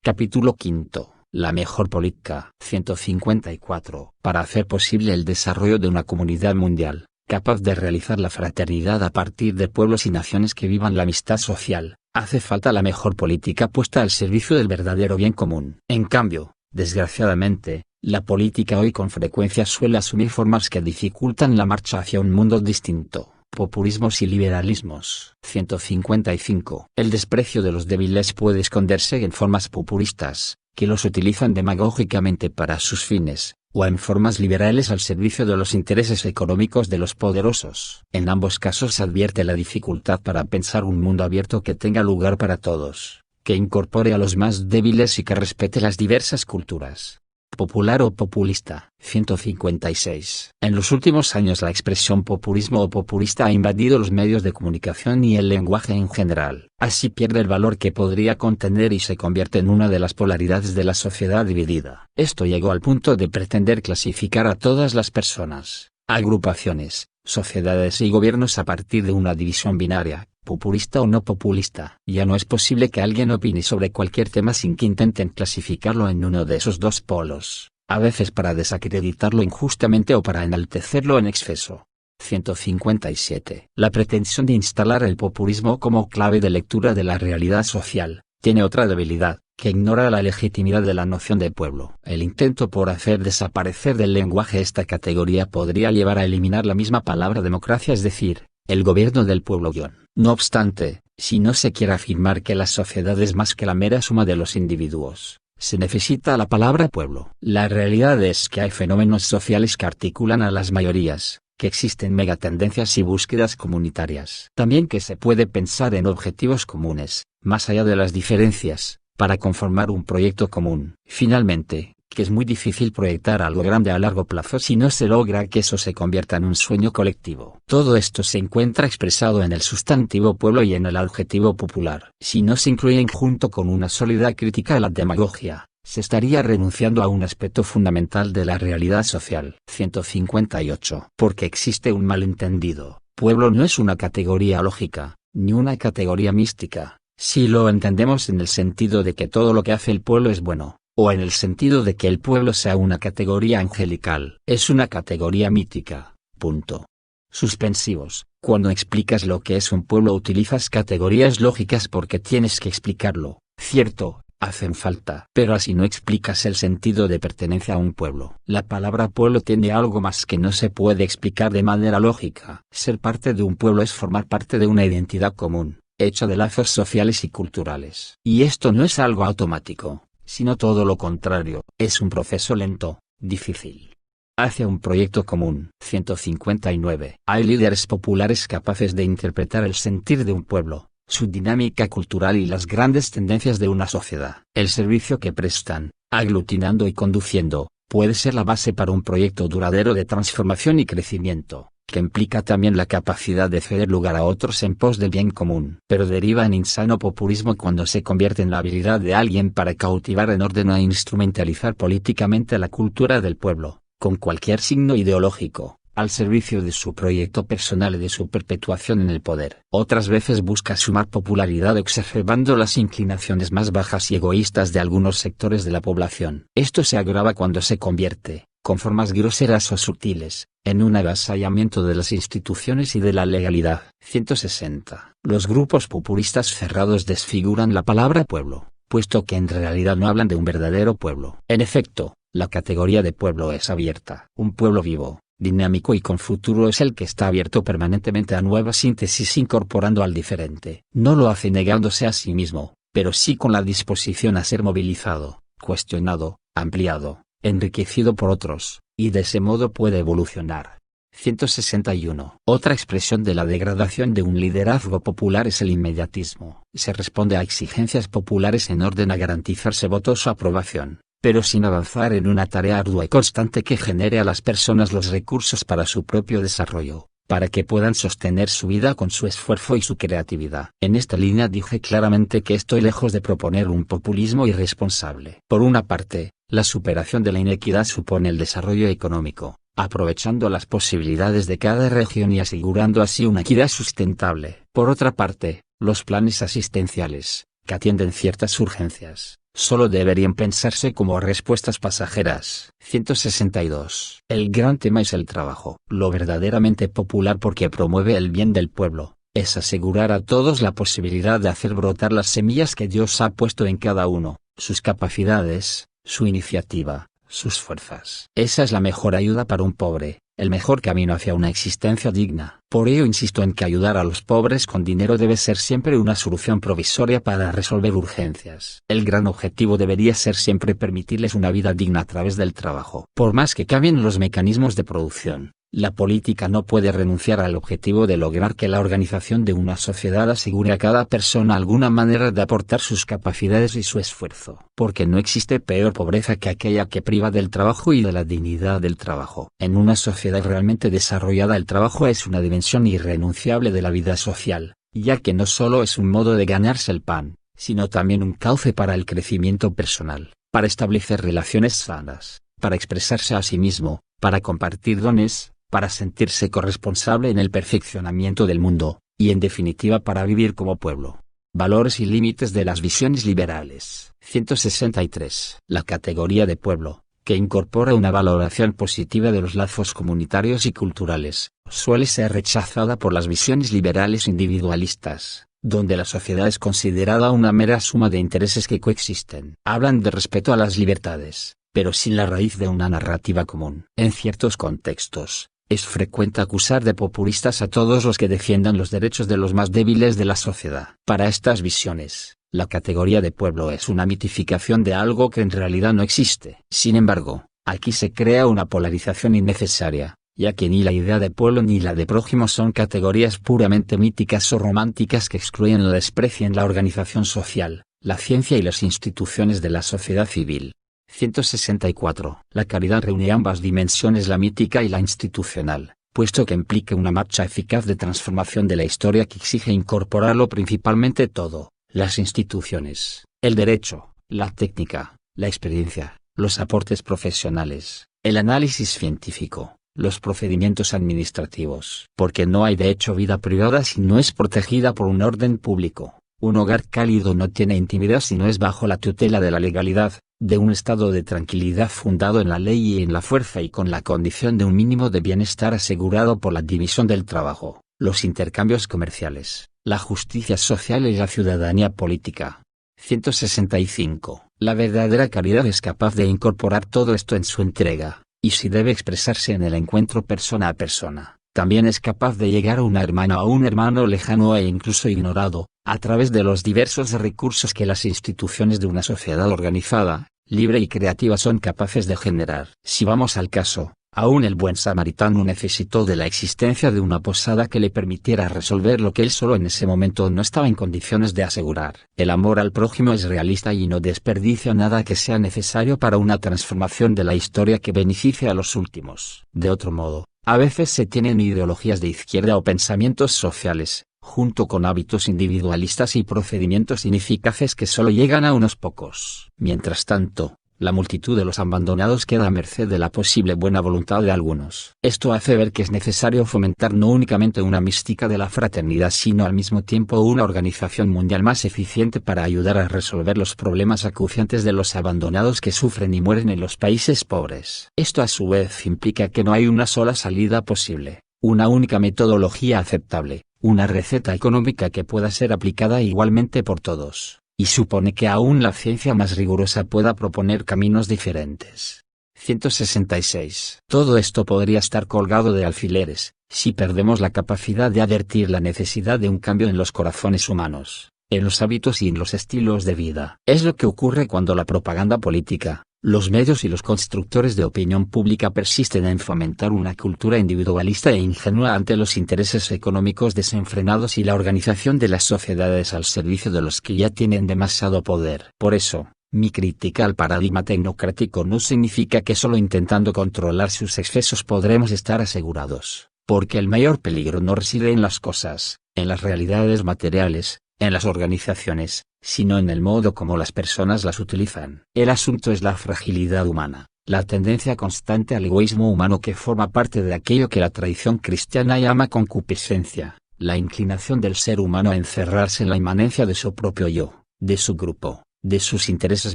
Capítulo quinto. La mejor política. 154. Para hacer posible el desarrollo de una comunidad mundial, capaz de realizar la fraternidad a partir de pueblos y naciones que vivan la amistad social, hace falta la mejor política puesta al servicio del verdadero bien común. En cambio, desgraciadamente, la política hoy con frecuencia suele asumir formas que dificultan la marcha hacia un mundo distinto. Populismos y liberalismos. 155. El desprecio de los débiles puede esconderse en formas populistas, que los utilizan demagógicamente para sus fines, o en formas liberales al servicio de los intereses económicos de los poderosos. En ambos casos se advierte la dificultad para pensar un mundo abierto que tenga lugar para todos, que incorpore a los más débiles y que respete las diversas culturas. Popular o populista. 156. En los últimos años la expresión populismo o populista ha invadido los medios de comunicación y el lenguaje en general. Así pierde el valor que podría contener y se convierte en una de las polaridades de la sociedad dividida. Esto llegó al punto de pretender clasificar a todas las personas, agrupaciones, sociedades y gobiernos a partir de una división binaria, populista o no populista. Ya no es posible que alguien opine sobre cualquier tema sin que intenten clasificarlo en uno de esos dos polos, a veces para desacreditarlo injustamente o para enaltecerlo en exceso. 157. La pretensión de instalar el populismo como clave de lectura de la realidad social, tiene otra debilidad, que ignora la legitimidad de la noción de pueblo. El intento por hacer desaparecer del lenguaje esta categoría podría llevar a eliminar la misma palabra democracia, es decir, el gobierno del pueblo. No obstante, si no se quiere afirmar que la sociedad es más que la mera suma de los individuos, se necesita la palabra pueblo. La realidad es que hay fenómenos sociales que articulan a las mayorías, que existen megatendencias y búsquedas comunitarias. También que se puede pensar en objetivos comunes, más allá de las diferencias, para conformar un proyecto común. Finalmente, que es muy difícil proyectar algo grande a largo plazo si no se logra que eso se convierta en un sueño colectivo. Todo esto se encuentra expresado en el sustantivo pueblo y en el adjetivo popular. Si no se incluyen junto con una sólida crítica a la demagogia, se estaría renunciando a un aspecto fundamental de la realidad social. 158. Porque existe un malentendido. Pueblo no es una categoría lógica, ni una categoría mística, si lo entendemos en el sentido de que todo lo que hace el pueblo es bueno, o en el sentido de que el pueblo sea una categoría angelical. Es una categoría mítica. Punto. Suspensivos. Cuando explicas lo que es un pueblo utilizas categorías lógicas porque tienes que explicarlo, cierto, hacen falta. Pero así no explicas el sentido de pertenencia a un pueblo. La palabra pueblo tiene algo más que no se puede explicar de manera lógica. Ser parte de un pueblo es formar parte de una identidad común, hecha de lazos sociales y culturales. Y esto no es algo automático, sino todo lo contrario, es un proceso lento, difícil. Hacia un proyecto común. 159. Hay líderes populares capaces de interpretar el sentir de un pueblo, su dinámica cultural y las grandes tendencias de una sociedad. El servicio que prestan, aglutinando y conduciendo, puede ser la base para un proyecto duradero de transformación y crecimiento, que implica también la capacidad de ceder lugar a otros en pos del bien común. Pero deriva en insano populismo cuando se convierte en la habilidad de alguien para cautivar en orden a instrumentalizar políticamente la cultura del pueblo, con cualquier signo ideológico, al servicio de su proyecto personal y de su perpetuación en el poder. Otras veces busca sumar popularidad exacerbando las inclinaciones más bajas y egoístas de algunos sectores de la población. Esto se agrava cuando se convierte, con formas groseras o sutiles, en un avasallamiento de las instituciones y de la legalidad. 160. Los grupos populistas cerrados desfiguran la palabra pueblo, puesto que en realidad no hablan de un verdadero pueblo. En efecto, la categoría de pueblo es abierta. Un pueblo vivo, dinámico y con futuro es el que está abierto permanentemente a nuevas síntesis incorporando al diferente. No lo hace negándose a sí mismo, pero sí con la disposición a ser movilizado, cuestionado, ampliado, enriquecido por otros, y de ese modo puede evolucionar. 161. Otra expresión de la degradación de un liderazgo popular es el inmediatismo. Se responde a exigencias populares en orden a garantizarse votos o aprobación, pero sin avanzar en una tarea ardua y constante que genere a las personas los recursos para su propio desarrollo, para que puedan sostener su vida con su esfuerzo y su creatividad. En esta línea dije claramente que estoy lejos de proponer un populismo irresponsable. Por una parte, la superación de la inequidad supone el desarrollo económico, aprovechando las posibilidades de cada región y asegurando así una equidad sustentable. Por otra parte, los planes asistenciales, que atienden ciertas urgencias, solo deberían pensarse como respuestas pasajeras. 162. El gran tema es el trabajo. Lo verdaderamente popular porque promueve el bien del pueblo, es asegurar a todos la posibilidad de hacer brotar las semillas que Dios ha puesto en cada uno, sus capacidades, su iniciativa, sus fuerzas. Esa es la mejor ayuda para un pobre, el mejor camino hacia una existencia digna. Por ello insisto en que ayudar a los pobres con dinero debe ser siempre una solución provisoria para resolver urgencias. El gran objetivo debería ser siempre permitirles una vida digna a través del trabajo. Por más que cambien los mecanismos de producción, la política no puede renunciar al objetivo de lograr que la organización de una sociedad asegure a cada persona alguna manera de aportar sus capacidades y su esfuerzo. Porque no existe peor pobreza que aquella que priva del trabajo y de la dignidad del trabajo. En una sociedad realmente desarrollada el trabajo es una dimensión irrenunciable de la vida social, ya que no solo es un modo de ganarse el pan, sino también un cauce para el crecimiento personal, para establecer relaciones sanas, para expresarse a sí mismo, para compartir dones, para sentirse corresponsable en el perfeccionamiento del mundo, y en definitiva para vivir como pueblo. Valores y límites de las visiones liberales. 163. La categoría de pueblo, que incorpora una valoración positiva de los lazos comunitarios y culturales, suele ser rechazada por las visiones liberales individualistas, donde la sociedad es considerada una mera suma de intereses que coexisten. Hablan de respeto a las libertades, pero sin la raíz de una narrativa común. En ciertos contextos, es frecuente acusar de populistas a todos los que defiendan los derechos de los más débiles de la sociedad. Para estas visiones, la categoría de pueblo es una mitificación de algo que en realidad no existe. Sin embargo, aquí se crea una polarización innecesaria, ya que ni la idea de pueblo ni la de prójimo son categorías puramente míticas o románticas que excluyen o desprecian la organización social, la ciencia y las instituciones de la sociedad civil. 164. La caridad reúne ambas dimensiones, la mítica y la institucional, puesto que implica una marcha eficaz de transformación de la historia que exige incorporarlo principalmente todo: las instituciones, el derecho, la técnica, la experiencia, los aportes profesionales, el análisis científico, los procedimientos administrativos. Porque no hay de hecho vida privada si no es protegida por un orden público. Un hogar cálido no tiene intimidad si no es bajo la tutela de la legalidad, de un estado de tranquilidad fundado en la ley y en la fuerza y con la condición de un mínimo de bienestar asegurado por la división del trabajo, los intercambios comerciales, la justicia social y la ciudadanía política. 165. La verdadera caridad es capaz de incorporar todo esto en su entrega, y si debe expresarse en el encuentro persona a persona, también es capaz de llegar a una hermana o a un hermano lejano e incluso ignorado, a través de los diversos recursos que las instituciones de una sociedad organizada, libre y creativa son capaces de generar. Si vamos al caso, aún el buen samaritano necesitó de la existencia de una posada que le permitiera resolver lo que él solo en ese momento no estaba en condiciones de asegurar. El amor al prójimo es realista y no desperdicia nada que sea necesario para una transformación de la historia que beneficie a los últimos. De otro modo, a veces se tienen ideologías de izquierda o pensamientos sociales, junto con hábitos individualistas y procedimientos ineficaces que solo llegan a unos pocos. Mientras tanto, la multitud de los abandonados queda a merced de la posible buena voluntad de algunos. Esto hace ver que es necesario fomentar no únicamente una mística de la fraternidad, sino al mismo tiempo una organización mundial más eficiente para ayudar a resolver los problemas acuciantes de los abandonados que sufren y mueren en los países pobres. Esto a su vez implica que no hay una sola salida posible, una única metodología aceptable, una receta económica que pueda ser aplicada igualmente por todos, y supone que aún la ciencia más rigurosa pueda proponer caminos diferentes. 166. Todo esto podría estar colgado de alfileres, si perdemos la capacidad de advertir la necesidad de un cambio en los corazones humanos, en los hábitos y en los estilos de vida. Es lo que ocurre cuando la propaganda política, los medios y los constructores de opinión pública persisten en fomentar una cultura individualista e ingenua ante los intereses económicos desenfrenados y la organización de las sociedades al servicio de los que ya tienen demasiado poder. Por eso, mi crítica al paradigma tecnocrático no significa que solo intentando controlar sus excesos podremos estar asegurados, porque el mayor peligro no reside en las cosas, en las realidades materiales, en las organizaciones, sino en el modo como las personas las utilizan. El asunto es la fragilidad humana, la tendencia constante al egoísmo humano que forma parte de aquello que la tradición cristiana llama concupiscencia, la inclinación del ser humano a encerrarse en la inmanencia de su propio yo, de su grupo, de sus intereses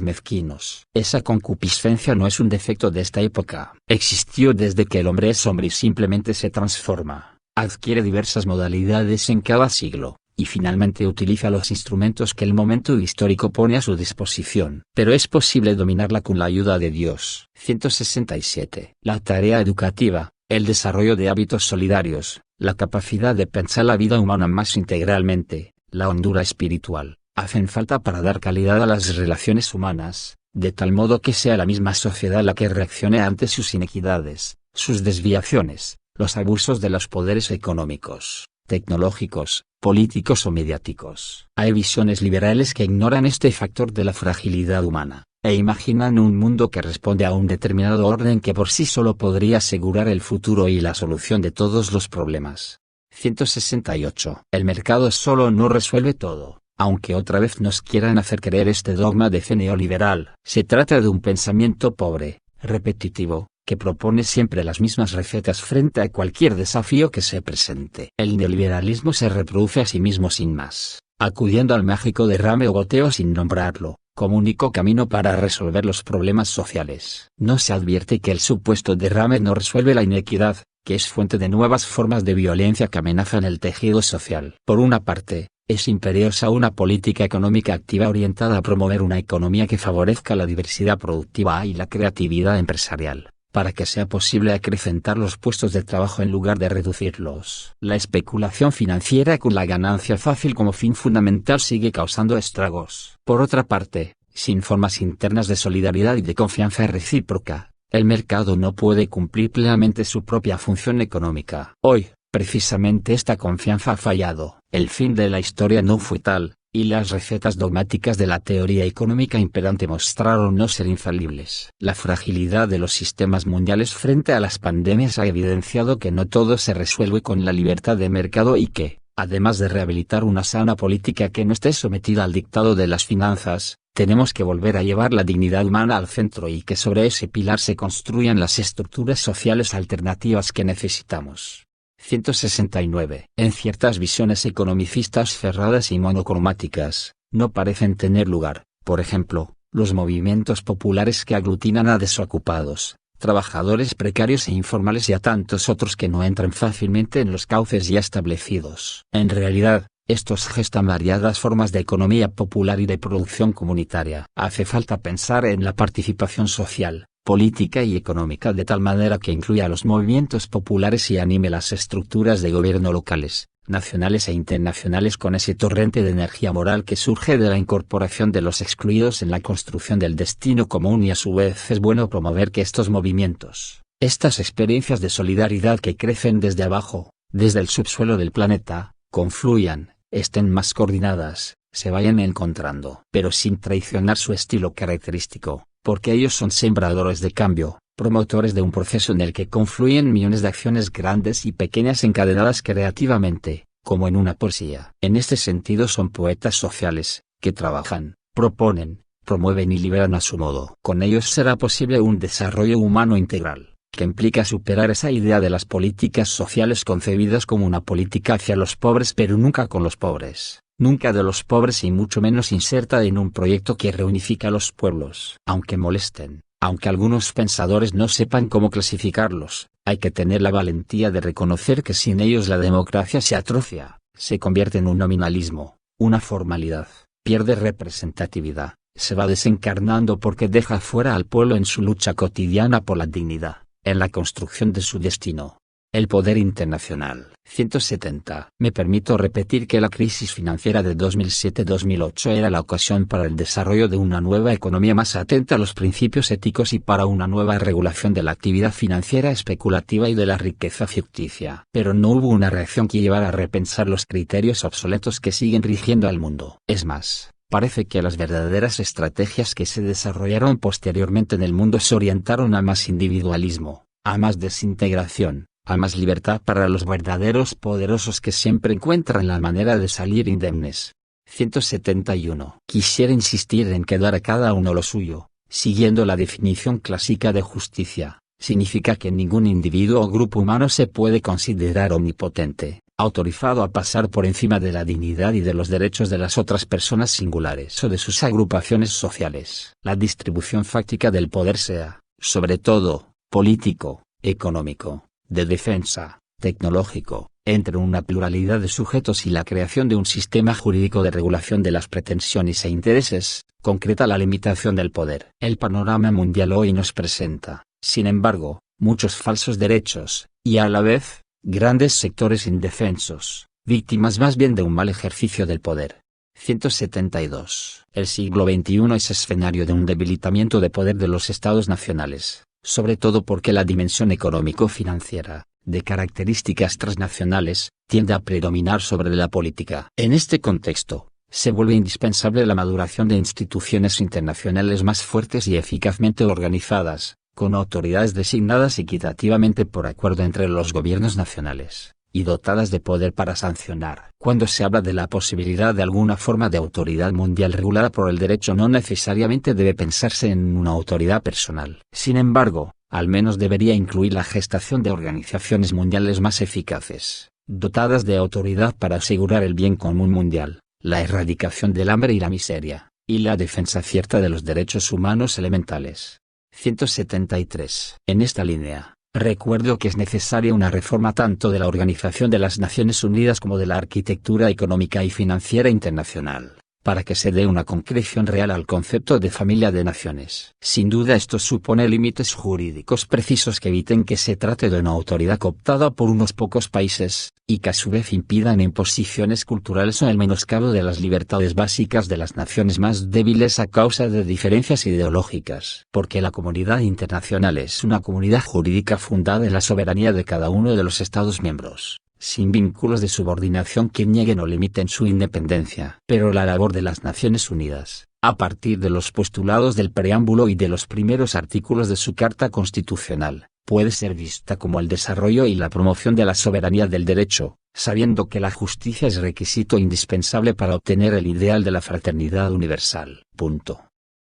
mezquinos. Esa concupiscencia no es un defecto de esta época. Existió desde que el hombre es hombre y simplemente se transforma, adquiere diversas modalidades en cada siglo, y finalmente utiliza los instrumentos que el momento histórico pone a su disposición. Pero es posible dominarla con la ayuda de Dios. 167. La tarea educativa, el desarrollo de hábitos solidarios, la capacidad de pensar la vida humana más integralmente, la hondura espiritual, hacen falta para dar calidad a las relaciones humanas, de tal modo que sea la misma sociedad la que reaccione ante sus inequidades, sus desviaciones, los abusos de los poderes económicos, tecnológicos, políticos o mediáticos. Hay visiones liberales que ignoran este factor de la fragilidad humana, e imaginan un mundo que responde a un determinado orden que por sí solo podría asegurar el futuro y la solución de todos los problemas. 168. El mercado solo no resuelve todo, aunque otra vez nos quieran hacer creer este dogma de fe neoliberal. Se trata de un pensamiento pobre, repetitivo, que propone siempre las mismas recetas frente a cualquier desafío que se presente. El neoliberalismo se reproduce a sí mismo sin más, acudiendo al mágico derrame o goteo sin nombrarlo, como único camino para resolver los problemas sociales. No se advierte que el supuesto derrame no resuelve la inequidad, que es fuente de nuevas formas de violencia que amenazan el tejido social. Por una parte, es imperiosa una política económica activa orientada a promover una economía que favorezca la diversidad productiva y la creatividad empresarial, para que sea posible acrecentar los puestos de trabajo en lugar de reducirlos. La especulación financiera con la ganancia fácil como fin fundamental sigue causando estragos. Por otra parte, sin formas internas de solidaridad y de confianza recíproca, el mercado no puede cumplir plenamente su propia función económica. Hoy, precisamente esta confianza ha fallado. El fin de la historia no fue tal, y las recetas dogmáticas de la teoría económica imperante mostraron no ser infalibles. La fragilidad de los sistemas mundiales frente a las pandemias ha evidenciado que no todo se resuelve con la libertad de mercado y que, además de rehabilitar una sana política que no esté sometida al dictado de las finanzas, tenemos que volver a llevar la dignidad humana al centro y que sobre ese pilar se construyan las estructuras sociales alternativas que necesitamos. 169. En ciertas visiones economicistas cerradas y monocromáticas, no parecen tener lugar, por ejemplo, los movimientos populares que aglutinan a desocupados, trabajadores precarios e informales y a tantos otros que no entran fácilmente en los cauces ya establecidos. En realidad, estos gestan variadas formas de economía popular y de producción comunitaria. Hace falta pensar en la participación social, política y económica de tal manera que incluya a los movimientos populares y anime las estructuras de gobierno locales, nacionales e internacionales con ese torrente de energía moral que surge de la incorporación de los excluidos en la construcción del destino común, y a su vez es bueno promover que estos movimientos, estas experiencias de solidaridad que crecen desde abajo, desde el subsuelo del planeta, confluyan, estén más coordinadas, se vayan encontrando, pero sin traicionar su estilo característico, porque ellos son sembradores de cambio, promotores de un proceso en el que confluyen millones de acciones grandes y pequeñas encadenadas creativamente, como en una poesía. En este sentido son poetas sociales, que trabajan, proponen, promueven y liberan a su modo. Con ellos será posible un desarrollo humano integral, que implica superar esa idea de las políticas sociales concebidas como una política hacia los pobres pero nunca con los pobres, nunca de los pobres y mucho menos inserta en un proyecto que reunifica a los pueblos. Aunque molesten, aunque algunos pensadores no sepan cómo clasificarlos, hay que tener la valentía de reconocer que sin ellos la democracia se atrofia, se convierte en un nominalismo, una formalidad, pierde representatividad, se va desencarnando porque deja fuera al pueblo en su lucha cotidiana por la dignidad, en la construcción de su destino. El poder internacional. 170. Me permito repetir que la crisis financiera de 2007-2008 era la ocasión para el desarrollo de una nueva economía más atenta a los principios éticos y para una nueva regulación de la actividad financiera especulativa y de la riqueza ficticia. Pero no hubo una reacción que llevara a repensar los criterios obsoletos que siguen rigiendo al mundo. Es más, parece que las verdaderas estrategias que se desarrollaron posteriormente en el mundo se orientaron a más individualismo, a más desintegración, a más libertad para los verdaderos poderosos que siempre encuentran la manera de salir indemnes. 171. Quisiera insistir en que dar a cada uno lo suyo, siguiendo la definición clásica de justicia, significa que ningún individuo o grupo humano se puede considerar omnipotente, autorizado a pasar por encima de la dignidad y de los derechos de las otras personas singulares o de sus agrupaciones sociales. La distribución fáctica del poder sea, sobre todo, político, económico, de defensa, tecnológico, entre una pluralidad de sujetos y la creación de un sistema jurídico de regulación de las pretensiones e intereses, concreta la limitación del poder. El panorama mundial hoy nos presenta, sin embargo, muchos falsos derechos, y a la vez, grandes sectores indefensos, víctimas más bien de un mal ejercicio del poder. 172. El siglo XXI es escenario de un debilitamiento de poder de los estados nacionales, sobre todo porque la dimensión económico-financiera, de características transnacionales, tiende a predominar sobre la política. En este contexto, se vuelve indispensable la maduración de instituciones internacionales más fuertes y eficazmente organizadas, con autoridades designadas equitativamente por acuerdo entre los gobiernos nacionales, y dotadas de poder para sancionar. Cuando se habla de la posibilidad de alguna forma de autoridad mundial regulada por el derecho, no necesariamente debe pensarse en una autoridad personal. Sin embargo, al menos debería incluir la gestación de organizaciones mundiales más eficaces, dotadas de autoridad para asegurar el bien común mundial, la erradicación del hambre y la miseria, y la defensa cierta de los derechos humanos elementales. 173. En esta línea, recuerdo que es necesaria una reforma tanto de la Organización de las Naciones Unidas como de la arquitectura económica y financiera internacional, para que se dé una concreción real al concepto de familia de naciones. Sin duda esto supone límites jurídicos precisos que eviten que se trate de una autoridad cooptada por unos pocos países, y que a su vez impidan imposiciones culturales o el menoscabo de las libertades básicas de las naciones más débiles a causa de diferencias ideológicas. Porque la comunidad internacional es una comunidad jurídica fundada en la soberanía de cada uno de los Estados miembros, sin vínculos de subordinación que nieguen o limiten su independencia. Pero la labor de las Naciones Unidas, a partir de los postulados del preámbulo y de los primeros artículos de su Carta Constitucional, puede ser vista como el desarrollo y la promoción de la soberanía del derecho, sabiendo que la justicia es requisito indispensable para obtener el ideal de la fraternidad universal. Punto.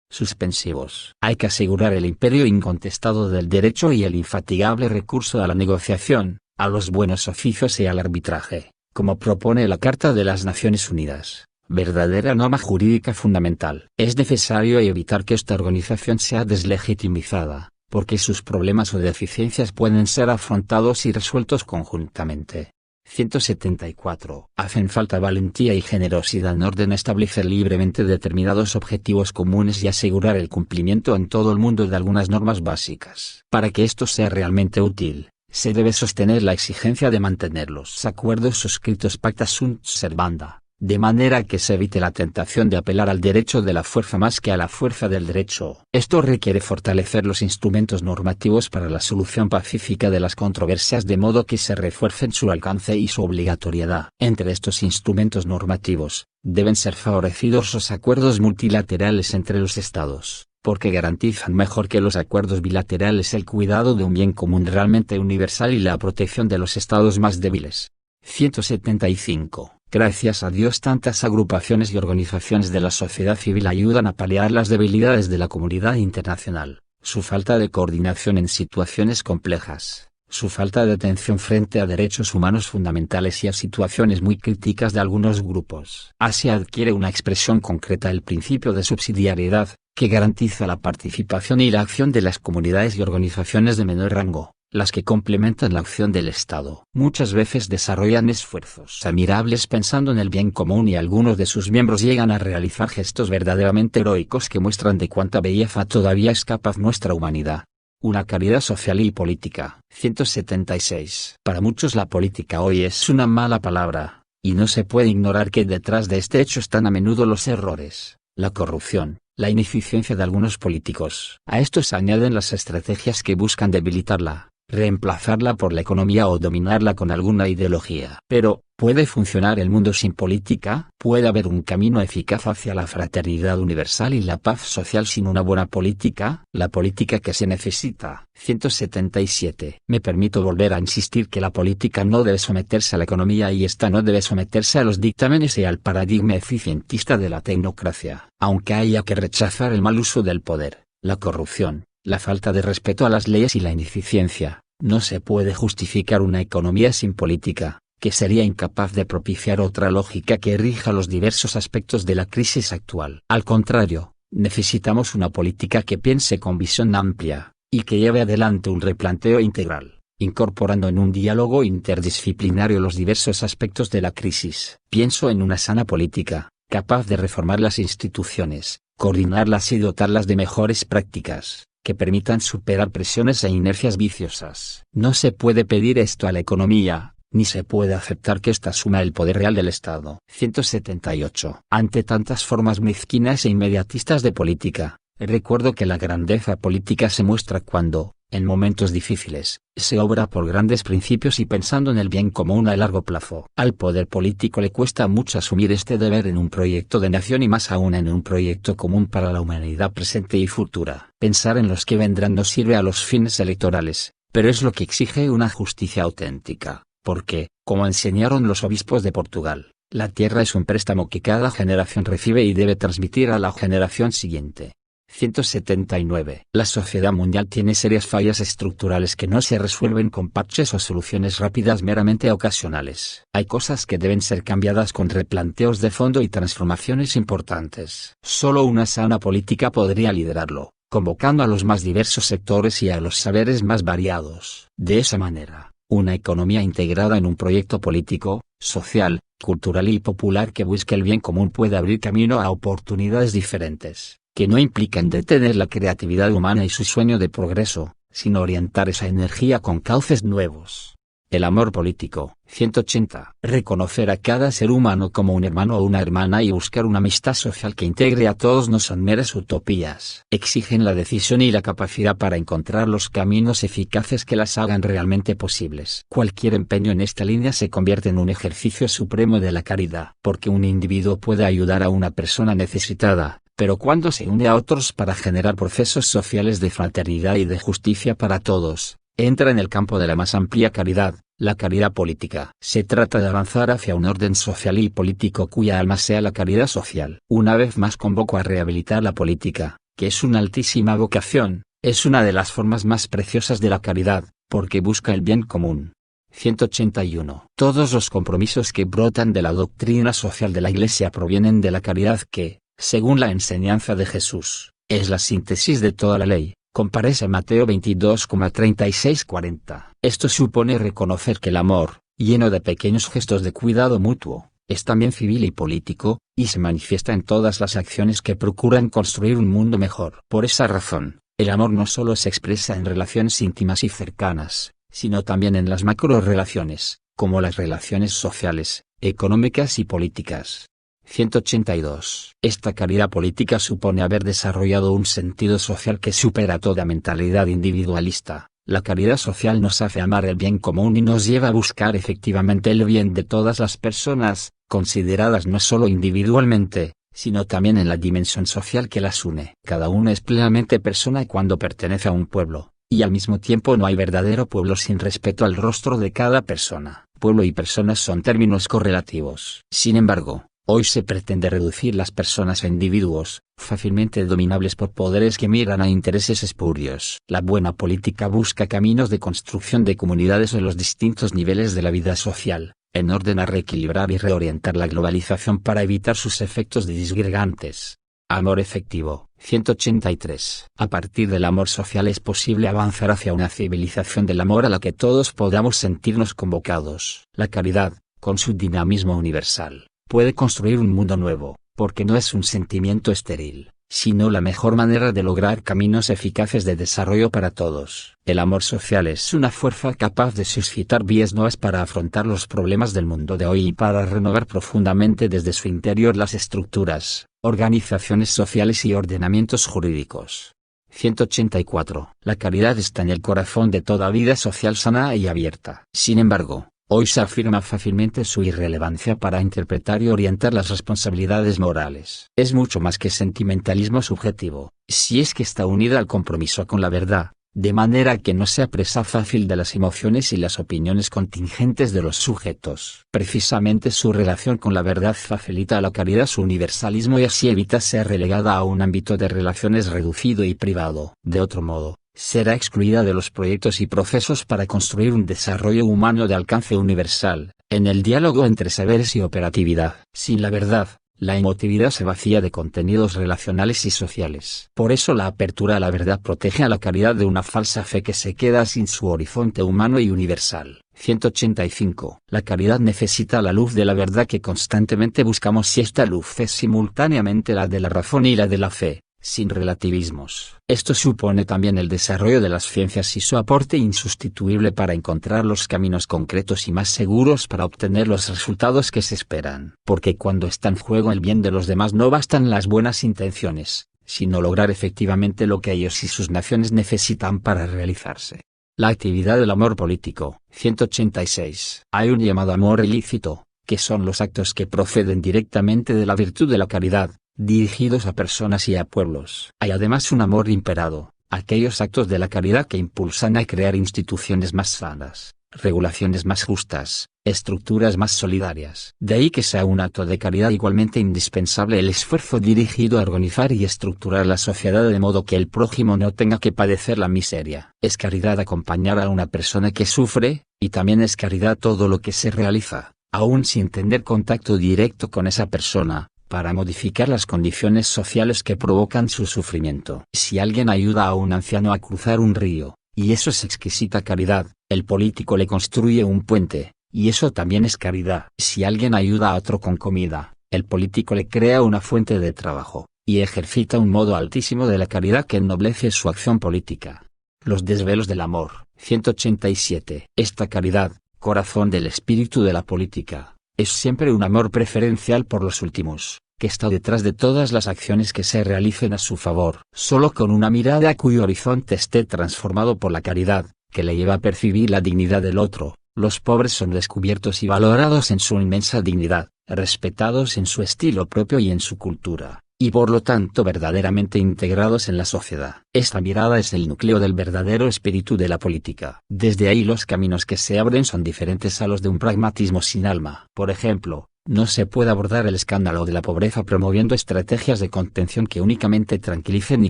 Suspensivos. Hay que asegurar el imperio incontestado del derecho y el infatigable recurso a la negociación, a los buenos oficios y al arbitraje, como propone la Carta de las Naciones Unidas, verdadera norma jurídica fundamental. Es necesario evitar que esta organización sea deslegitimizada, porque sus problemas o deficiencias pueden ser afrontados y resueltos conjuntamente. 174. Hacen falta valentía y generosidad en orden a establecer libremente determinados objetivos comunes y asegurar el cumplimiento en todo el mundo de algunas normas básicas. Para que esto sea realmente útil, se debe sostener la exigencia de mantener los acuerdos suscritos pacta sunt servanda, de manera que se evite la tentación de apelar al derecho de la fuerza más que a la fuerza del derecho. Esto requiere fortalecer los instrumentos normativos para la solución pacífica de las controversias de modo que se refuercen su alcance y su obligatoriedad. Entre estos instrumentos normativos, deben ser favorecidos los acuerdos multilaterales entre los estados, porque garantizan mejor que los acuerdos bilaterales el cuidado de un bien común realmente universal y la protección de los estados más débiles. 175. Gracias a Dios tantas agrupaciones y organizaciones de la sociedad civil ayudan a paliar las debilidades de la comunidad internacional, su falta de coordinación en situaciones complejas, su falta de atención frente a derechos humanos fundamentales y a situaciones muy críticas de algunos grupos. Así adquiere una expresión concreta el principio de subsidiariedad, que garantiza la participación y la acción de las comunidades y organizaciones de menor rango, las que complementan la acción del Estado. Muchas veces desarrollan esfuerzos admirables pensando en el bien común y algunos de sus miembros llegan a realizar gestos verdaderamente heroicos que muestran de cuánta belleza todavía es capaz nuestra humanidad. Una caridad social y política. 176. Para muchos la política hoy es una mala palabra, y no se puede ignorar que detrás de este hecho están a menudo los errores, la corrupción, la ineficiencia de algunos políticos. A esto se añaden las estrategias que buscan debilitarla, reemplazarla por la economía o dominarla con alguna ideología. Pero, ¿puede funcionar el mundo sin política? ¿Puede haber un camino eficaz hacia la fraternidad universal y la paz social sin una buena política? La política que se necesita. 177. Me permito volver a insistir que la política no debe someterse a la economía y esta no debe someterse a los dictámenes y al paradigma eficientista de la tecnocracia. Aunque haya que rechazar el mal uso del poder, la corrupción, la falta de respeto a las leyes y la ineficiencia, no se puede justificar una economía sin política, que sería incapaz de propiciar otra lógica que rija los diversos aspectos de la crisis actual. Al contrario, necesitamos una política que piense con visión amplia, y que lleve adelante un replanteo integral, incorporando en un diálogo interdisciplinario los diversos aspectos de la crisis. Pienso en una sana política, capaz de reformar las instituciones, coordinarlas y dotarlas de mejores prácticas, que permitan superar presiones e inercias viciosas. No se puede pedir esto a la economía, ni se puede aceptar que ésta asuma el poder real del Estado. 178. Ante tantas formas mezquinas e inmediatistas de política, recuerdo que la grandeza política se muestra cuando, en momentos difíciles, se obra por grandes principios y pensando en el bien común a largo plazo. Al poder político le cuesta mucho asumir este deber en un proyecto de nación y más aún en un proyecto común para la humanidad presente y futura. Pensar en los que vendrán no sirve a los fines electorales, pero es lo que exige una justicia auténtica. Porque, como enseñaron los obispos de Portugal, la tierra es un préstamo que cada generación recibe y debe transmitir a la generación siguiente. 179. La sociedad mundial tiene serias fallas estructurales que no se resuelven con parches o soluciones rápidas meramente ocasionales. Hay cosas que deben ser cambiadas con replanteos de fondo y transformaciones importantes. Solo una sana política podría liderarlo, convocando a los más diversos sectores y a los saberes más variados. De esa manera, una economía integrada en un proyecto político, social, cultural y popular que busque el bien común puede abrir camino a oportunidades diferentes, que no implican detener la creatividad humana y su sueño de progreso, sino orientar esa energía con cauces nuevos. El amor político. 180. Reconocer a cada ser humano como un hermano o una hermana y buscar una amistad social que integre a todos no son meras utopías. Exigen la decisión y la capacidad para encontrar los caminos eficaces que las hagan realmente posibles. Cualquier empeño en esta línea se convierte en un ejercicio supremo de la caridad. Porque un individuo puede ayudar a una persona necesitada, pero cuando se une a otros para generar procesos sociales de fraternidad y de justicia para todos, entra en el campo de la más amplia caridad, la caridad política. Se trata de avanzar hacia un orden social y político cuya alma sea la caridad social. Una vez más convoco a rehabilitar la política, que es una altísima vocación, es una de las formas más preciosas de la caridad, porque busca el bien común. 181. Todos los compromisos que brotan de la doctrina social de la Iglesia provienen de la caridad que, según la enseñanza de Jesús, es la síntesis de toda la ley. Comparece Mateo 22,36-40. Esto supone reconocer que el amor, lleno de pequeños gestos de cuidado mutuo, es también civil y político, y se manifiesta en todas las acciones que procuran construir un mundo mejor. Por esa razón, el amor no solo se expresa en relaciones íntimas y cercanas, sino también en las macrorelaciones, como las relaciones sociales, económicas y políticas. 182. Esta caridad política supone haber desarrollado un sentido social que supera toda mentalidad individualista. La caridad social nos hace amar el bien común y nos lleva a buscar efectivamente el bien de todas las personas, consideradas no solo individualmente, sino también en la dimensión social que las une. Cada uno es plenamente persona cuando pertenece a un pueblo, y al mismo tiempo no hay verdadero pueblo sin respeto al rostro de cada persona. Pueblo y personas son términos correlativos. Sin embargo, hoy se pretende reducir las personas a individuos, fácilmente dominables por poderes que miran a intereses espurios. La buena política busca caminos de construcción de comunidades en los distintos niveles de la vida social, en orden a reequilibrar y reorientar la globalización para evitar sus efectos disgregantes. Amor efectivo. 183. A partir del amor social es posible avanzar hacia una civilización del amor a la que todos podamos sentirnos convocados. La caridad, con su dinamismo universal, puede construir un mundo nuevo, porque no es un sentimiento estéril, sino la mejor manera de lograr caminos eficaces de desarrollo para todos. El amor social es una fuerza capaz de suscitar vías nuevas para afrontar los problemas del mundo de hoy y para renovar profundamente desde su interior las estructuras, organizaciones sociales y ordenamientos jurídicos. 184. La caridad está en el corazón de toda vida social sana y abierta. Sin embargo, hoy se afirma fácilmente su irrelevancia para interpretar y orientar las responsabilidades morales. Es mucho más que sentimentalismo subjetivo, si es que está unida al compromiso con la verdad, de manera que no sea presa fácil de las emociones y las opiniones contingentes de los sujetos. Precisamente su relación con la verdad facilita a la caridad su universalismo y así evita ser relegada a un ámbito de relaciones reducido y privado. De otro modo, será excluida de los proyectos y procesos para construir un desarrollo humano de alcance universal, en el diálogo entre saberes y operatividad. Sin la verdad, la emotividad se vacía de contenidos relacionales y sociales. Por eso la apertura a la verdad protege a la caridad de una falsa fe que se queda sin su horizonte humano y universal. 185. La caridad necesita la luz de la verdad que constantemente buscamos, y esta luz es simultáneamente la de la razón y la de la fe, sin relativismos. Esto supone también el desarrollo de las ciencias y su aporte insustituible para encontrar los caminos concretos y más seguros para obtener los resultados que se esperan. Porque cuando está en juego el bien de los demás no bastan las buenas intenciones, sino lograr efectivamente lo que ellos y sus naciones necesitan para realizarse. La actividad del amor político. 186. Hay un llamado amor ilícito, que son los actos que proceden directamente de la virtud de la caridad, dirigidos a personas y a pueblos. Hay además un amor imperado, aquellos actos de la caridad que impulsan a crear instituciones más sanas, regulaciones más justas, estructuras más solidarias. De ahí que sea un acto de caridad igualmente indispensable el esfuerzo dirigido a organizar y estructurar la sociedad de modo que el prójimo no tenga que padecer la miseria. Es caridad acompañar a una persona que sufre, y también es caridad todo lo que se realiza, aún sin tener contacto directo con esa persona, para modificar las condiciones sociales que provocan su sufrimiento. Si alguien ayuda a un anciano a cruzar un río, y eso es exquisita caridad, el político le construye un puente, y eso también es caridad. Si alguien ayuda a otro con comida, el político le crea una fuente de trabajo, y ejercita un modo altísimo de la caridad que ennoblece su acción política. Los desvelos del amor. 187. Esta caridad, corazón del espíritu de la política, es siempre un amor preferencial por los últimos, que está detrás de todas las acciones que se realicen a su favor. Solo con una mirada cuyo horizonte esté transformado por la caridad, que le lleva a percibir la dignidad del otro, los pobres son descubiertos y valorados en su inmensa dignidad, respetados en su estilo propio y en su cultura, y por lo tanto verdaderamente integrados en la sociedad. Esta mirada es el núcleo del verdadero espíritu de la política. Desde ahí los caminos que se abren son diferentes a los de un pragmatismo sin alma. Por ejemplo, no se puede abordar el escándalo de la pobreza promoviendo estrategias de contención que únicamente tranquilicen y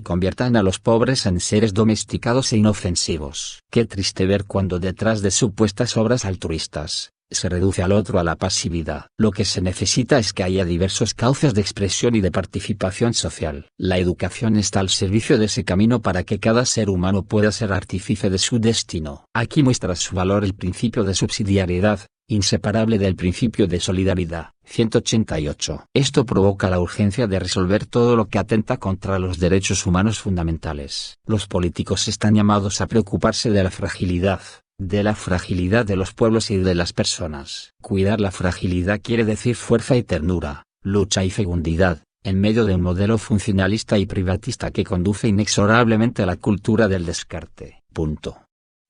conviertan a los pobres en seres domesticados e inofensivos. Qué triste ver cuando detrás de supuestas obras altruistas, se reduce al otro a la pasividad. Lo que se necesita es que haya diversos cauces de expresión y de participación social. La educación está al servicio de ese camino para que cada ser humano pueda ser artífice de su destino. Aquí muestra su valor el principio de subsidiariedad, inseparable del principio de solidaridad. 188. Esto provoca la urgencia de resolver todo lo que atenta contra los derechos humanos fundamentales. Los políticos están llamados a preocuparse de la fragilidad de los pueblos y de las personas. Cuidar la fragilidad quiere decir fuerza y ternura, lucha y fecundidad, en medio de un modelo funcionalista y privatista que conduce inexorablemente a la cultura del descarte.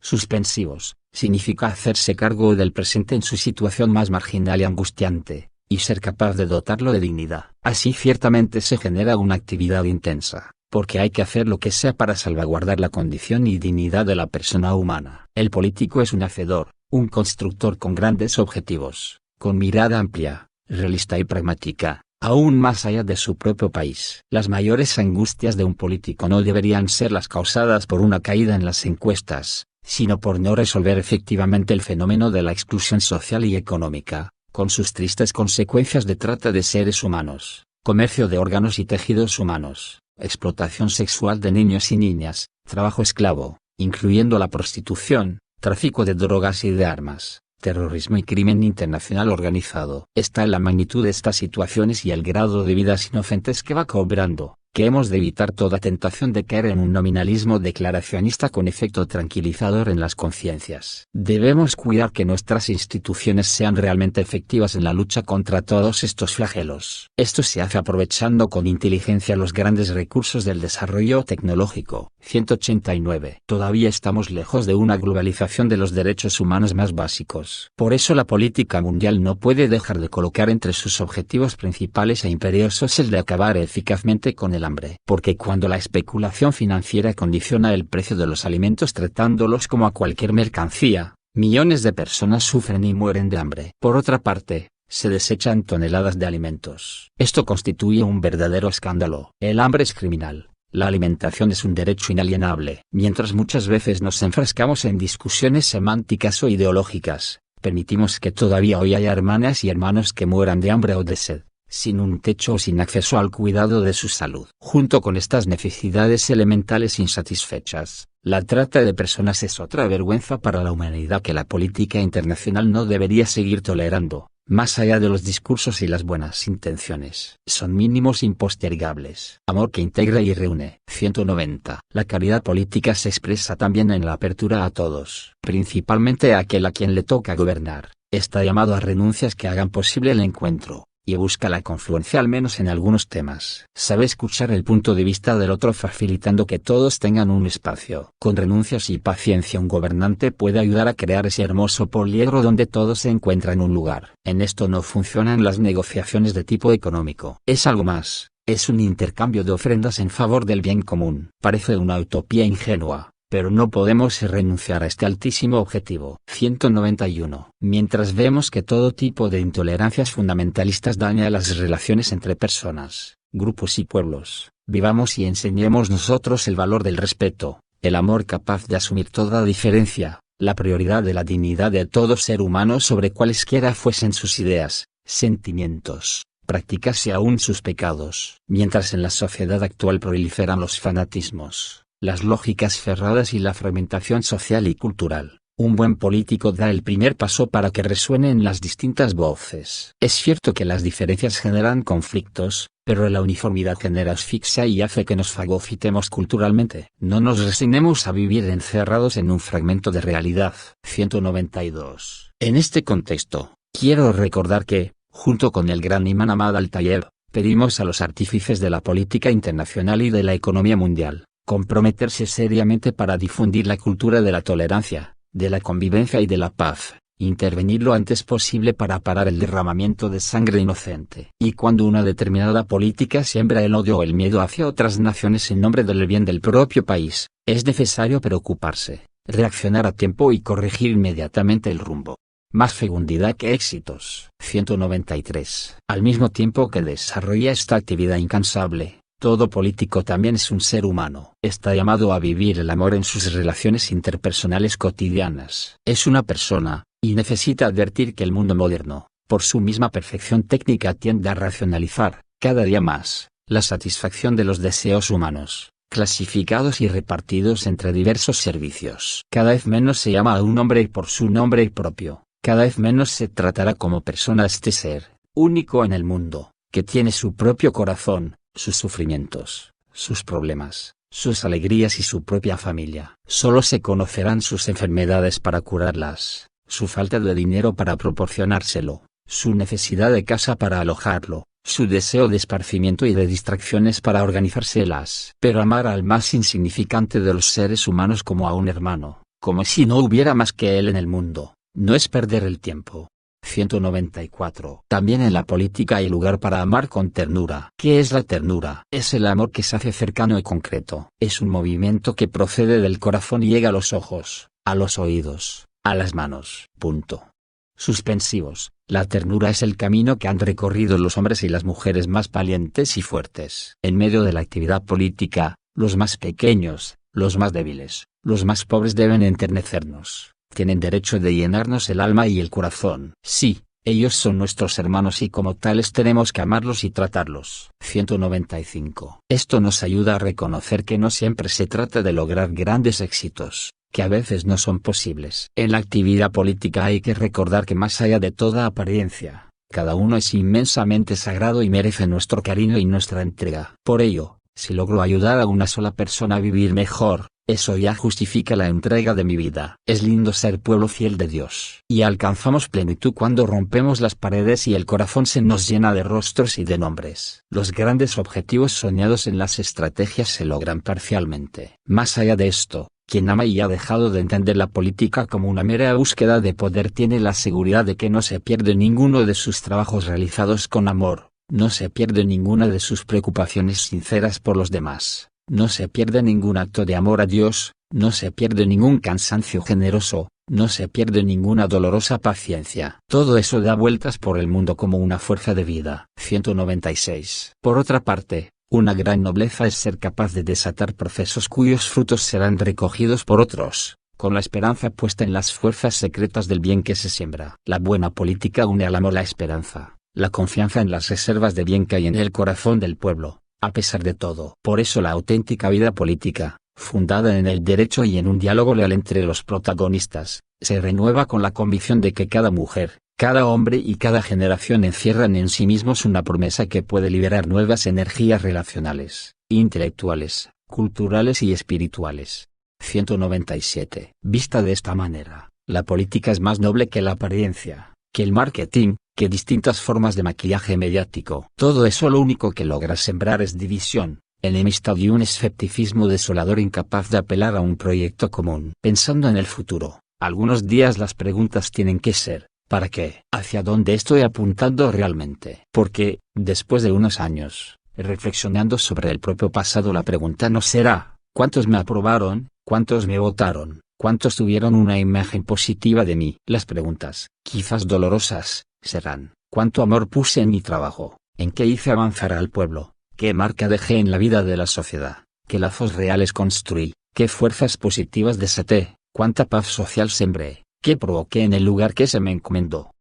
Suspensivos, significa hacerse cargo del presente en su situación más marginal y angustiante, y ser capaz de dotarlo de dignidad. Así ciertamente se genera una actividad intensa, porque hay que hacer lo que sea para salvaguardar la condición y dignidad de la persona humana. El político es un hacedor, un constructor con grandes objetivos, con mirada amplia, realista y pragmática, aún más allá de su propio país. Las mayores angustias de un político no deberían ser las causadas por una caída en las encuestas, sino por no resolver efectivamente el fenómeno de la exclusión social y económica, con sus tristes consecuencias de trata de seres humanos, comercio de órganos y tejidos humanos, explotación sexual de niños y niñas, trabajo esclavo, incluyendo la prostitución, tráfico de drogas y de armas, terrorismo y crimen internacional organizado. Está en la magnitud de estas situaciones y el grado de vidas inocentes que va cobrando, que hemos de evitar toda tentación de caer en un nominalismo declaracionista con efecto tranquilizador en las conciencias. Debemos cuidar que nuestras instituciones sean realmente efectivas en la lucha contra todos estos flagelos. Esto se hace aprovechando con inteligencia los grandes recursos del desarrollo tecnológico. 189. Todavía estamos lejos de una globalización de los derechos humanos más básicos. Por eso la política mundial no puede dejar de colocar entre sus objetivos principales e imperiosos el de acabar eficazmente con el hambre. Porque cuando la especulación financiera condiciona el precio de los alimentos tratándolos como a cualquier mercancía, millones de personas sufren y mueren de hambre. Por otra parte, se desechan toneladas de alimentos. Esto constituye un verdadero escándalo. El hambre es criminal, La alimentación es un derecho inalienable. Mientras muchas veces nos enfrascamos en discusiones semánticas o ideológicas, permitimos que todavía hoy haya hermanas y hermanos que mueran de hambre o de sed, sin un techo o sin acceso al cuidado de su salud. Junto con estas necesidades elementales insatisfechas, la trata de personas es otra vergüenza para la humanidad que la política internacional no debería seguir tolerando. Más allá de los discursos y las buenas intenciones, son mínimos impostergables. Amor que integra y reúne. 190. La caridad política se expresa también en la apertura a todos, principalmente a aquel a quien le toca gobernar. Está llamado a renuncias que hagan posible el encuentro, y busca la confluencia al menos en algunos temas. Sabe escuchar el punto de vista del otro facilitando que todos tengan un espacio. Con renuncias y paciencia un gobernante puede ayudar a crear ese hermoso poliedro donde todos se encuentran un lugar. En esto no funcionan las negociaciones de tipo económico. Es algo más, es un intercambio de ofrendas en favor del bien común. Parece una utopía ingenua, pero no podemos renunciar a este altísimo objetivo. 191. Mientras vemos que todo tipo de intolerancias fundamentalistas daña las relaciones entre personas, grupos y pueblos, vivamos y enseñemos nosotros el valor del respeto, el amor capaz de asumir toda diferencia, la prioridad de la dignidad de todo ser humano sobre cualesquiera fuesen sus ideas, sentimientos, prácticas y aún sus pecados. Mientras en la sociedad actual proliferan los fanatismos, las lógicas cerradas y la fragmentación social y cultural, un buen político da el primer paso para que resuenen las distintas voces. Es cierto que las diferencias generan conflictos, pero la uniformidad genera asfixia y hace que nos fagocitemos culturalmente. No nos resignemos a vivir encerrados en un fragmento de realidad. 192. En este contexto, quiero recordar que, junto con el gran imán Ahmad al-Tayeb, pedimos a los artífices de la política internacional y de la economía mundial, comprometerse seriamente para difundir la cultura de la tolerancia, de la convivencia y de la paz, intervenir lo antes posible para parar el derramamiento de sangre inocente. Y cuando una determinada política siembra el odio o el miedo hacia otras naciones en nombre del bien del propio país, es necesario preocuparse, reaccionar a tiempo y corregir inmediatamente el rumbo. Más fecundidad que éxitos. 193. Al mismo tiempo que desarrolla esta actividad incansable, todo político también es un ser humano. Está llamado a vivir el amor en sus relaciones interpersonales cotidianas. Es una persona, y necesita advertir que el mundo moderno, por su misma perfección técnica, tiende a racionalizar, cada día más, la satisfacción de los deseos humanos, clasificados y repartidos entre diversos servicios. Cada vez menos se llama a un hombre por su nombre propio, cada vez menos se tratará como persona a este ser, único en el mundo, que tiene su propio corazón, sus sufrimientos, sus problemas, sus alegrías y su propia familia. Solo se conocerán sus enfermedades para curarlas, su falta de dinero para proporcionárselo, su necesidad de casa para alojarlo, su deseo de esparcimiento y de distracciones para organizárselas. Pero amar al más insignificante de los seres humanos como a un hermano, como si no hubiera más que él en el mundo, no es perder el tiempo. 194. También en la política hay lugar para amar con ternura. ¿Qué es la ternura? Es el amor que se hace cercano y concreto. Es un movimiento que procede del corazón y llega a los ojos, a los oídos, a las manos. Punto. Suspensivos. La ternura es el camino que han recorrido los hombres y las mujeres más valientes y fuertes. En medio de la actividad política, los más pequeños, los más débiles, los más pobres deben enternecernos. Tienen derecho de llenarnos el alma y el corazón. Sí, ellos son nuestros hermanos y como tales tenemos que amarlos y tratarlos. 195. Esto nos ayuda a reconocer que no siempre se trata de lograr grandes éxitos, que a veces no son posibles. En la actividad política hay que recordar que más allá de toda apariencia, cada uno es inmensamente sagrado y merece nuestro cariño y nuestra entrega. Por ello, si logro ayudar a una sola persona a vivir mejor, eso ya justifica la entrega de mi vida. Es lindo ser pueblo fiel de Dios. Y alcanzamos plenitud cuando rompemos las paredes y el corazón se nos llena de rostros y de nombres. Los grandes objetivos soñados en las estrategias se logran parcialmente. Más allá de esto, quien ama y ha dejado de entender la política como una mera búsqueda de poder tiene la seguridad de que no se pierde ninguno de sus trabajos realizados con amor, no se pierde ninguna de sus preocupaciones sinceras por los demás. No se pierde ningún acto de amor a Dios, no se pierde ningún cansancio generoso, no se pierde ninguna dolorosa paciencia. Todo eso da vueltas por el mundo como una fuerza de vida. 196. Por otra parte, Una gran nobleza es ser capaz de desatar procesos cuyos frutos serán recogidos por otros, con la esperanza puesta en las fuerzas secretas del bien que se siembra. La buena política une al amor la esperanza, la confianza en las reservas de bien que hay en el corazón del pueblo, a pesar de todo. Por eso la auténtica vida política, fundada en el derecho y en un diálogo leal entre los protagonistas, se renueva con la convicción de que cada mujer, cada hombre y cada generación encierran en sí mismos una promesa que puede liberar nuevas energías relacionales, intelectuales, culturales y espirituales. 197. Vista de esta manera, la política es más noble que la apariencia, que el marketing, que distintas formas de maquillaje mediático. Todo eso lo único que logra sembrar es división, enemistad y un escepticismo desolador incapaz de apelar a un proyecto común. Pensando en el futuro, algunos días las preguntas tienen que ser: ¿para qué? ¿Hacia dónde estoy apuntando realmente? Porque, después de unos años, reflexionando sobre el propio pasado, la pregunta no será: ¿cuántos me aprobaron? ¿Cuántos me votaron? ¿Cuántos tuvieron una imagen positiva de mí? Las preguntas, quizás dolorosas, serán: ¿cuánto amor puse en mi trabajo? ¿En qué hice avanzar al pueblo? ¿Qué marca dejé en la vida de la sociedad? ¿Qué lazos reales construí? ¿Qué fuerzas positivas desaté? ¿Cuánta paz social sembré? ¿Qué provoqué en el lugar que se me encomendó?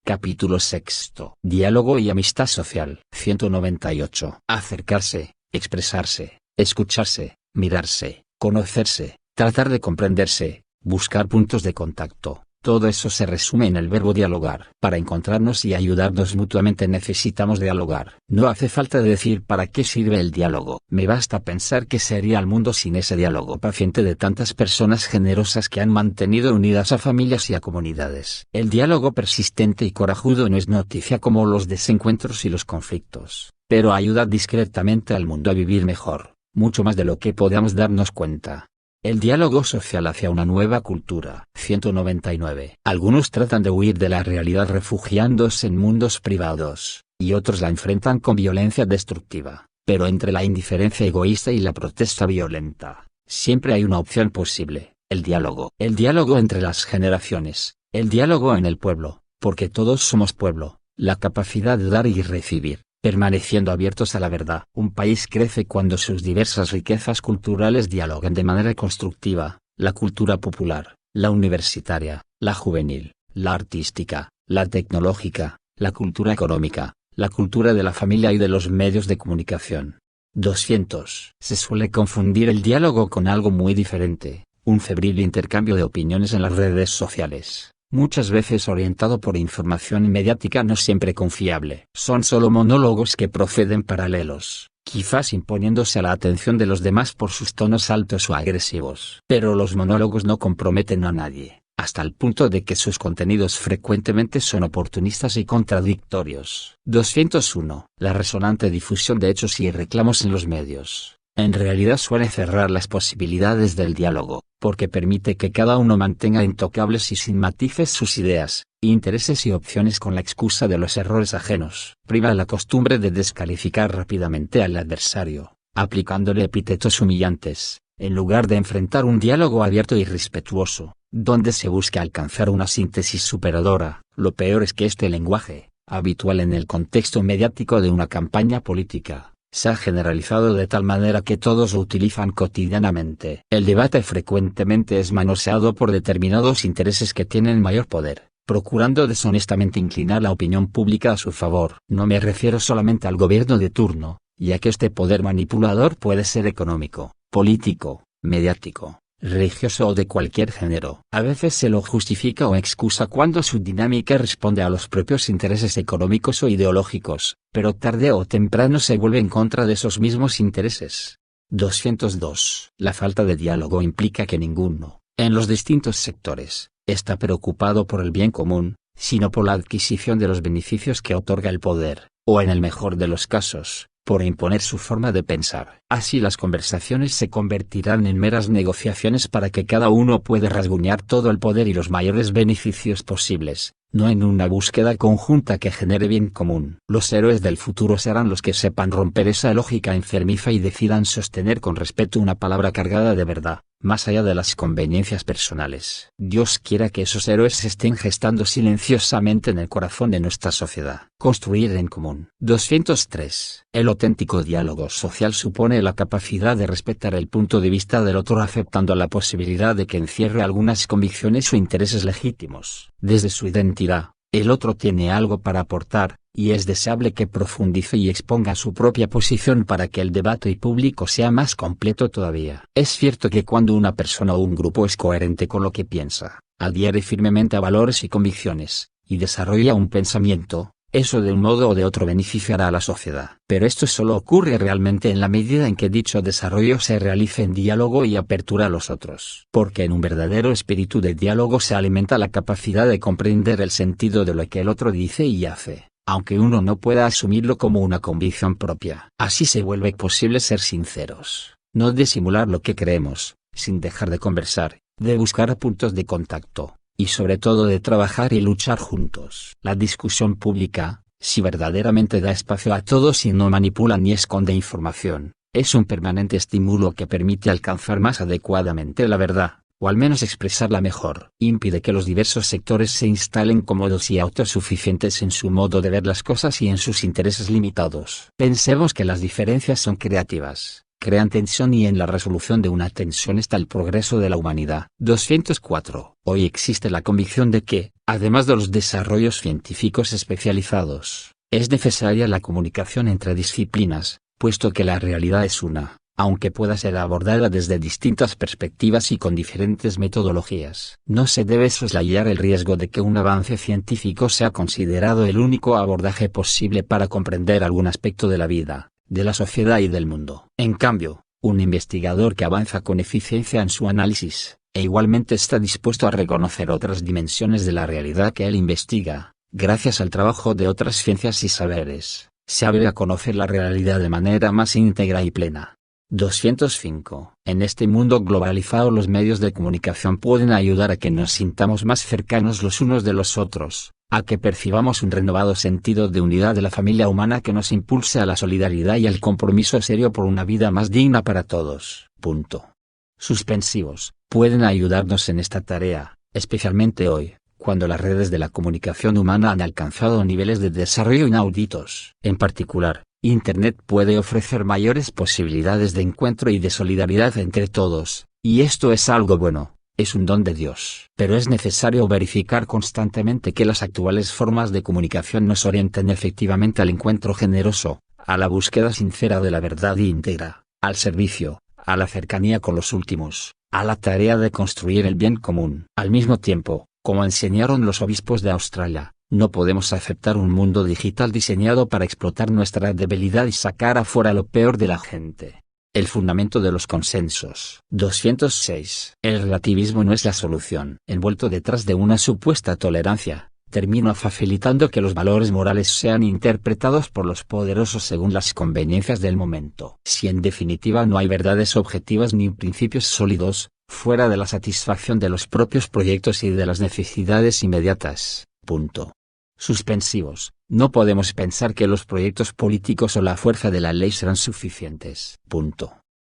Capítulo 6. Diálogo y amistad social. 198. Acercarse, expresarse, escucharse, mirarse, conocerse, tratar de comprenderse, buscar puntos de contacto. Todo eso se resume en el verbo dialogar. Para encontrarnos y ayudarnos mutuamente necesitamos dialogar. No hace falta decir para qué sirve el diálogo. Me basta pensar qué sería el mundo sin ese diálogo paciente de tantas personas generosas que han mantenido unidas a familias y a comunidades. El diálogo persistente y corajudo no es noticia como los desencuentros y los conflictos, pero ayuda discretamente al mundo a vivir mejor, mucho más de lo que podamos darnos cuenta. El diálogo social hacia una nueva cultura. 199. Algunos tratan de huir de la realidad refugiándose en mundos privados, y otros la enfrentan con violencia destructiva. Pero entre la indiferencia egoísta y la protesta violenta, siempre hay una opción posible: el diálogo. El diálogo entre las generaciones, el diálogo en el pueblo, porque todos somos pueblo, la capacidad de dar y recibir, permaneciendo abiertos a la verdad. Un país crece cuando sus diversas riquezas culturales dialogan de manera constructiva: la cultura popular, la universitaria, la juvenil, la artística, la tecnológica, la cultura económica, la cultura de la familia y de los medios de comunicación. 200. Se suele confundir el diálogo con algo muy diferente: un febril intercambio de opiniones en las redes sociales, muchas veces orientado por información mediática no siempre confiable. Son solo monólogos que proceden paralelos, quizás imponiéndose a la atención de los demás por sus tonos altos o agresivos. Pero los monólogos no comprometen a nadie, hasta el punto de que sus contenidos frecuentemente son oportunistas y contradictorios. 201. La resonante difusión de hechos y reclamos en los medios, en realidad suele cerrar las posibilidades del diálogo, porque permite que cada uno mantenga intocables y sin matices sus ideas, intereses y opciones con la excusa de los errores ajenos. Prima la costumbre de descalificar rápidamente al adversario, aplicándole epítetos humillantes, en lugar de enfrentar un diálogo abierto y respetuoso, donde se busca alcanzar una síntesis superadora. Lo peor es que este lenguaje, habitual en el contexto mediático de una campaña política, se ha generalizado de tal manera que todos lo utilizan cotidianamente. El debate frecuentemente es manoseado por determinados intereses que tienen mayor poder, procurando deshonestamente inclinar la opinión pública a su favor. No me refiero solamente al gobierno de turno, ya que este poder manipulador puede ser económico, político, mediático, religioso o de cualquier género. A veces se lo justifica o excusa cuando su dinámica responde a los propios intereses económicos o ideológicos, pero tarde o temprano se vuelve en contra de esos mismos intereses. 202. La falta de diálogo implica que ninguno, en los distintos sectores, está preocupado por el bien común, sino por la adquisición de los beneficios que otorga el poder, o en el mejor de los casos, por imponer su forma de pensar. Así las conversaciones se convertirán en meras negociaciones para que cada uno pueda rasguñar todo el poder y los mayores beneficios posibles, no en una búsqueda conjunta que genere bien común. Los héroes del futuro serán los que sepan romper esa lógica enfermiza y decidan sostener con respeto una palabra cargada de verdad, más allá de las conveniencias personales. Dios quiera que esos héroes se estén gestando silenciosamente en el corazón de nuestra sociedad. Construir en común. 203. El auténtico diálogo social supone la capacidad de respetar el punto de vista del otro aceptando la posibilidad de que encierre algunas convicciones o intereses legítimos. Desde su identidad, el otro tiene algo para aportar, y es deseable que profundice y exponga su propia posición para que el debate público sea más completo todavía. Es cierto que cuando una persona o un grupo es coherente con lo que piensa, adhiere firmemente a valores y convicciones, y desarrolla un pensamiento, eso de un modo o de otro beneficiará a la sociedad. Pero esto solo ocurre realmente en la medida en que dicho desarrollo se realice en diálogo y apertura a los otros. Porque en un verdadero espíritu de diálogo se alimenta la capacidad de comprender el sentido de lo que el otro dice y hace, aunque uno no pueda asumirlo como una convicción propia. Así se vuelve posible ser sinceros, no disimular lo que creemos, sin dejar de conversar, de buscar puntos de contacto, y sobre todo de trabajar y luchar juntos. La discusión pública, si verdaderamente da espacio a todos y no manipula ni esconde información, es un permanente estímulo que permite alcanzar más adecuadamente la verdad, o al menos expresarla mejor. Impide que los diversos sectores se instalen cómodos y autosuficientes en su modo de ver las cosas y en sus intereses limitados. Pensemos que las diferencias son creativas, crean tensión y en la resolución de una tensión está el progreso de la humanidad. 204. Hoy existe la convicción de que, además de los desarrollos científicos especializados, es necesaria la comunicación entre disciplinas, puesto que la realidad es una, aunque pueda ser abordada desde distintas perspectivas y con diferentes metodologías. No se debe soslayar el riesgo de que un avance científico sea considerado el único abordaje posible para comprender algún aspecto de la vida, de la sociedad y del mundo. En cambio, un investigador que avanza con eficiencia en su análisis, e igualmente está dispuesto a reconocer otras dimensiones de la realidad que él investiga, gracias al trabajo de otras ciencias y saberes, se abre a conocer la realidad de manera más íntegra y plena. 205. En este mundo globalizado los medios de comunicación pueden ayudar a que nos sintamos más cercanos los unos de los otros, a que percibamos un renovado sentido de unidad de la familia humana que nos impulse a la solidaridad y al compromiso serio por una vida más digna para todos. Suspensivos. Pueden ayudarnos en esta tarea, especialmente hoy, cuando las redes de la comunicación humana han alcanzado niveles de desarrollo inauditos. En particular, Internet puede ofrecer mayores posibilidades de encuentro y de solidaridad entre todos, y esto es algo bueno, es un don de Dios. Pero es necesario verificar constantemente que las actuales formas de comunicación nos orienten efectivamente al encuentro generoso, a la búsqueda sincera de la verdad íntegra, al servicio, a la cercanía con los últimos, a la tarea de construir el bien común. Al mismo tiempo, como enseñaron los obispos de Australia, no podemos aceptar un mundo digital diseñado para explotar nuestra debilidad y sacar afuera lo peor de la gente. El fundamento de los consensos. 206. El relativismo no es la solución. Envuelto detrás de una supuesta tolerancia, termina facilitando que los valores morales sean interpretados por los poderosos según las conveniencias del momento. Si en definitiva no hay verdades objetivas ni principios sólidos, fuera de la satisfacción de los propios proyectos y de las necesidades inmediatas. Suspensivos. No podemos pensar que los proyectos políticos o la fuerza de la ley serán suficientes.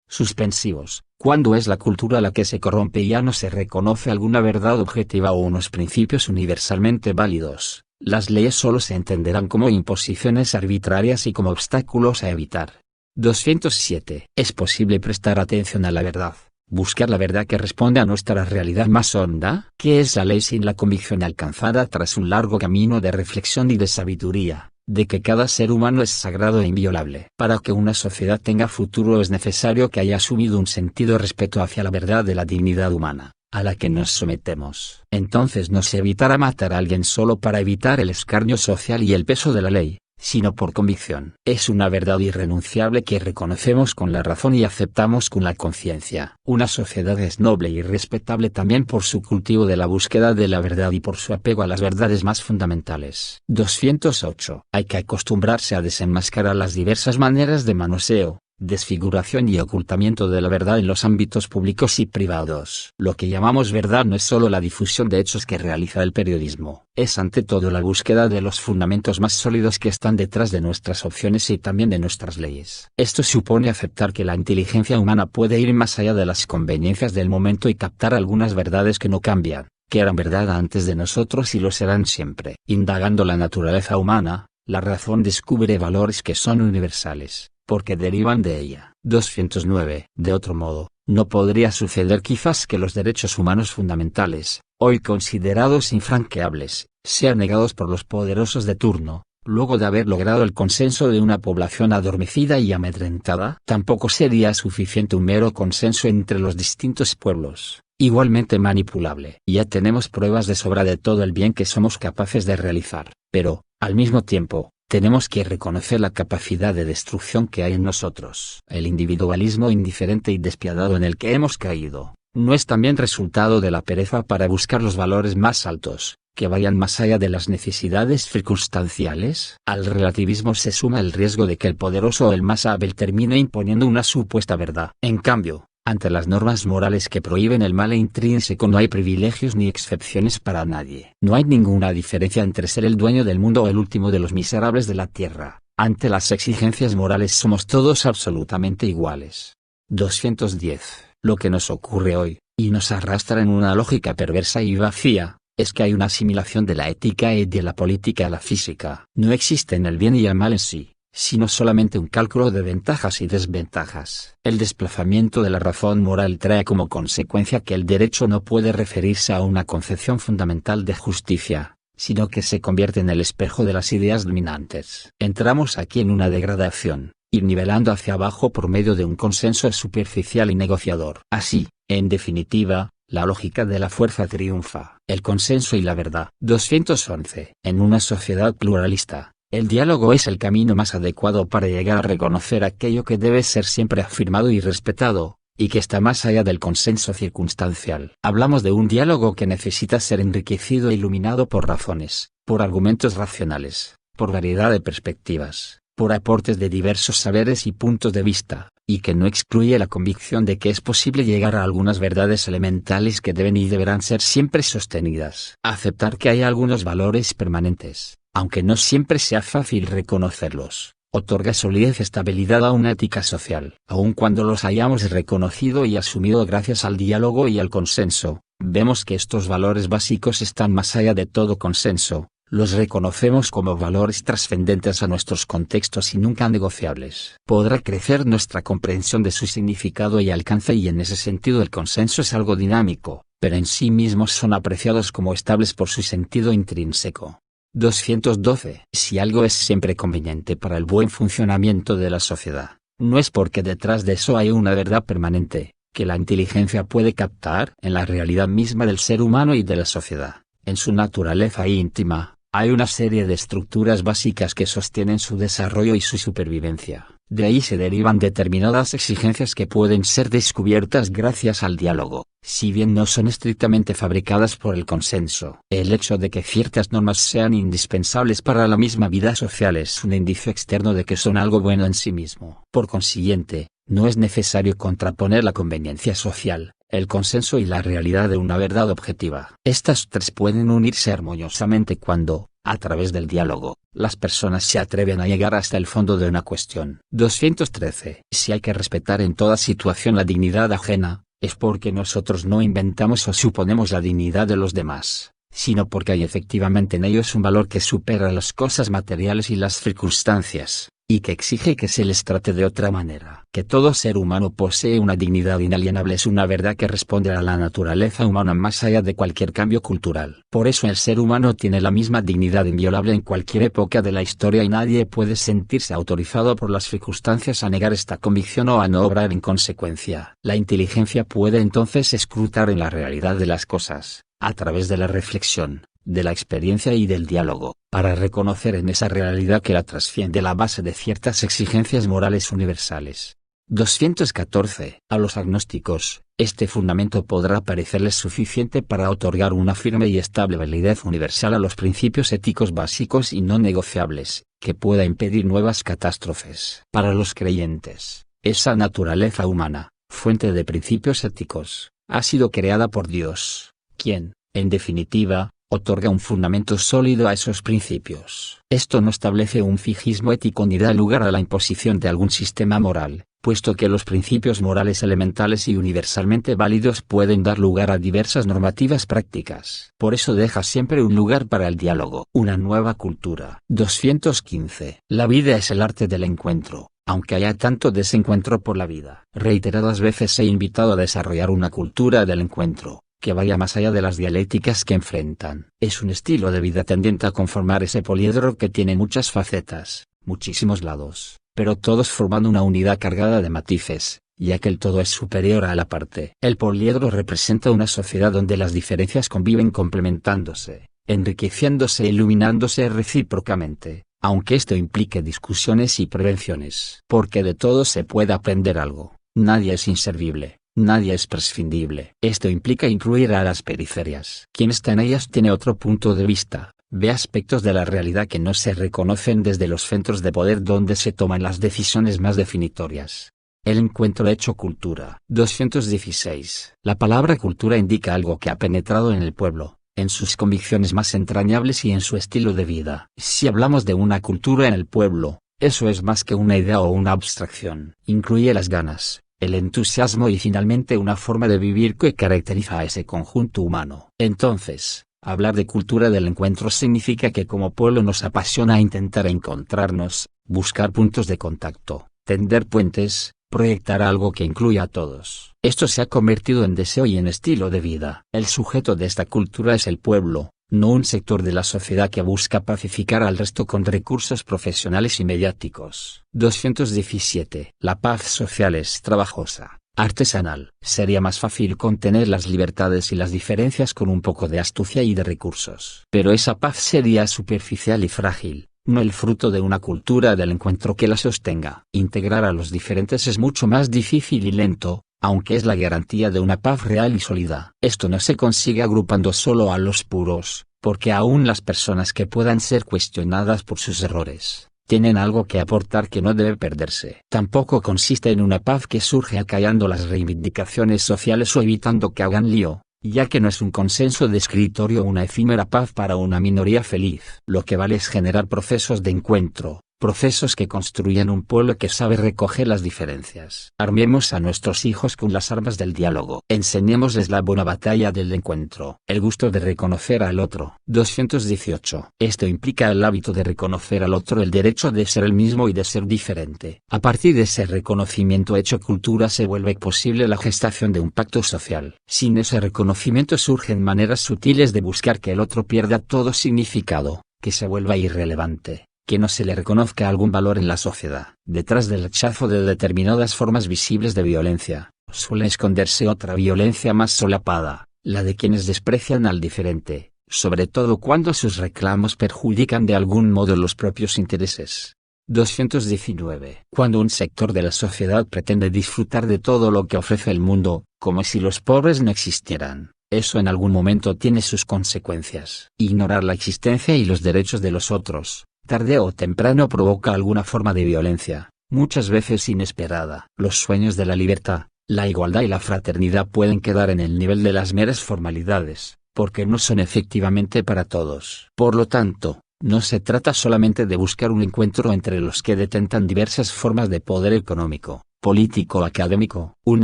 Suspensivos. Cuando es la cultura la que se corrompe y ya no se reconoce alguna verdad objetiva o unos principios universalmente válidos, las leyes solo se entenderán como imposiciones arbitrarias y como obstáculos a evitar. 207. Es posible prestar atención a la verdad, buscar la verdad que responde a nuestra realidad más honda. ¿Qué es la ley sin la convicción alcanzada tras un largo camino de reflexión y de sabiduría, de que cada ser humano es sagrado e inviolable? Para que una sociedad tenga futuro es necesario que haya asumido un sentido de respeto hacia la verdad de la dignidad humana, a la que nos sometemos. Entonces no se evitará matar a alguien solo para evitar el escarnio social y el peso de la ley, sino por convicción. Es una verdad irrenunciable que reconocemos con la razón y aceptamos con la conciencia. Una sociedad es noble y respetable también por su cultivo de la búsqueda de la verdad y por su apego a las verdades más fundamentales. 208. Hay que acostumbrarse a desenmascarar las diversas maneras de manoseo, desfiguración y ocultamiento de la verdad en los ámbitos públicos y privados. Lo que llamamos verdad no es solo la difusión de hechos que realiza el periodismo, es ante todo la búsqueda de los fundamentos más sólidos que están detrás de nuestras opciones y también de nuestras leyes. Esto supone aceptar que la inteligencia humana puede ir más allá de las conveniencias del momento y captar algunas verdades que no cambian, que eran verdad antes de nosotros y lo serán siempre. Indagando la naturaleza humana, la razón descubre valores que son universales, porque derivan de ella. 209. De otro modo, no podría suceder quizás que los derechos humanos fundamentales, hoy considerados infranqueables, sean negados por los poderosos de turno, luego de haber logrado el consenso de una población adormecida y amedrentada. Tampoco sería suficiente un mero consenso entre los distintos pueblos, igualmente manipulable. Ya tenemos pruebas de sobra de todo el bien que somos capaces de realizar, pero, al mismo tiempo, tenemos que reconocer la capacidad de destrucción que hay en nosotros. El individualismo indiferente y despiadado en el que hemos caído, ¿no es también resultado de la pereza para buscar los valores más altos, que vayan más allá de las necesidades circunstanciales? Al relativismo se suma el riesgo de que el poderoso o el más hábil termine imponiendo una supuesta verdad. En cambio, ante las normas morales que prohíben el mal intrínseco no hay privilegios ni excepciones para nadie. No hay ninguna diferencia entre ser el dueño del mundo o el último de los miserables de la tierra. Ante las exigencias morales somos todos absolutamente iguales. 210. Lo que nos ocurre hoy, y nos arrastra en una lógica perversa y vacía, es que hay una asimilación de la ética y de la política a la física. No existen el bien y el mal en sí, sino solamente un cálculo de ventajas y desventajas. El desplazamiento de la razón moral trae como consecuencia que el derecho no puede referirse a una concepción fundamental de justicia, sino que se convierte en el espejo de las ideas dominantes. Entramos aquí en una degradación, ir nivelando hacia abajo por medio de un consenso superficial y negociador. Así, en definitiva, la lógica de la fuerza triunfa, el consenso y la verdad. 211. En una sociedad pluralista, el diálogo es el camino más adecuado para llegar a reconocer aquello que debe ser siempre afirmado y respetado, y que está más allá del consenso circunstancial. Hablamos de un diálogo que necesita ser enriquecido e iluminado por razones, por argumentos racionales, por variedad de perspectivas, por aportes de diversos saberes y puntos de vista, y que no excluye la convicción de que es posible llegar a algunas verdades elementales que deben y deberán ser siempre sostenidas. Aceptar que hay algunos valores permanentes, aunque no siempre sea fácil reconocerlos, otorga solidez y estabilidad a una ética social. Aun cuando los hayamos reconocido y asumido gracias al diálogo y al consenso, vemos que estos valores básicos están más allá de todo consenso, los reconocemos como valores trascendentes a nuestros contextos y nunca negociables. Podrá crecer nuestra comprensión de su significado y alcance, y en ese sentido el consenso es algo dinámico, pero en sí mismos son apreciados como estables por su sentido intrínseco. 212. Si algo es siempre conveniente para el buen funcionamiento de la sociedad, no es porque detrás de eso hay una verdad permanente, que la inteligencia puede captar. En la realidad misma del ser humano y de la sociedad, en su naturaleza íntima, hay una serie de estructuras básicas que sostienen su desarrollo y su supervivencia. De ahí se derivan determinadas exigencias que pueden ser descubiertas gracias al diálogo, si bien no son estrictamente fabricadas por el consenso. El hecho de que ciertas normas sean indispensables para la misma vida social es un indicio externo de que son algo bueno en sí mismo. Por consiguiente, no es necesario contraponer la conveniencia social, el consenso y la realidad de una verdad objetiva. Estas tres pueden unirse armoniosamente cuando, a través del diálogo, las personas se atreven a llegar hasta el fondo de una cuestión. 213. Si hay que respetar en toda situación la dignidad ajena, es porque nosotros no inventamos o suponemos la dignidad de los demás, sino porque hay efectivamente en ellos un valor que supera las cosas materiales y las circunstancias, y que exige que se les trate de otra manera. Que todo ser humano posee una dignidad inalienable es una verdad que responde a la naturaleza humana más allá de cualquier cambio cultural. Por eso el ser humano tiene la misma dignidad inviolable en cualquier época de la historia y nadie puede sentirse autorizado por las circunstancias a negar esta convicción o a no obrar en consecuencia. La inteligencia puede entonces escrutar en la realidad de las cosas, a través de la reflexión, de la experiencia y del diálogo, para reconocer en esa realidad que la trasciende la base de ciertas exigencias morales universales. 214. A los agnósticos, este fundamento podrá parecerles suficiente para otorgar una firme y estable validez universal a los principios éticos básicos y no negociables, que pueda impedir nuevas catástrofes. Para los creyentes, Esa naturaleza humana, fuente de principios éticos, ha sido creada por Dios, quien, en definitiva, otorga un fundamento sólido a esos principios. Esto no establece un fijismo ético ni da lugar a la imposición de algún sistema moral, puesto que los principios morales elementales y universalmente válidos pueden dar lugar a diversas normativas prácticas. Por eso deja siempre un lugar para el diálogo. Una nueva cultura. 215. La vida es el arte del encuentro. Aunque haya tanto desencuentro por la vida, reiteradas veces he invitado a desarrollar una cultura del encuentro, que vaya más allá de las dialécticas que enfrentan. Es un estilo de vida tendiente a conformar ese poliedro que tiene muchas facetas, muchísimos lados, pero todos formando una unidad cargada de matices, ya que el todo es superior a la parte. El poliedro representa una sociedad donde las diferencias conviven complementándose, enriqueciéndose e iluminándose recíprocamente, aunque esto implique discusiones y prevenciones. Porque de todo se puede aprender algo, nadie es inservible. Nadie es prescindible. Esto implica incluir a las periferias. Quien está en ellas tiene otro punto de vista, ve aspectos de la realidad que no se reconocen desde los centros de poder donde se toman las decisiones más definitorias. El encuentro hecho cultura. 216. La palabra cultura indica algo que ha penetrado en el pueblo, en sus convicciones más entrañables y en su estilo de vida. Si hablamos de una cultura en el pueblo, eso es más que una idea o una abstracción. Incluye las ganas, el entusiasmo y finalmente una forma de vivir que caracteriza a ese conjunto humano. Entonces, hablar de cultura del encuentro significa que como pueblo nos apasiona intentar encontrarnos, buscar puntos de contacto, tender puentes, proyectar algo que incluya a todos. Esto se ha convertido en deseo y en estilo de vida. El sujeto de esta cultura es el pueblo, no un sector de la sociedad que busca pacificar al resto con recursos profesionales y mediáticos. 217. La paz social es trabajosa, artesanal. Sería más fácil contener las libertades y las diferencias con un poco de astucia y de recursos. Pero esa paz sería superficial y frágil, no el fruto de una cultura del encuentro que la sostenga. Integrar a los diferentes es mucho más difícil y lento, aunque es la garantía de una paz real y sólida. Esto no se consigue agrupando solo a los puros, porque aún las personas que puedan ser cuestionadas por sus errores, tienen algo que aportar que no debe perderse. Tampoco consiste en una paz que surge acallando las reivindicaciones sociales o evitando que hagan lío, ya que no es un consenso de escritorio o una efímera paz para una minoría feliz. Lo que vale es generar procesos de encuentro, procesos que construyan un pueblo que sabe recoger las diferencias. Armemos a nuestros hijos con las armas del diálogo. Enseñémosles la buena batalla del encuentro, el gusto de reconocer al otro. 218. Esto implica el hábito de reconocer al otro, el derecho de ser el mismo y de ser diferente. A partir de ese reconocimiento hecho cultura se vuelve posible la gestación de un pacto social. Sin ese reconocimiento surgen maneras sutiles de buscar que el otro pierda todo significado, que se vuelva irrelevante, que no se le reconozca algún valor en la sociedad. Detrás del rechazo de determinadas formas visibles de violencia, suele esconderse otra violencia más solapada, la de quienes desprecian al diferente, sobre todo cuando sus reclamos perjudican de algún modo los propios intereses. 219. Cuando un sector de la sociedad pretende disfrutar de todo lo que ofrece el mundo, como si los pobres no existieran, eso en algún momento tiene sus consecuencias. Ignorar la existencia y los derechos de los otros, tarde o temprano provoca alguna forma de violencia, muchas veces inesperada. Los sueños de la libertad, la igualdad y la fraternidad pueden quedar en el nivel de las meras formalidades, porque no son efectivamente para todos. Por lo tanto, no se trata solamente de buscar un encuentro entre los que detentan diversas formas de poder económico, político o académico. Un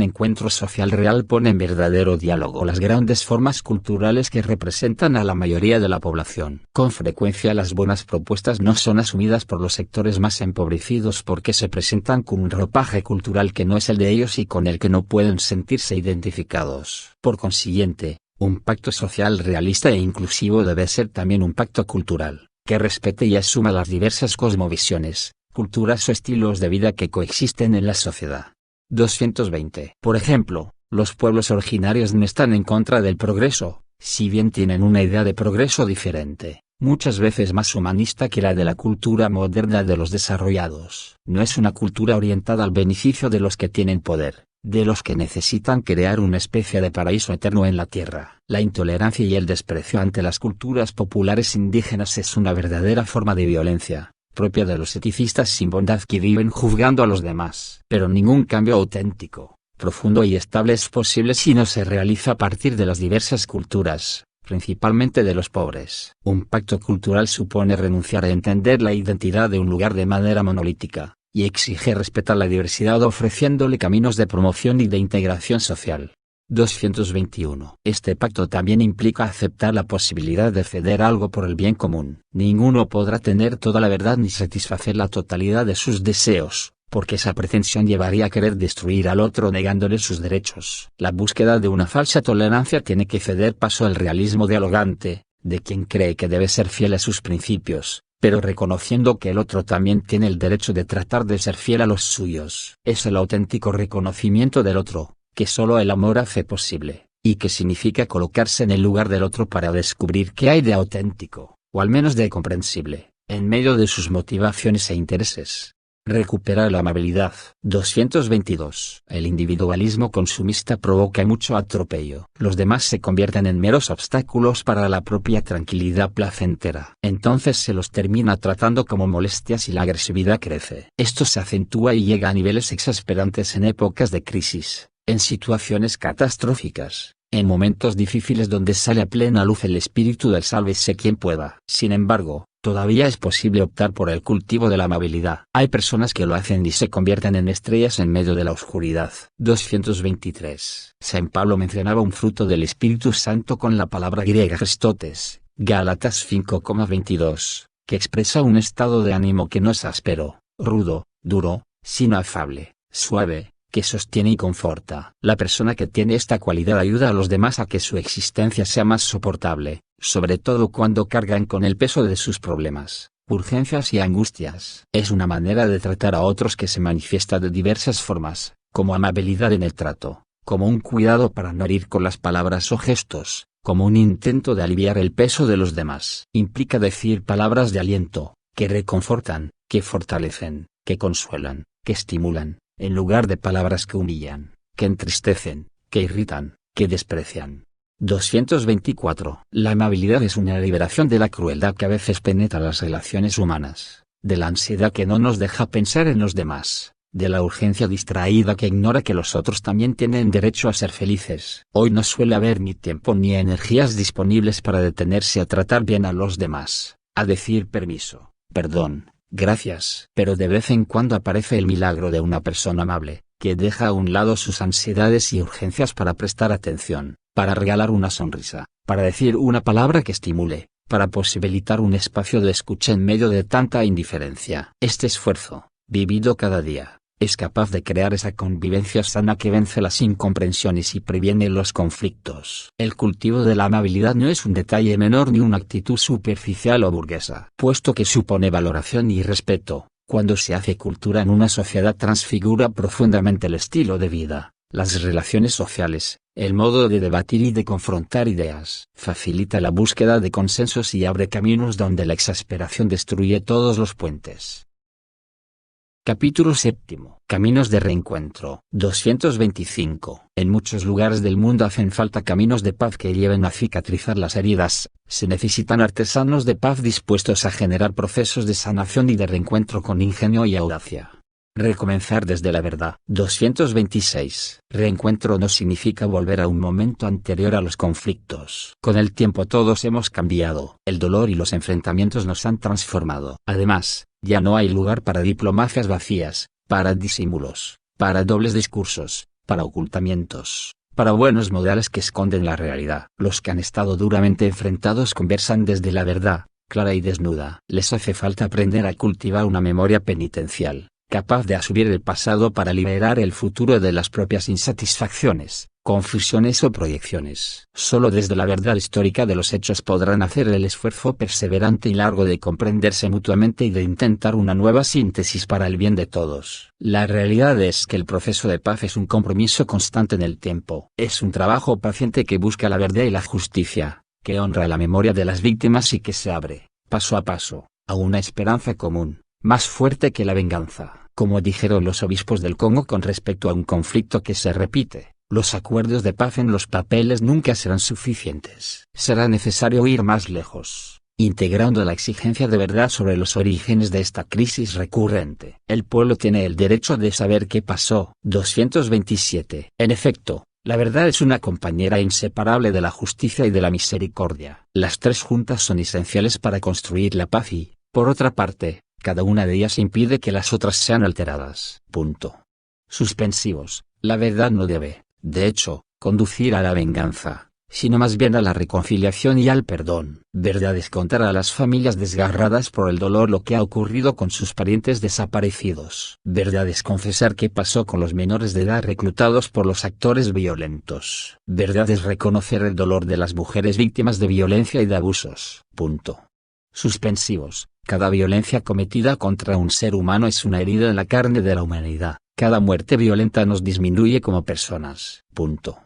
encuentro social real pone en verdadero diálogo las grandes formas culturales que representan a la mayoría de la población. Con frecuencia las buenas propuestas no son asumidas por los sectores más empobrecidos porque se presentan con un ropaje cultural que no es el de ellos y con el que no pueden sentirse identificados. Por consiguiente, un pacto social realista e inclusivo debe ser también un pacto cultural, que respete y asuma las diversas cosmovisiones, culturas o estilos de vida que coexisten en la sociedad. 220. Por ejemplo, los pueblos originarios no están en contra del progreso, si bien tienen una idea de progreso diferente, muchas veces más humanista que la de la cultura moderna de los desarrollados. No es una cultura orientada al beneficio de los que tienen poder, de los que necesitan crear una especie de paraíso eterno en la tierra. La intolerancia y el desprecio ante las culturas populares indígenas es una verdadera forma de violencia, propia de los eticistas sin bondad que viven juzgando a los demás. Pero ningún cambio auténtico, profundo y estable es posible si no se realiza a partir de las diversas culturas, principalmente de los pobres. Un pacto cultural supone renunciar a entender la identidad de un lugar de manera monolítica, y exige respetar la diversidad ofreciéndole caminos de promoción y de integración social. 221. Este pacto también implica aceptar la posibilidad de ceder algo por el bien común. Ninguno podrá tener toda la verdad ni satisfacer la totalidad de sus deseos, porque esa pretensión llevaría a querer destruir al otro negándole sus derechos. La búsqueda de una falsa tolerancia tiene que ceder paso al realismo dialogante, de quien cree que debe ser fiel a sus principios, pero reconociendo que el otro también tiene el derecho de tratar de ser fiel a los suyos. Es el auténtico reconocimiento del otro, que solo el amor hace posible, y que significa colocarse en el lugar del otro para descubrir qué hay de auténtico, o al menos de comprensible, en medio de sus motivaciones e intereses. Recuperar la amabilidad. 222. El individualismo consumista provoca mucho atropello. Los demás se convierten en meros obstáculos para la propia tranquilidad placentera. Entonces se los termina tratando como molestias y la agresividad crece. Esto se acentúa y llega a niveles exasperantes en épocas de crisis, en situaciones catastróficas, en momentos difíciles donde sale a plena luz el espíritu del sálvese quien pueda. Sin embargo, todavía es posible optar por el cultivo de la amabilidad. Hay personas que lo hacen y se convierten en estrellas en medio de la oscuridad. 223. San Pablo mencionaba un fruto del Espíritu Santo con la palabra griega Christotes, Gálatas 5,22, que expresa un estado de ánimo que no es áspero, rudo, duro, sino afable, suave, que sostiene y conforta. La persona que tiene esta cualidad ayuda a los demás a que su existencia sea más soportable, sobre todo cuando cargan con el peso de sus problemas, urgencias y angustias. Es una manera de tratar a otros que se manifiesta de diversas formas, como amabilidad en el trato, como un cuidado para no herir con las palabras o gestos, como un intento de aliviar el peso de los demás. Implica decir palabras de aliento, que reconfortan, que fortalecen, que consuelan, que estimulan, en lugar de palabras que humillan, que entristecen, que irritan, que desprecian. 224. La amabilidad es una liberación de la crueldad que a veces penetra las relaciones humanas, de la ansiedad que no nos deja pensar en los demás, de la urgencia distraída que ignora que los otros también tienen derecho a ser felices. Hoy no suele haber ni tiempo ni energías disponibles para detenerse a tratar bien a los demás, a decir permiso, perdón, gracias. Pero de vez en cuando aparece el milagro de una persona amable, que deja a un lado sus ansiedades y urgencias para prestar atención, para regalar una sonrisa, para decir una palabra que estimule, para posibilitar un espacio de escucha en medio de tanta indiferencia. Este esfuerzo, vivido cada día, es capaz de crear esa convivencia sana que vence las incomprensiones y previene los conflictos. El cultivo de la amabilidad no es un detalle menor ni una actitud superficial o burguesa, puesto que supone valoración y respeto. Cuando se hace cultura en una sociedad transfigura profundamente el estilo de vida, las relaciones sociales, el modo de debatir y de confrontar ideas. Facilita la búsqueda de consensos y abre caminos donde la exasperación destruye todos los puentes. Capítulo 7. Caminos de reencuentro. 225. En muchos lugares del mundo hacen falta caminos de paz que lleven a cicatrizar las heridas. Se necesitan artesanos de paz dispuestos a generar procesos de sanación y de reencuentro con ingenio y audacia. Recomenzar desde la verdad. 226. Reencuentro no significa volver a un momento anterior a los conflictos. Con el tiempo todos hemos cambiado. El dolor y los enfrentamientos nos han transformado. Además, ya no hay lugar para diplomacias vacías, para disimulos, para dobles discursos, para ocultamientos, para buenos modales que esconden la realidad. Los que han estado duramente enfrentados conversan desde la verdad, clara y desnuda. Les hace falta aprender a cultivar una memoria penitencial, capaz de asumir el pasado para liberar el futuro de las propias insatisfacciones, confusiones o proyecciones. Solo desde la verdad histórica de los hechos podrán hacer el esfuerzo perseverante y largo de comprenderse mutuamente y de intentar una nueva síntesis para el bien de todos. La realidad es que el proceso de paz es un compromiso constante en el tiempo. Es un trabajo paciente que busca la verdad y la justicia, que honra la memoria de las víctimas y que se abre, paso a paso, a una esperanza común, más fuerte que la venganza. Como dijeron los obispos del Congo con respecto a un conflicto que se repite, los acuerdos de paz en los papeles nunca serán suficientes. Será necesario ir más lejos, integrando la exigencia de verdad sobre los orígenes de esta crisis recurrente. El pueblo tiene el derecho de saber qué pasó. 227. En efecto, la verdad es una compañera inseparable de la justicia y de la misericordia. Las tres juntas son esenciales para construir la paz y, por otra parte, cada una de ellas impide que las otras sean alteradas. Punto. Suspensivos. La verdad no debe, de hecho, conducir a la venganza, sino más bien a la reconciliación y al perdón. Verdad es contar a las familias desgarradas por el dolor lo que ha ocurrido con sus parientes desaparecidos. Verdad es confesar qué pasó con los menores de edad reclutados por los actores violentos. Verdad es reconocer el dolor de las mujeres víctimas de violencia y de abusos. Punto. Suspensivos. Cada violencia cometida contra un ser humano es una herida en la carne de la humanidad. Cada muerte violenta nos disminuye como personas. Punto.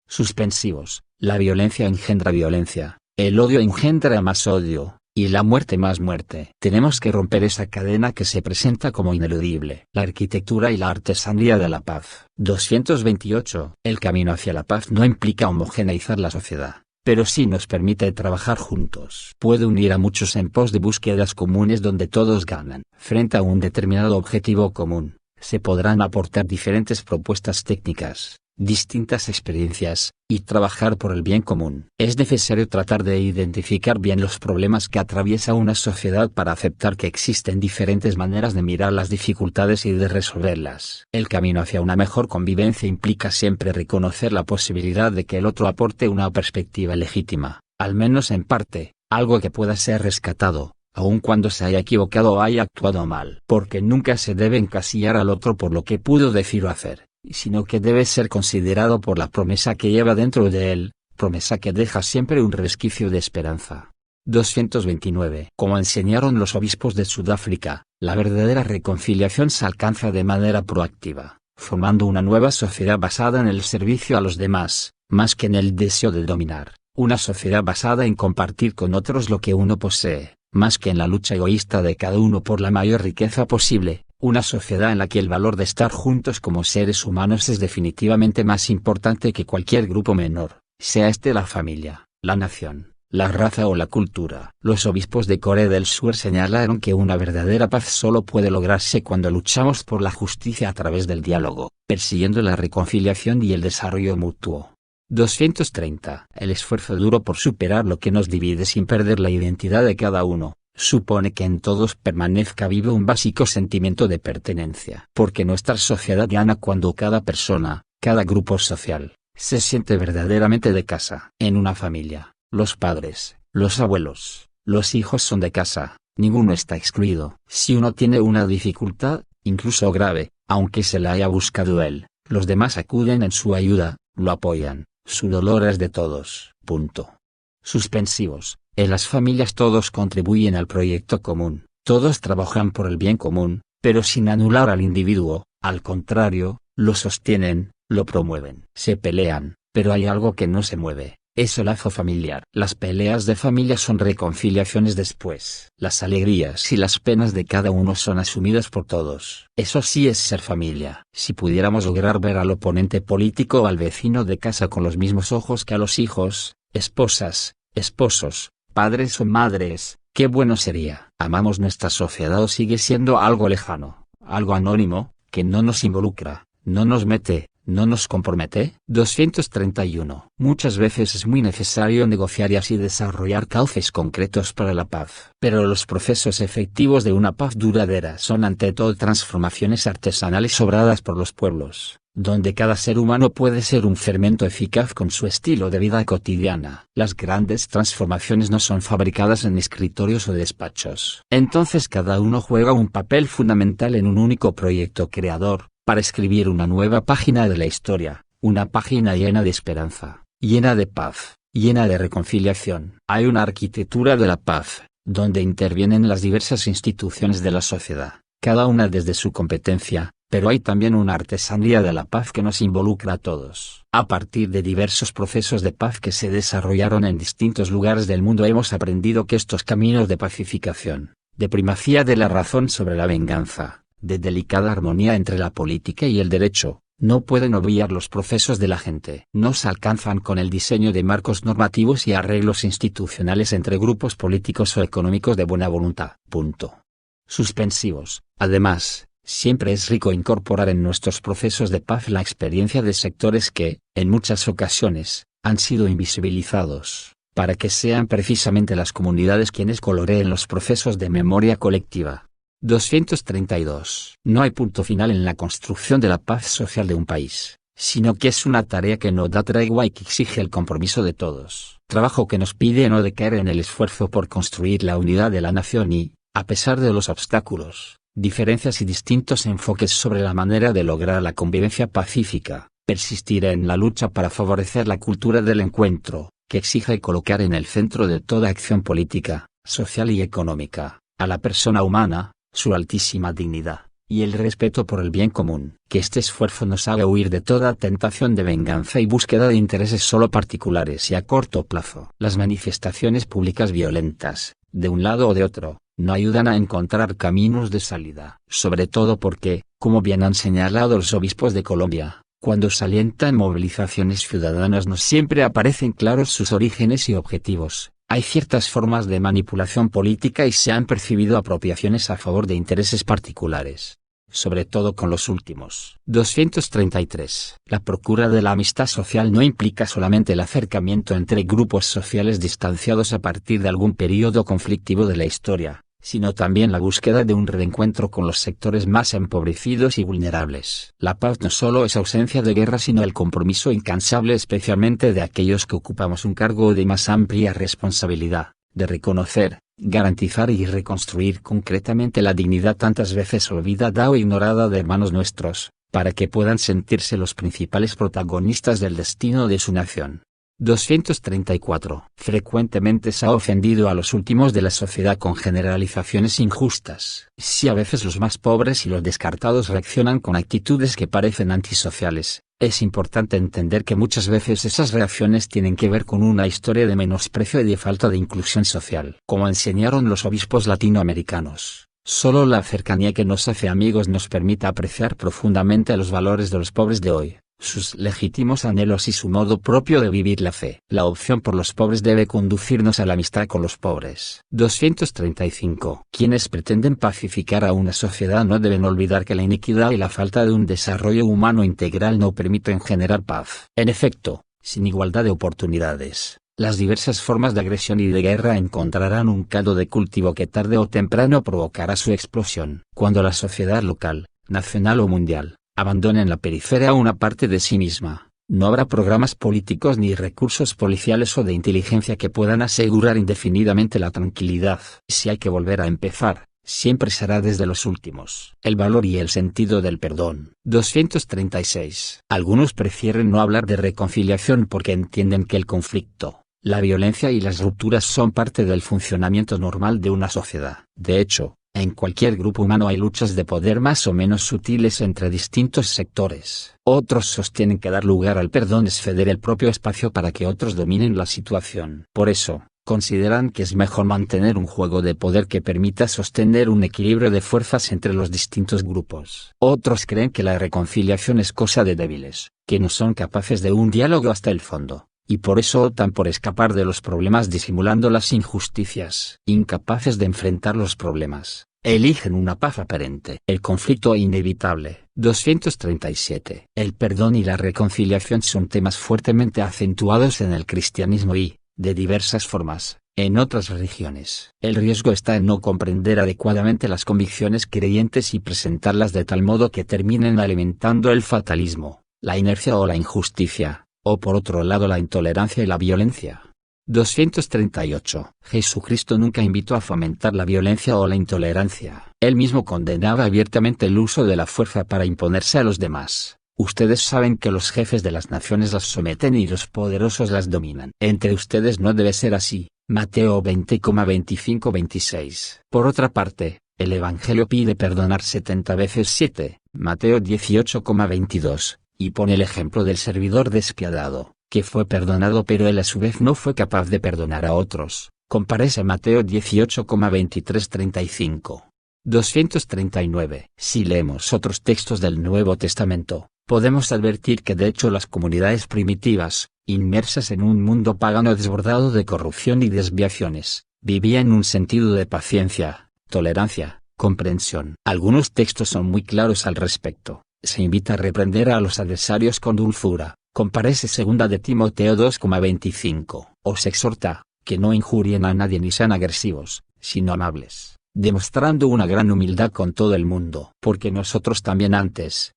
Suspensivos. La violencia engendra violencia, el odio engendra más odio, y la muerte más muerte. Tenemos que romper esa cadena que se presenta como ineludible. La arquitectura y la artesanía de la paz. 228. El camino hacia la paz no implica homogeneizar la sociedad, pero sí nos permite trabajar juntos. Puede unir a muchos en pos de búsquedas comunes donde todos ganan. Frente a un determinado objetivo común, se podrán aportar diferentes propuestas técnicas, distintas experiencias, y trabajar por el bien común. Es necesario tratar de identificar bien los problemas que atraviesa una sociedad para aceptar que existen diferentes maneras de mirar las dificultades y de resolverlas. El camino hacia una mejor convivencia implica siempre reconocer la posibilidad de que el otro aporte una perspectiva legítima, al menos en parte, algo que pueda ser rescatado, aun cuando se haya equivocado o haya actuado mal. Porque nunca se debe encasillar al otro por lo que pudo decir o hacer, sino que debe ser considerado por la promesa que lleva dentro de él, promesa que deja siempre un resquicio de esperanza. 229. Como enseñaron los obispos de Sudáfrica, la verdadera reconciliación se alcanza de manera proactiva, formando una nueva sociedad basada en el servicio a los demás, más que en el deseo de dominar, una sociedad basada en compartir con otros lo que uno posee, más que en la lucha egoísta de cada uno por la mayor riqueza posible. Una sociedad en la que el valor de estar juntos como seres humanos es definitivamente más importante que cualquier grupo menor, sea este la familia, la nación, la raza o la cultura. Los obispos de Corea del Sur señalaron que una verdadera paz solo puede lograrse cuando luchamos por la justicia a través del diálogo, persiguiendo la reconciliación y el desarrollo mutuo. 230. El esfuerzo duro por superar lo que nos divide sin perder la identidad de cada uno, supone que en todos permanezca vivo un básico sentimiento de pertenencia. Porque nuestra sociedad gana cuando cada persona, cada grupo social, se siente verdaderamente de casa. En una familia, los padres, los abuelos, los hijos son de casa, ninguno está excluido. Si uno tiene una dificultad, incluso grave, aunque se la haya buscado él, los demás acuden en su ayuda, lo apoyan, su dolor es de todos. Punto. Suspensivos. En las familias todos contribuyen al proyecto común, todos trabajan por el bien común, pero sin anular al individuo, al contrario, lo sostienen, lo promueven. Se pelean, pero hay algo que no se mueve, es el lazo familiar. Las peleas de familia son reconciliaciones después. Las alegrías y las penas de cada uno son asumidas por todos. Eso sí es ser familia. Si pudiéramos lograr ver al oponente político o al vecino de casa con los mismos ojos que a los hijos, esposas, esposos, padres o madres, qué bueno sería. ¿Amamos nuestra sociedad o sigue siendo algo lejano, algo anónimo, que no nos involucra, no nos mete, no nos compromete? 231. Muchas veces es muy necesario negociar y así desarrollar cauces concretos para la paz. Pero los procesos efectivos de una paz duradera son ante todo transformaciones artesanales obradas por los pueblos, donde cada ser humano puede ser un fermento eficaz con su estilo de vida cotidiana. Las grandes transformaciones no son fabricadas en escritorios o despachos. Entonces cada uno juega un papel fundamental en un único proyecto creador, para escribir una nueva página de la historia, una página llena de esperanza, llena de paz, llena de reconciliación. Hay una arquitectura de la paz, donde intervienen las diversas instituciones de la sociedad, cada una desde su competencia, pero hay también una artesanía de la paz que nos involucra a todos. A partir de diversos procesos de paz que se desarrollaron en distintos lugares del mundo hemos aprendido que estos caminos de pacificación, de primacía de la razón sobre la venganza, de delicada armonía entre la política y el derecho, No pueden obviar los procesos de la gente. No se alcanzan con el diseño de marcos normativos y arreglos institucionales entre grupos políticos o económicos de buena voluntad. Punto. Suspensivos. Además, siempre es rico incorporar en nuestros procesos de paz la experiencia de sectores que, en muchas ocasiones, han sido invisibilizados, para que sean precisamente las comunidades quienes coloreen los procesos de memoria colectiva. 232. No hay punto final en la construcción de la paz social de un país, sino que es una tarea que no da tregua y que exige el compromiso de todos. Trabajo que nos pide no decaer en el esfuerzo por construir la unidad de la nación y, a pesar de los obstáculos, diferencias y distintos enfoques sobre la manera de lograr la convivencia pacífica, persistir en la lucha para favorecer la cultura del encuentro, que exige colocar en el centro de toda acción política, social y económica, a la persona humana, su altísima dignidad, y el respeto por el bien común. Que este esfuerzo nos haga huir de toda tentación de venganza y búsqueda de intereses solo particulares y a corto plazo. Las manifestaciones públicas violentas, de un lado o de otro, no ayudan a encontrar caminos de salida. Sobre todo porque, como bien han señalado los obispos de Colombia, cuando se alientan movilizaciones ciudadanas no siempre aparecen claros sus orígenes y objetivos. Hay ciertas formas de manipulación política y se han percibido apropiaciones a favor de intereses particulares, sobre todo con los últimos. 233. La procura de la amistad social no implica solamente el acercamiento entre grupos sociales distanciados a partir de algún periodo conflictivo de la historia, sino también la búsqueda de un reencuentro con los sectores más empobrecidos y vulnerables. La paz no solo es ausencia de guerra sino el compromiso incansable especialmente de aquellos que ocupamos un cargo de más amplia responsabilidad, de reconocer, garantizar y reconstruir concretamente la dignidad tantas veces olvidada o ignorada de hermanos nuestros, para que puedan sentirse los principales protagonistas del destino de su nación. 234. Frecuentemente se ha ofendido a los últimos de la sociedad con generalizaciones injustas. Si a veces los más pobres y los descartados reaccionan con actitudes que parecen antisociales, es importante entender que muchas veces esas reacciones tienen que ver con una historia de menosprecio y de falta de inclusión social. Como enseñaron los obispos latinoamericanos, solo la cercanía que nos hace amigos nos permite apreciar profundamente los valores de los pobres de hoy, sus legítimos anhelos y su modo propio de vivir la fe. La opción por los pobres debe conducirnos a la amistad con los pobres. 235. Quienes pretenden pacificar a una sociedad no deben olvidar que la iniquidad y la falta de un desarrollo humano integral no permiten generar paz. En efecto, sin igualdad de oportunidades, las diversas formas de agresión y de guerra encontrarán un caldo de cultivo que tarde o temprano provocará su explosión. Cuando la sociedad local, nacional o mundial, abandone en la periferia una parte de sí misma, no habrá programas políticos ni recursos policiales o de inteligencia que puedan asegurar indefinidamente la tranquilidad. Si hay que volver a empezar, siempre será desde los últimos. El valor y el sentido del perdón. 236. Algunos prefieren no hablar de reconciliación porque entienden que el conflicto, la violencia y las rupturas son parte del funcionamiento normal de una sociedad. De hecho, en cualquier grupo humano hay luchas de poder más o menos sutiles entre distintos sectores. Otros sostienen que dar lugar al perdón es ceder el propio espacio para que otros dominen la situación. Por eso, consideran que es mejor mantener un juego de poder que permita sostener un equilibrio de fuerzas entre los distintos grupos. Otros creen que la reconciliación es cosa de débiles, que no son capaces de un diálogo hasta el fondo, y por eso optan por escapar de los problemas disimulando las injusticias. Incapaces de enfrentar los problemas, eligen una paz aparente. El conflicto inevitable. 237. El perdón y la reconciliación son temas fuertemente acentuados en el cristianismo y, de diversas formas, en otras religiones. El riesgo está en no comprender adecuadamente las convicciones creyentes y presentarlas de tal modo que terminen alimentando el fatalismo, la inercia o la injusticia, o por otro lado la intolerancia y la violencia. 238. Jesucristo nunca invitó a fomentar la violencia o la intolerancia. Él mismo condenaba abiertamente el uso de la fuerza para imponerse a los demás. Ustedes saben que los jefes de las naciones las someten y los poderosos las dominan. Entre ustedes no debe ser así. Mateo 20,25-26. Por otra parte, el Evangelio pide perdonar 70 veces 7, Mateo 18,22, y pone el ejemplo del servidor despiadado, que fue perdonado pero él a su vez no fue capaz de perdonar a otros. Compárese Mateo 18,23-35. 239. Si leemos otros textos del Nuevo Testamento, podemos advertir que de hecho las comunidades primitivas, inmersas en un mundo pagano desbordado de corrupción y desviaciones, vivían en un sentido de paciencia, tolerancia, comprensión. Algunos textos son muy claros al respecto. Se invita a reprender a los adversarios con dulzura, comparece 2 de Timoteo 2,25. O se exhorta, que no injurien a nadie ni sean agresivos, sino amables, demostrando una gran humildad con todo el mundo. Porque nosotros también antes,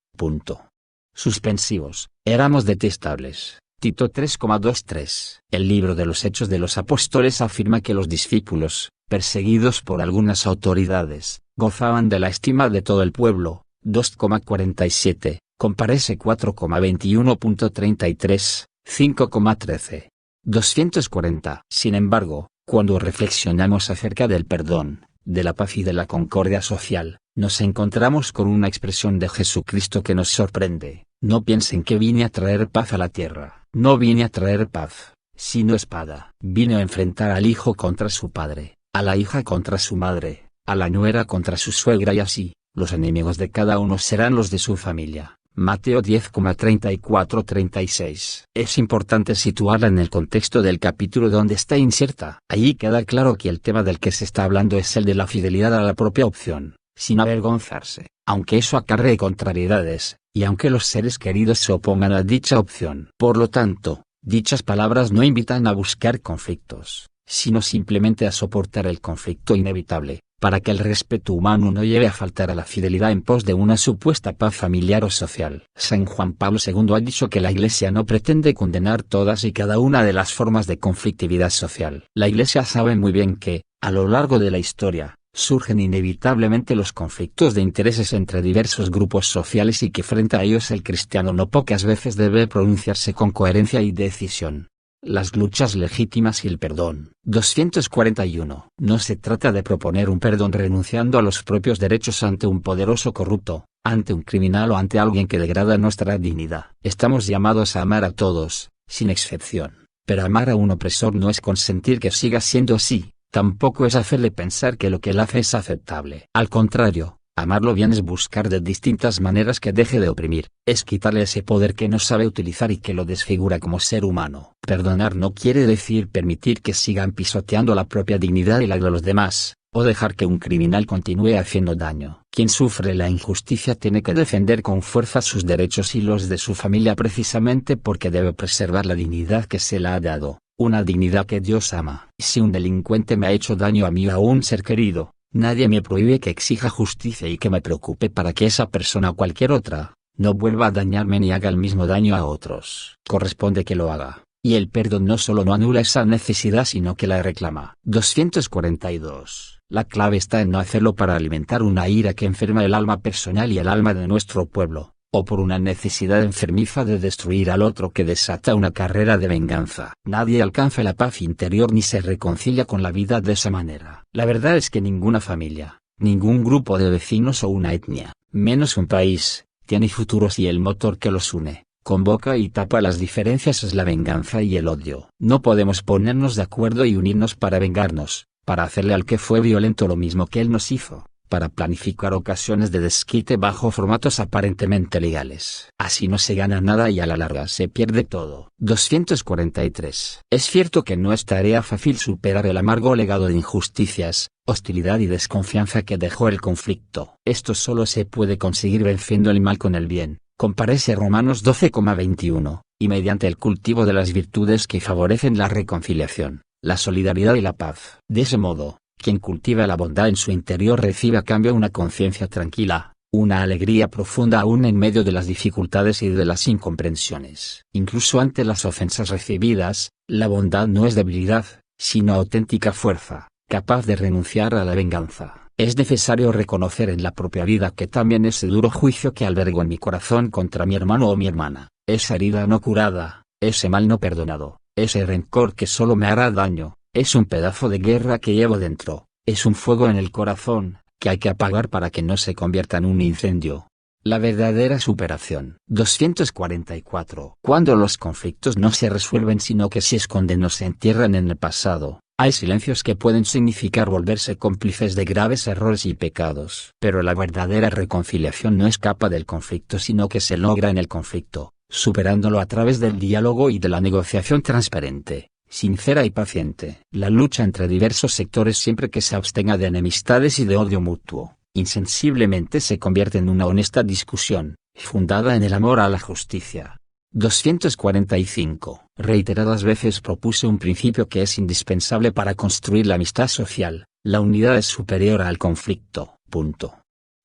suspensivos, éramos detestables. Tito 3,23. El libro de los Hechos de los Apóstoles afirma que los discípulos, perseguidos por algunas autoridades, gozaban de la estima de todo el pueblo. 2,47, comparece 4,21.33, 5,13. 240. Sin embargo, cuando reflexionamos acerca del perdón, de la paz y de la concordia social, nos encontramos con una expresión de Jesucristo que nos sorprende. No piensen que vine a traer paz a la tierra. No vine a traer paz, sino espada. Vine a enfrentar al hijo contra su padre, a la hija contra su madre, a la nuera contra su suegra y así, los enemigos de cada uno serán los de su familia. Mateo 10,34-36. Es importante situarla en el contexto del capítulo donde está inserta. Allí queda claro que el tema del que se está hablando es el de la fidelidad a la propia opción, sin avergonzarse, aunque eso acarree contrariedades, y aunque los seres queridos se opongan a dicha opción. Por lo tanto, dichas palabras no invitan a buscar conflictos, sino simplemente a soportar el conflicto inevitable, para que el respeto humano no lleve a faltar a la fidelidad en pos de una supuesta paz familiar o social. San Juan Pablo II ha dicho que la Iglesia no pretende condenar todas y cada una de las formas de conflictividad social. La Iglesia sabe muy bien que, a lo largo de la historia, surgen inevitablemente los conflictos de intereses entre diversos grupos sociales y que frente a ellos el cristiano no pocas veces debe pronunciarse con coherencia y decisión. Las luchas legítimas y el perdón. 241. No se trata de proponer un perdón renunciando a los propios derechos ante un poderoso corrupto, ante un criminal o ante alguien que degrada nuestra dignidad. Estamos llamados a amar a todos, sin excepción. Pero amar a un opresor no es consentir que siga siendo así, tampoco es hacerle pensar que lo que él hace es aceptable. Al contrario, amarlo bien es buscar de distintas maneras que deje de oprimir, es quitarle ese poder que no sabe utilizar y que lo desfigura como ser humano. Perdonar no quiere decir permitir que sigan pisoteando la propia dignidad y la de los demás, o dejar que un criminal continúe haciendo daño. Quien sufre la injusticia tiene que defender con fuerza sus derechos y los de su familia precisamente porque debe preservar la dignidad que se le ha dado, una dignidad que Dios ama. Si un delincuente me ha hecho daño a mí o a un ser querido, nadie me prohíbe que exija justicia y que me preocupe para que esa persona o cualquier otra, no vuelva a dañarme ni haga el mismo daño a otros. Corresponde que lo haga, y el perdón no solo no anula esa necesidad sino que la reclama. 242. La clave está en no hacerlo para alimentar una ira que enferma el alma personal y el alma de nuestro pueblo, o por una necesidad enfermiza de destruir al otro que desata una carrera de venganza. Nadie alcanza la paz interior ni se reconcilia con la vida de esa manera. La verdad es que ninguna familia, ningún grupo de vecinos o una etnia, menos un país, tiene futuro si el motor que los une, convoca y tapa las diferencias es la venganza y el odio. No podemos ponernos de acuerdo y unirnos para vengarnos, para hacerle al que fue violento lo mismo que él nos hizo, para planificar ocasiones de desquite bajo formatos aparentemente legales. Así no se gana nada y a la larga se pierde todo. 243. Es cierto que no es tarea fácil superar el amargo legado de injusticias, hostilidad y desconfianza que dejó el conflicto. Esto solo se puede conseguir venciendo el mal con el bien, comparece Romanos 12,21, y mediante el cultivo de las virtudes que favorecen la reconciliación, la solidaridad y la paz. De ese modo, quien cultiva la bondad en su interior recibe a cambio una conciencia tranquila, una alegría profunda aún en medio de las dificultades y de las incomprensiones. Incluso ante las ofensas recibidas, la bondad no es debilidad, sino auténtica fuerza, capaz de renunciar a la venganza. Es necesario reconocer en la propia vida que también ese duro juicio que albergo en mi corazón contra mi hermano o mi hermana, esa herida no curada, ese mal no perdonado, ese rencor que solo me hará daño, es un pedazo de guerra que llevo dentro, es un fuego en el corazón, que hay que apagar para que no se convierta en un incendio. La verdadera superación. 244. Cuando los conflictos no se resuelven sino que se esconden o se entierran en el pasado, Hay silencios que pueden significar volverse cómplices de graves errores y pecados. Pero la verdadera reconciliación no escapa del conflicto, sino que se logra en el conflicto, superándolo a través del diálogo y de la negociación transparente, sincera y paciente. La lucha entre diversos sectores, siempre que se abstenga de enemistades y de odio mutuo, insensiblemente se convierte en una honesta discusión, fundada en el amor a la justicia. 245. Reiteradas veces propuse un principio que es indispensable para construir la amistad social: la unidad es superior al conflicto.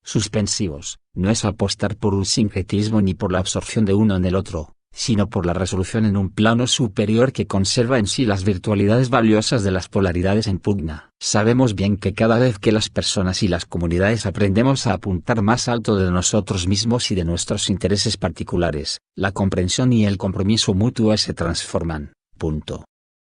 Suspensivos. No es apostar por un sincretismo ni por la absorción de uno en el otro, sino por la resolución en un plano superior que conserva en sí las virtualidades valiosas de las polaridades en pugna. Sabemos bien que cada vez que las personas y las comunidades aprendemos a apuntar más alto de nosotros mismos y de nuestros intereses particulares, la comprensión y el compromiso mutuo se transforman.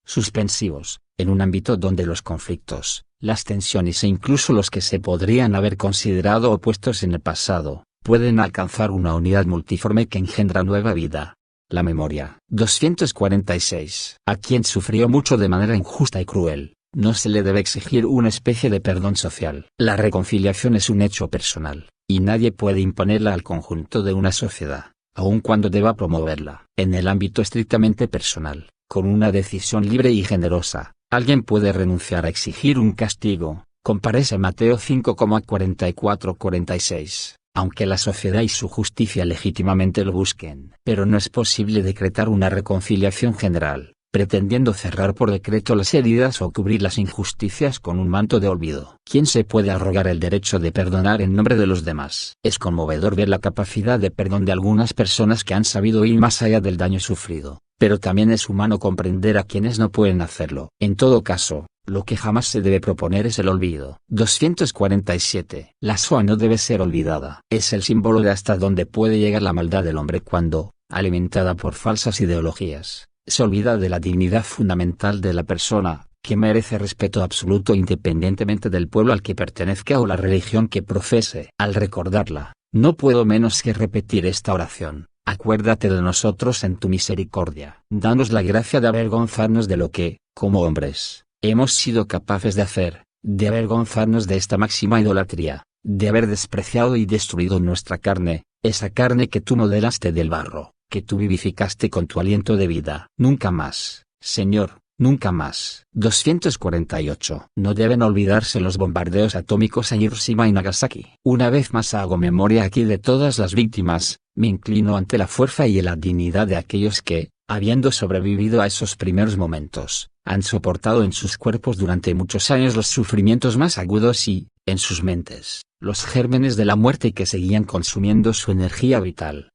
Suspensivos. En un ámbito donde los conflictos, las tensiones e incluso los que se podrían haber considerado opuestos en el pasado, pueden alcanzar una unidad multiforme que engendra nueva vida. La memoria. 246. A quien sufrió mucho de manera injusta y cruel, no se le debe exigir una especie de perdón social. La reconciliación es un hecho personal, y nadie puede imponerla al conjunto de una sociedad, aun cuando deba promoverla. En el ámbito estrictamente personal, con una decisión libre y generosa, alguien puede renunciar a exigir un castigo. Compárese Mateo 5,44-46. Aunque la sociedad y su justicia legítimamente lo busquen. Pero no es posible decretar una reconciliación general, pretendiendo cerrar por decreto las heridas o cubrir las injusticias con un manto de olvido. ¿Quién se puede arrogar el derecho de perdonar en nombre de los demás? Es conmovedor ver la capacidad de perdón de algunas personas que han sabido ir más allá del daño sufrido, pero también es humano comprender a quienes no pueden hacerlo. En todo caso, lo que jamás se debe proponer es el olvido. 247. La SOA no debe ser olvidada. Es el símbolo de hasta dónde puede llegar la maldad del hombre cuando, alimentada por falsas ideologías, se olvida de la dignidad fundamental de la persona, que merece respeto absoluto independientemente del pueblo al que pertenezca o la religión que profese. Al recordarla, no puedo menos que repetir esta oración: acuérdate de nosotros en tu misericordia. Danos la gracia de avergonzarnos de lo que, como hombres, hemos sido capaces de hacer, de avergonzarnos de esta máxima idolatría, de haber despreciado y destruido nuestra carne, esa carne que tú modelaste del barro, que tú vivificaste con tu aliento de vida. Nunca más, Señor, nunca más. 248. No deben olvidarse los bombardeos atómicos a Hiroshima y Nagasaki. Una vez más hago memoria aquí de todas las víctimas, me inclino ante la fuerza y la dignidad de aquellos que, habiendo sobrevivido a esos primeros momentos, han soportado en sus cuerpos durante muchos años los sufrimientos más agudos y, en sus mentes, los gérmenes de la muerte que seguían consumiendo su energía vital.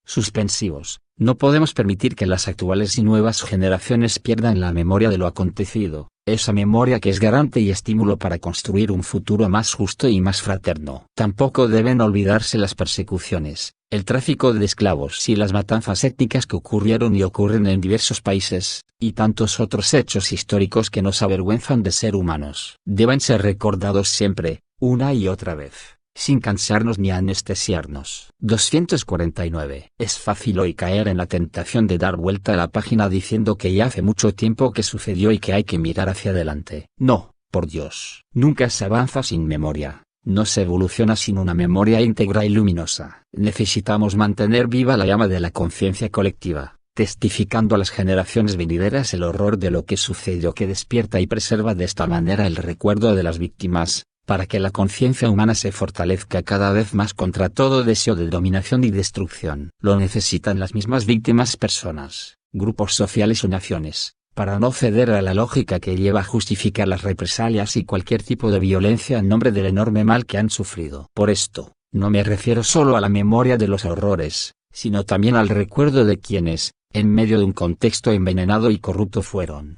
Suspensivos. No podemos permitir que las actuales y nuevas generaciones pierdan la memoria de lo acontecido, esa memoria que es garante y estímulo para construir un futuro más justo y más fraterno. Tampoco deben olvidarse las persecuciones, el tráfico de esclavos y las matanzas étnicas que ocurrieron y ocurren en diversos países, y tantos otros hechos históricos que nos avergüenzan de ser humanos. Deben ser recordados siempre, una y otra vez, sin cansarnos ni anestesiarnos. 249. Es fácil hoy caer en la tentación de dar vuelta a la página diciendo que ya hace mucho tiempo que sucedió y que hay que mirar hacia adelante. No, por Dios. Nunca se avanza sin memoria. No se evoluciona sin una memoria íntegra y luminosa. Necesitamos mantener viva la llama de la conciencia colectiva, testificando a las generaciones venideras el horror de lo que sucedió, que despierta y preserva de esta manera el recuerdo de las víctimas, para que la conciencia humana se fortalezca cada vez más contra todo deseo de dominación y destrucción. Lo necesitan las mismas víctimas, personas, grupos sociales o naciones, para no ceder a la lógica que lleva a justificar las represalias y cualquier tipo de violencia en nombre del enorme mal que han sufrido. Por esto, no me refiero solo a la memoria de los horrores, sino también al recuerdo de quienes, en medio de un contexto envenenado y corrupto, fueron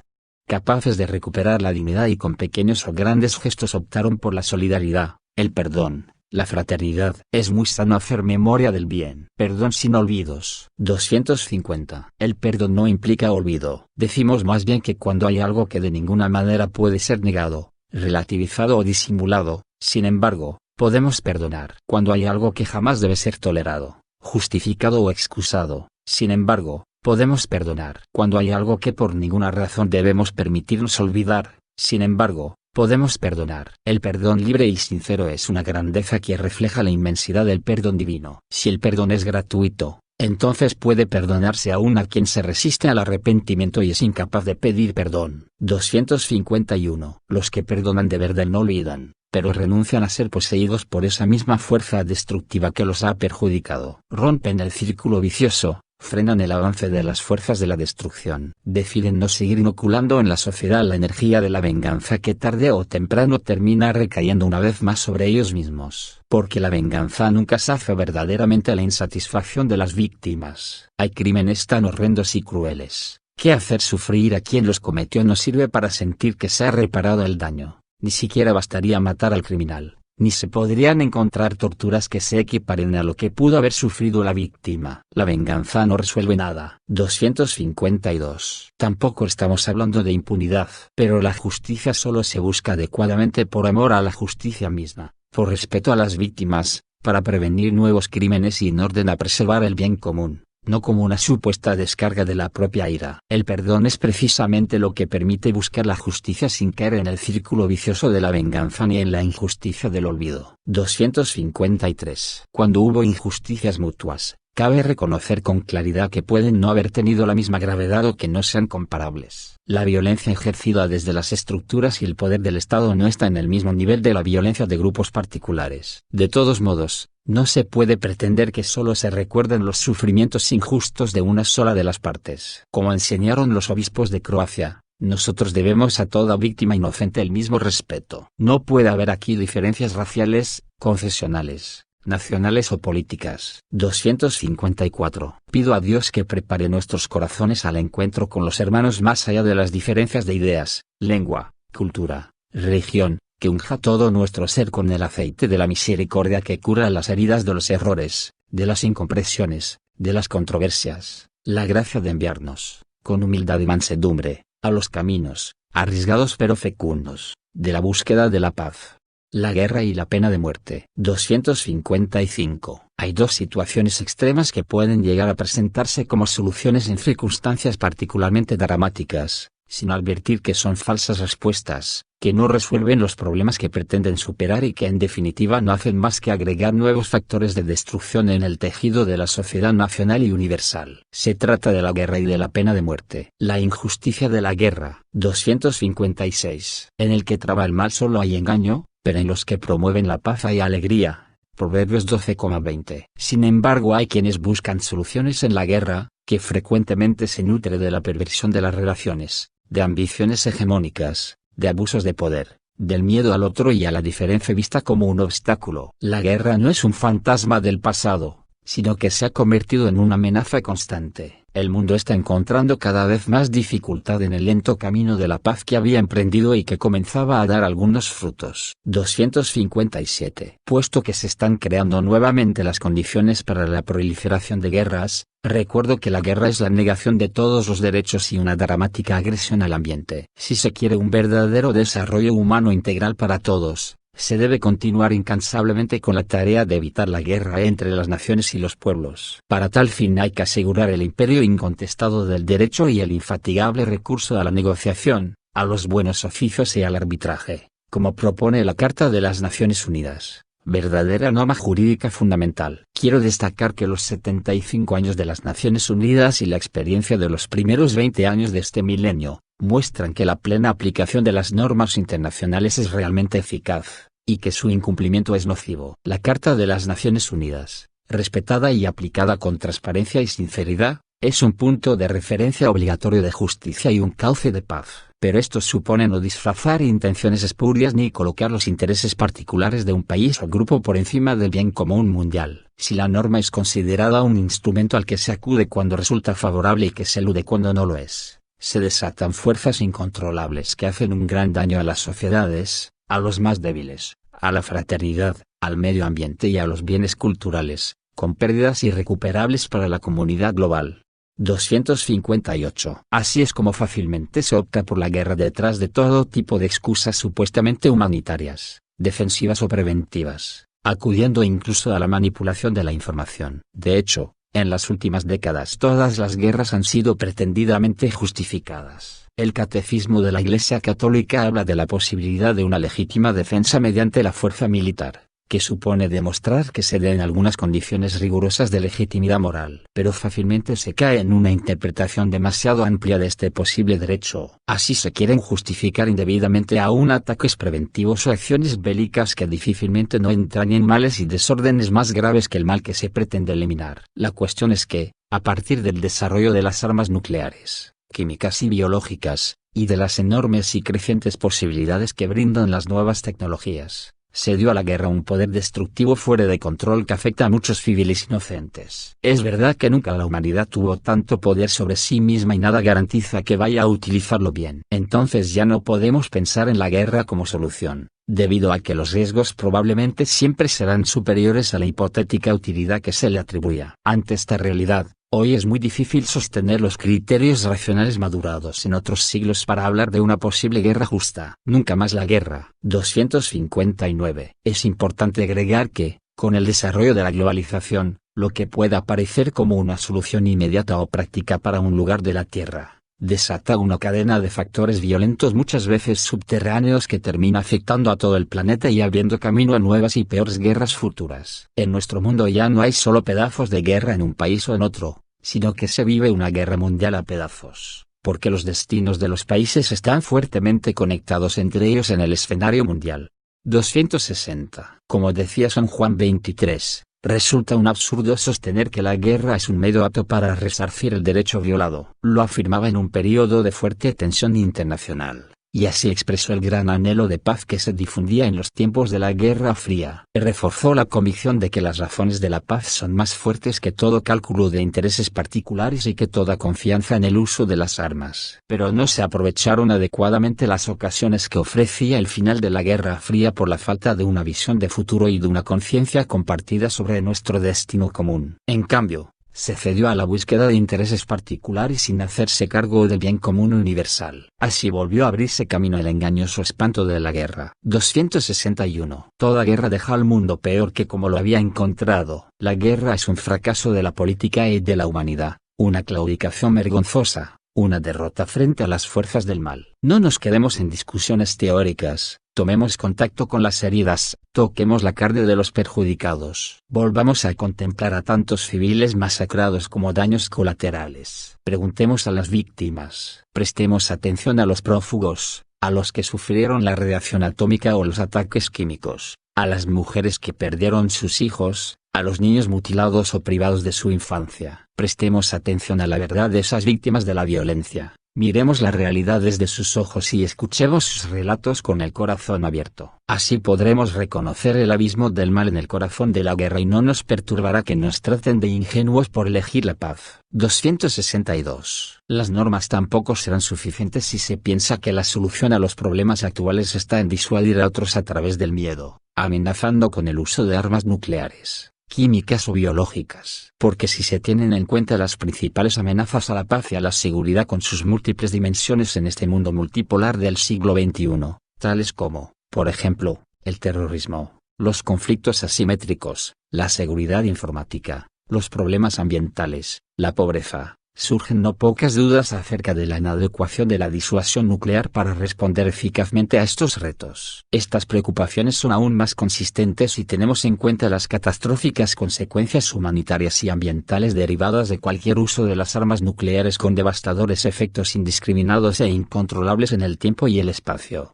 capaces de recuperar la dignidad y con pequeños o grandes gestos optaron por la solidaridad, el perdón, la fraternidad. Es muy sano hacer memoria del bien. Perdón sin olvidos. 250. El perdón no implica olvido. Decimos más bien que cuando hay algo que de ninguna manera puede ser negado, relativizado o disimulado, sin embargo, podemos perdonar. Cuando hay algo que jamás debe ser tolerado, justificado o excusado, sin embargo, podemos perdonar. Cuando hay algo que por ninguna razón debemos permitirnos olvidar, sin embargo, podemos perdonar. El perdón libre y sincero es una grandeza que refleja la inmensidad del perdón divino. Si el perdón es gratuito, entonces puede perdonarse aún a quien se resiste al arrepentimiento y es incapaz de pedir perdón. 251. Los que perdonan de verdad no olvidan, pero renuncian a ser poseídos por esa misma fuerza destructiva que los ha perjudicado. Rompen el círculo vicioso, frenan el avance de las fuerzas de la destrucción. Deciden no seguir inoculando en la sociedad la energía de la venganza que tarde o temprano termina recayendo una vez más sobre ellos mismos. Porque la venganza nunca sacia verdaderamente la insatisfacción de las víctimas. Hay crímenes tan horrendos y crueles, que hacer sufrir a quien los cometió no sirve para sentir que se ha reparado el daño. Ni siquiera bastaría matar al criminal, ni se podrían encontrar torturas que se equiparen a lo que pudo haber sufrido la víctima. La venganza no resuelve nada. 252. Tampoco estamos hablando de impunidad. Pero la justicia solo se busca adecuadamente por amor a la justicia misma, por respeto a las víctimas, para prevenir nuevos crímenes y en orden a preservar el bien común, no como una supuesta descarga de la propia ira. El perdón es precisamente lo que permite buscar la justicia sin caer en el círculo vicioso de la venganza ni en la injusticia del olvido. 253. Cuando hubo injusticias mutuas, cabe reconocer con claridad que pueden no haber tenido la misma gravedad o que no sean comparables. La violencia ejercida desde las estructuras y el poder del Estado no está en el mismo nivel de la violencia de grupos particulares. De todos modos, no se puede pretender que solo se recuerden los sufrimientos injustos de una sola de las partes. Como enseñaron los obispos de Croacia, nosotros debemos a toda víctima inocente el mismo respeto. No puede haber aquí diferencias raciales, confesionales, nacionales o políticas. 254. Pido a Dios que prepare nuestros corazones al encuentro con los hermanos más allá de las diferencias de ideas, lengua, cultura, religión, que unja todo nuestro ser con el aceite de la misericordia que cura las heridas de los errores, de las incomprensiones, de las controversias, la gracia de enviarnos, con humildad y mansedumbre, a los caminos, arriesgados pero fecundos, de la búsqueda de la paz, la guerra y la pena de muerte. 255. Hay dos situaciones extremas que pueden llegar a presentarse como soluciones en circunstancias particularmente dramáticas, sin advertir que son falsas respuestas, que no resuelven los problemas que pretenden superar y que en definitiva no hacen más que agregar nuevos factores de destrucción en el tejido de la sociedad nacional y universal. Se trata de la guerra y de la pena de muerte. La injusticia de la guerra. 256. En el que traba el mal solo hay engaño, pero en los que promueven la paz hay alegría. Proverbios 12,20. Sin embargo, hay quienes buscan soluciones en la guerra, que frecuentemente se nutre de la perversión de las relaciones, de ambiciones hegemónicas, de abusos de poder, del miedo al otro y a la diferencia vista como un obstáculo. La guerra no es un fantasma del pasado, sino que se ha convertido en una amenaza constante. El mundo está encontrando cada vez más dificultad en el lento camino de la paz que había emprendido y que comenzaba a dar algunos frutos. 257. Puesto que se están creando nuevamente las condiciones para la proliferación de guerras, recuerdo que la guerra es la negación de todos los derechos y una dramática agresión al ambiente. Si se quiere un verdadero desarrollo humano integral para todos, se debe continuar incansablemente con la tarea de evitar la guerra entre las naciones y los pueblos. Para tal fin hay que asegurar el imperio incontestado del derecho y el infatigable recurso a la negociación, a los buenos oficios y al arbitraje, como propone la Carta de las Naciones Unidas, verdadera norma jurídica fundamental. Quiero destacar que los 75 años de las Naciones Unidas y la experiencia de los primeros 20 años de este milenio, muestran que la plena aplicación de las normas internacionales es realmente eficaz, y que su incumplimiento es nocivo. La Carta de las Naciones Unidas, respetada y aplicada con transparencia y sinceridad, es un punto de referencia obligatorio de justicia y un cauce de paz. Pero esto supone no disfrazar intenciones espurias ni colocar los intereses particulares de un país o grupo por encima del bien común mundial. Si la norma es considerada un instrumento al que se acude cuando resulta favorable y que se elude cuando no lo es, se desatan fuerzas incontrolables que hacen un gran daño a las sociedades, a los más débiles, a la fraternidad, al medio ambiente y a los bienes culturales, con pérdidas irrecuperables para la comunidad global. 258. Así es como fácilmente se opta por la guerra detrás de todo tipo de excusas supuestamente humanitarias, defensivas o preventivas, acudiendo incluso a la manipulación de la información. De hecho, En las últimas décadas todas las guerras han sido pretendidamente justificadas. El Catecismo de la Iglesia Católica habla de la posibilidad de una legítima defensa mediante la fuerza militar, que supone demostrar que se den algunas condiciones rigurosas de legitimidad moral. Pero fácilmente se cae en una interpretación demasiado amplia de este posible derecho. Así se quieren justificar indebidamente aún ataques preventivos o acciones bélicas que difícilmente no entrañen males y desórdenes más graves que el mal que se pretende eliminar. La cuestión es que, a partir del desarrollo de las armas nucleares, químicas y biológicas, y de las enormes y crecientes posibilidades que brindan las nuevas tecnologías, se dio a la guerra un poder destructivo fuera de control que afecta a muchos civiles inocentes. Es verdad que nunca la humanidad tuvo tanto poder sobre sí misma y nada garantiza que vaya a utilizarlo bien. Entonces ya no podemos pensar en la guerra como solución, debido a que los riesgos probablemente siempre serán superiores a la hipotética utilidad que se le atribuya. Ante esta realidad, hoy es muy difícil sostener los criterios racionales madurados en otros siglos para hablar de una posible guerra justa. Nunca más la guerra. 259. Es importante agregar que, con el desarrollo de la globalización, lo que pueda parecer como una solución inmediata o práctica para un lugar de la Tierra, desata una cadena de factores violentos muchas veces subterráneos que termina afectando a todo el planeta y abriendo camino a nuevas y peores guerras futuras. En nuestro mundo ya no hay solo pedazos de guerra en un país o en otro, sino que se vive una guerra mundial a pedazos, porque los destinos de los países están fuertemente conectados entre ellos en el escenario mundial. 260. Como decía San Juan 23, resulta un absurdo sostener que la guerra es un medio apto para resarcir el derecho violado. Lo afirmaba en un período de fuerte tensión internacional, y así expresó el gran anhelo de paz que se difundía en los tiempos de la Guerra Fría. Reforzó la convicción de que las razones de la paz son más fuertes que todo cálculo de intereses particulares y que toda confianza en el uso de las armas. Pero no se aprovecharon adecuadamente las ocasiones que ofrecía el final de la Guerra Fría por la falta de una visión de futuro y de una conciencia compartida sobre nuestro destino común. En cambio, se cedió a la búsqueda de intereses particulares sin hacerse cargo del bien común universal. Así volvió a abrirse camino el engañoso espanto de la guerra. 261. Toda guerra deja al mundo peor que como lo había encontrado. La guerra es un fracaso de la política y de la humanidad, una claudicación vergonzosa, una derrota frente a las fuerzas del mal. No nos quedemos en discusiones teóricas. Tomemos contacto con las heridas, toquemos la carne de los perjudicados. Volvamos a contemplar a tantos civiles masacrados como daños colaterales. Preguntemos a las víctimas. Prestemos atención a los prófugos, a los que sufrieron la radiación atómica o los ataques químicos, a las mujeres que perdieron sus hijos, a los niños mutilados o privados de su infancia. Prestemos atención a la verdad de esas víctimas de la violencia. Miremos la realidad desde sus ojos y escuchemos sus relatos con el corazón abierto. Así podremos reconocer el abismo del mal en el corazón de la guerra y no nos perturbará que nos traten de ingenuos por elegir la paz. 262. Las normas tampoco serán suficientes si se piensa que la solución a los problemas actuales está en disuadir a otros a través del miedo, amenazando con el uso de armas nucleares, químicas o biológicas. Porque si se tienen en cuenta las principales amenazas a la paz y a la seguridad con sus múltiples dimensiones en este mundo multipolar del siglo XXI, tales como, por ejemplo, el terrorismo, los conflictos asimétricos, la seguridad informática, los problemas ambientales, la pobreza, surgen no pocas dudas acerca de la inadecuación de la disuasión nuclear para responder eficazmente a estos retos. Estas preocupaciones son aún más consistentes si tenemos en cuenta las catastróficas consecuencias humanitarias y ambientales derivadas de cualquier uso de las armas nucleares con devastadores efectos indiscriminados e incontrolables en el tiempo y el espacio.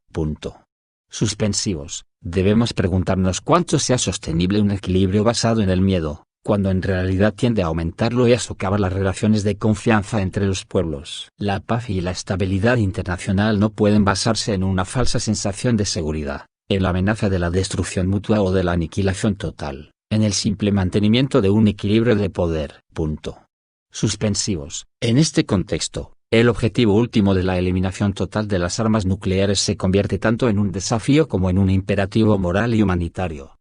Suspensivos. Debemos preguntarnos cuánto sea sostenible un equilibrio basado en el miedo, cuando en realidad tiende a aumentarlo y a socavar las relaciones de confianza entre los pueblos. La paz y la estabilidad internacional no pueden basarse en una falsa sensación de seguridad, en la amenaza de la destrucción mutua o de la aniquilación total, en el simple mantenimiento de un equilibrio de poder. Suspensivos. En este contexto, el objetivo último de la eliminación total de las armas nucleares se convierte tanto en un desafío como en un imperativo moral y humanitario.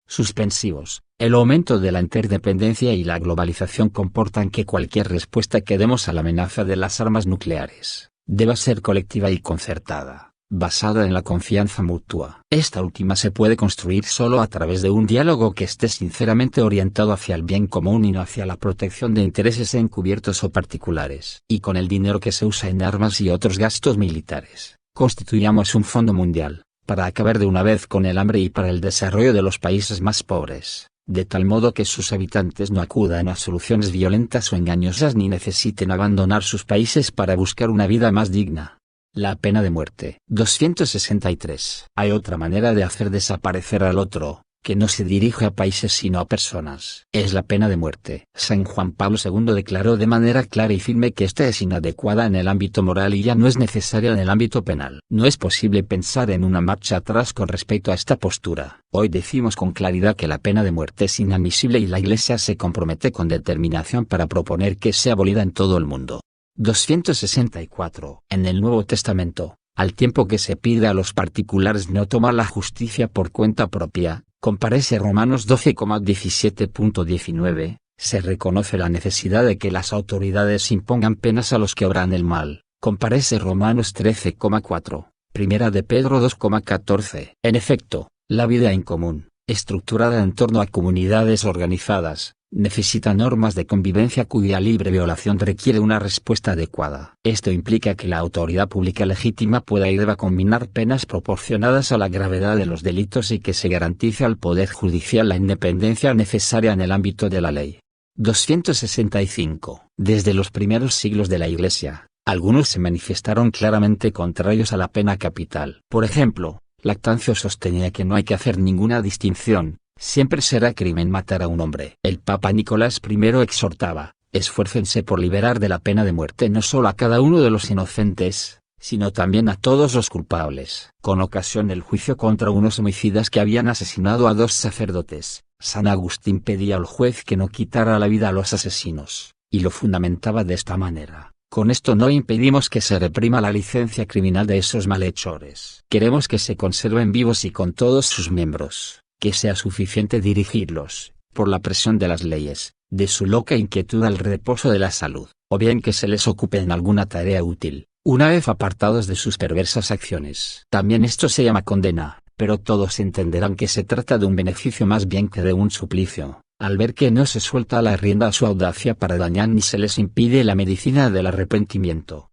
Suspensivos. El aumento de la interdependencia y la globalización comportan que cualquier respuesta que demos a la amenaza de las armas nucleares deba ser colectiva y concertada. basada en la confianza mutua. Esta última se puede construir solo a través de un diálogo que esté sinceramente orientado hacia el bien común y no hacia la protección de intereses encubiertos o particulares. Y con el dinero que se usa en armas y otros gastos militares, constituyamos un fondo mundial, para acabar de una vez con el hambre y para el desarrollo de los países más pobres, de tal modo que sus habitantes no acudan a soluciones violentas o engañosas ni necesiten abandonar sus países para buscar una vida más digna. La pena de muerte. 263. Hay otra manera de hacer desaparecer al otro, que no se dirige a países sino a personas. Es la pena de muerte. San Juan Pablo II declaró de manera clara y firme que esta es inadecuada en el ámbito moral y ya no es necesaria en el ámbito penal. No es posible pensar en una marcha atrás con respecto a esta postura. Hoy decimos con claridad que la pena de muerte es inadmisible y la Iglesia se compromete con determinación para proponer que sea abolida en todo el mundo. 264. En el Nuevo Testamento, al tiempo que se pide a los particulares no tomar la justicia por cuenta propia, comparece Romanos 12,17.19, se reconoce la necesidad de que las autoridades impongan penas a los que obran el mal, comparece Romanos 13,4, Primera de Pedro 2,14. En efecto, la vida en común, estructurada en torno a comunidades organizadas, necesita normas de convivencia cuya libre violación requiere una respuesta adecuada. Esto implica que la autoridad pública legítima pueda y deba combinar penas proporcionadas a la gravedad de los delitos y que se garantice al Poder Judicial la independencia necesaria en el ámbito de la ley. 265. Desde los primeros siglos de la Iglesia, algunos se manifestaron claramente contrarios a la pena capital. Por ejemplo, Lactancio sostenía que no hay que hacer ninguna distinción. Siempre será crimen matar a un hombre. El Papa Nicolás I exhortaba, esfuércense por liberar de la pena de muerte no solo a cada uno de los inocentes, sino también a todos los culpables. Con ocasión del juicio contra unos homicidas que habían asesinado a 2 sacerdotes, San Agustín pedía al juez que no quitara la vida a los asesinos, y lo fundamentaba de esta manera: con esto no impedimos que se reprima la licencia criminal de esos malhechores. Queremos que se conserven vivos y con todos sus miembros, que sea suficiente dirigirlos, por la presión de las leyes, de su loca inquietud al reposo de la salud, o bien que se les ocupe en alguna tarea útil, una vez apartados de sus perversas acciones. También esto se llama condena, pero todos entenderán que se trata de un beneficio más bien que de un suplicio, al ver que no se suelta la rienda a su audacia para dañar ni se les impide la medicina del arrepentimiento.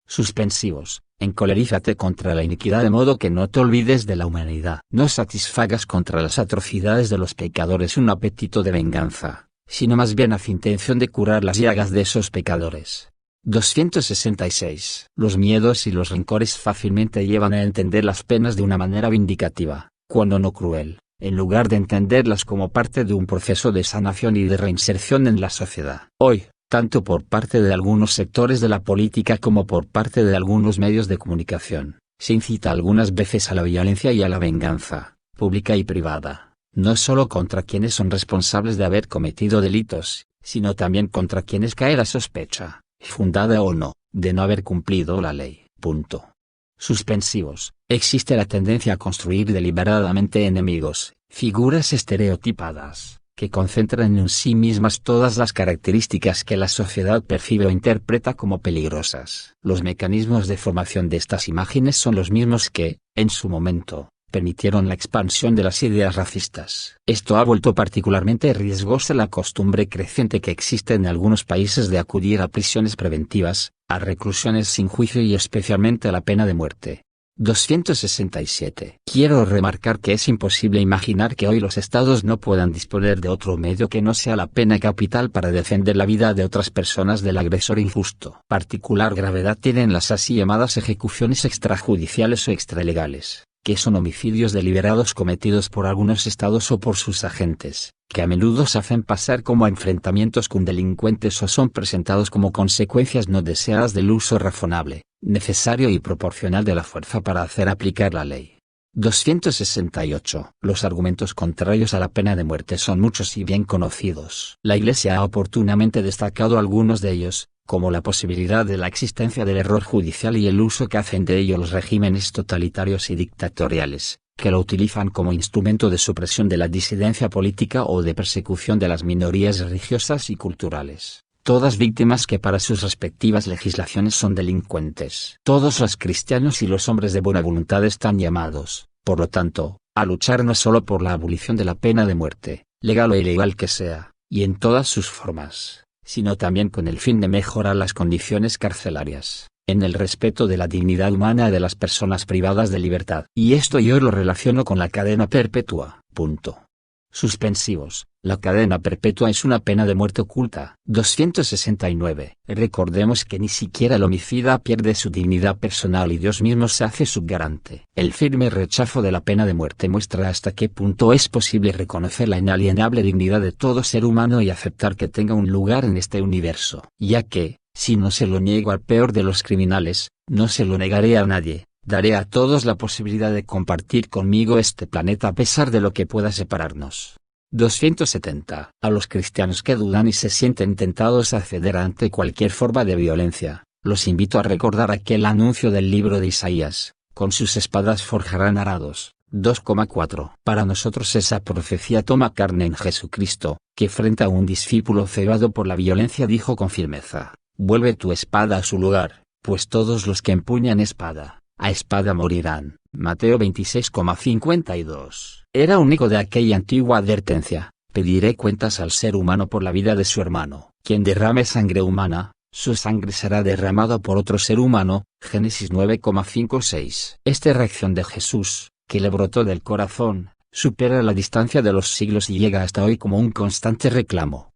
Suspensivos. Encolerízate contra la iniquidad de modo que no te olvides de la humanidad. No satisfagas contra las atrocidades de los pecadores un apetito de venganza, sino más bien haz intención de curar las llagas de esos pecadores. 266. Los miedos y los rencores fácilmente llevan a entender las penas de una manera vindicativa, cuando no cruel, en lugar de entenderlas como parte de un proceso de sanación y de reinserción en la sociedad. Hoy, tanto por parte de algunos sectores de la política como por parte de algunos medios de comunicación, se incita algunas veces a la violencia y a la venganza, pública y privada, no solo contra quienes son responsables de haber cometido delitos, sino también contra quienes cae la sospecha, fundada o no, de no haber cumplido la ley. Suspensivos. Existe la tendencia a construir deliberadamente enemigos, figuras estereotipadas, que concentran en sí mismas todas las características que la sociedad percibe o interpreta como peligrosas. Los mecanismos de formación de estas imágenes son los mismos que, en su momento, permitieron la expansión de las ideas racistas. Esto ha vuelto particularmente riesgosa la costumbre creciente que existe en algunos países de acudir a prisiones preventivas, a reclusiones sin juicio y especialmente a la pena de muerte. 267. Quiero remarcar que es imposible imaginar que hoy los estados no puedan disponer de otro medio que no sea la pena capital para defender la vida de otras personas del agresor injusto. Particular gravedad tienen las así llamadas ejecuciones extrajudiciales o extralegales, que son homicidios deliberados cometidos por algunos estados o por sus agentes, que a menudo se hacen pasar como enfrentamientos con delincuentes o son presentados como consecuencias no deseadas del uso razonable, necesario y proporcional de la fuerza para hacer aplicar la ley. 268. Los argumentos contrarios a la pena de muerte son muchos y bien conocidos. La Iglesia ha oportunamente destacado algunos de ellos, como la posibilidad de la existencia del error judicial y el uso que hacen de ello los regímenes totalitarios y dictatoriales, que lo utilizan como instrumento de supresión de la disidencia política o de persecución de las minorías religiosas y culturales. todas víctimas que para sus respectivas legislaciones son delincuentes. Todos los cristianos y los hombres de buena voluntad están llamados, por lo tanto, a luchar no solo por la abolición de la pena de muerte, legal o ilegal que sea, y en todas sus formas, sino también con el fin de mejorar las condiciones carcelarias, en el respeto de la dignidad humana de las personas privadas de libertad. Y esto yo lo relaciono con la cadena perpetua. Suspensivos. La cadena perpetua es una pena de muerte oculta. 269. Recordemos que ni siquiera el homicida pierde su dignidad personal y Dios mismo se hace su garante. El firme rechazo de la pena de muerte muestra hasta qué punto es posible reconocer la inalienable dignidad de todo ser humano y aceptar que tenga un lugar en este universo. Ya que, si no se lo niego al peor de los criminales, no se lo negaré a nadie. Daré a todos la posibilidad de compartir conmigo este planeta a pesar de lo que pueda separarnos. 270. A los cristianos que dudan y se sienten tentados a ceder ante cualquier forma de violencia, los invito a recordar aquel anuncio del libro de Isaías: con sus espadas forjarán arados. 2,4. Para nosotros esa profecía toma carne en Jesucristo, que frente a un discípulo cebado por la violencia dijo con firmeza: vuelve tu espada a su lugar, pues todos los que empuñan espada, a espada morirán. Mateo 26,52. Era único de aquella antigua advertencia: pediré cuentas al ser humano por la vida de su hermano. Quien derrame sangre humana, su sangre será derramada por otro ser humano. Génesis 9,56. Esta reacción de Jesús, que le brotó del corazón, supera la distancia de los siglos y llega hasta hoy como un constante reclamo.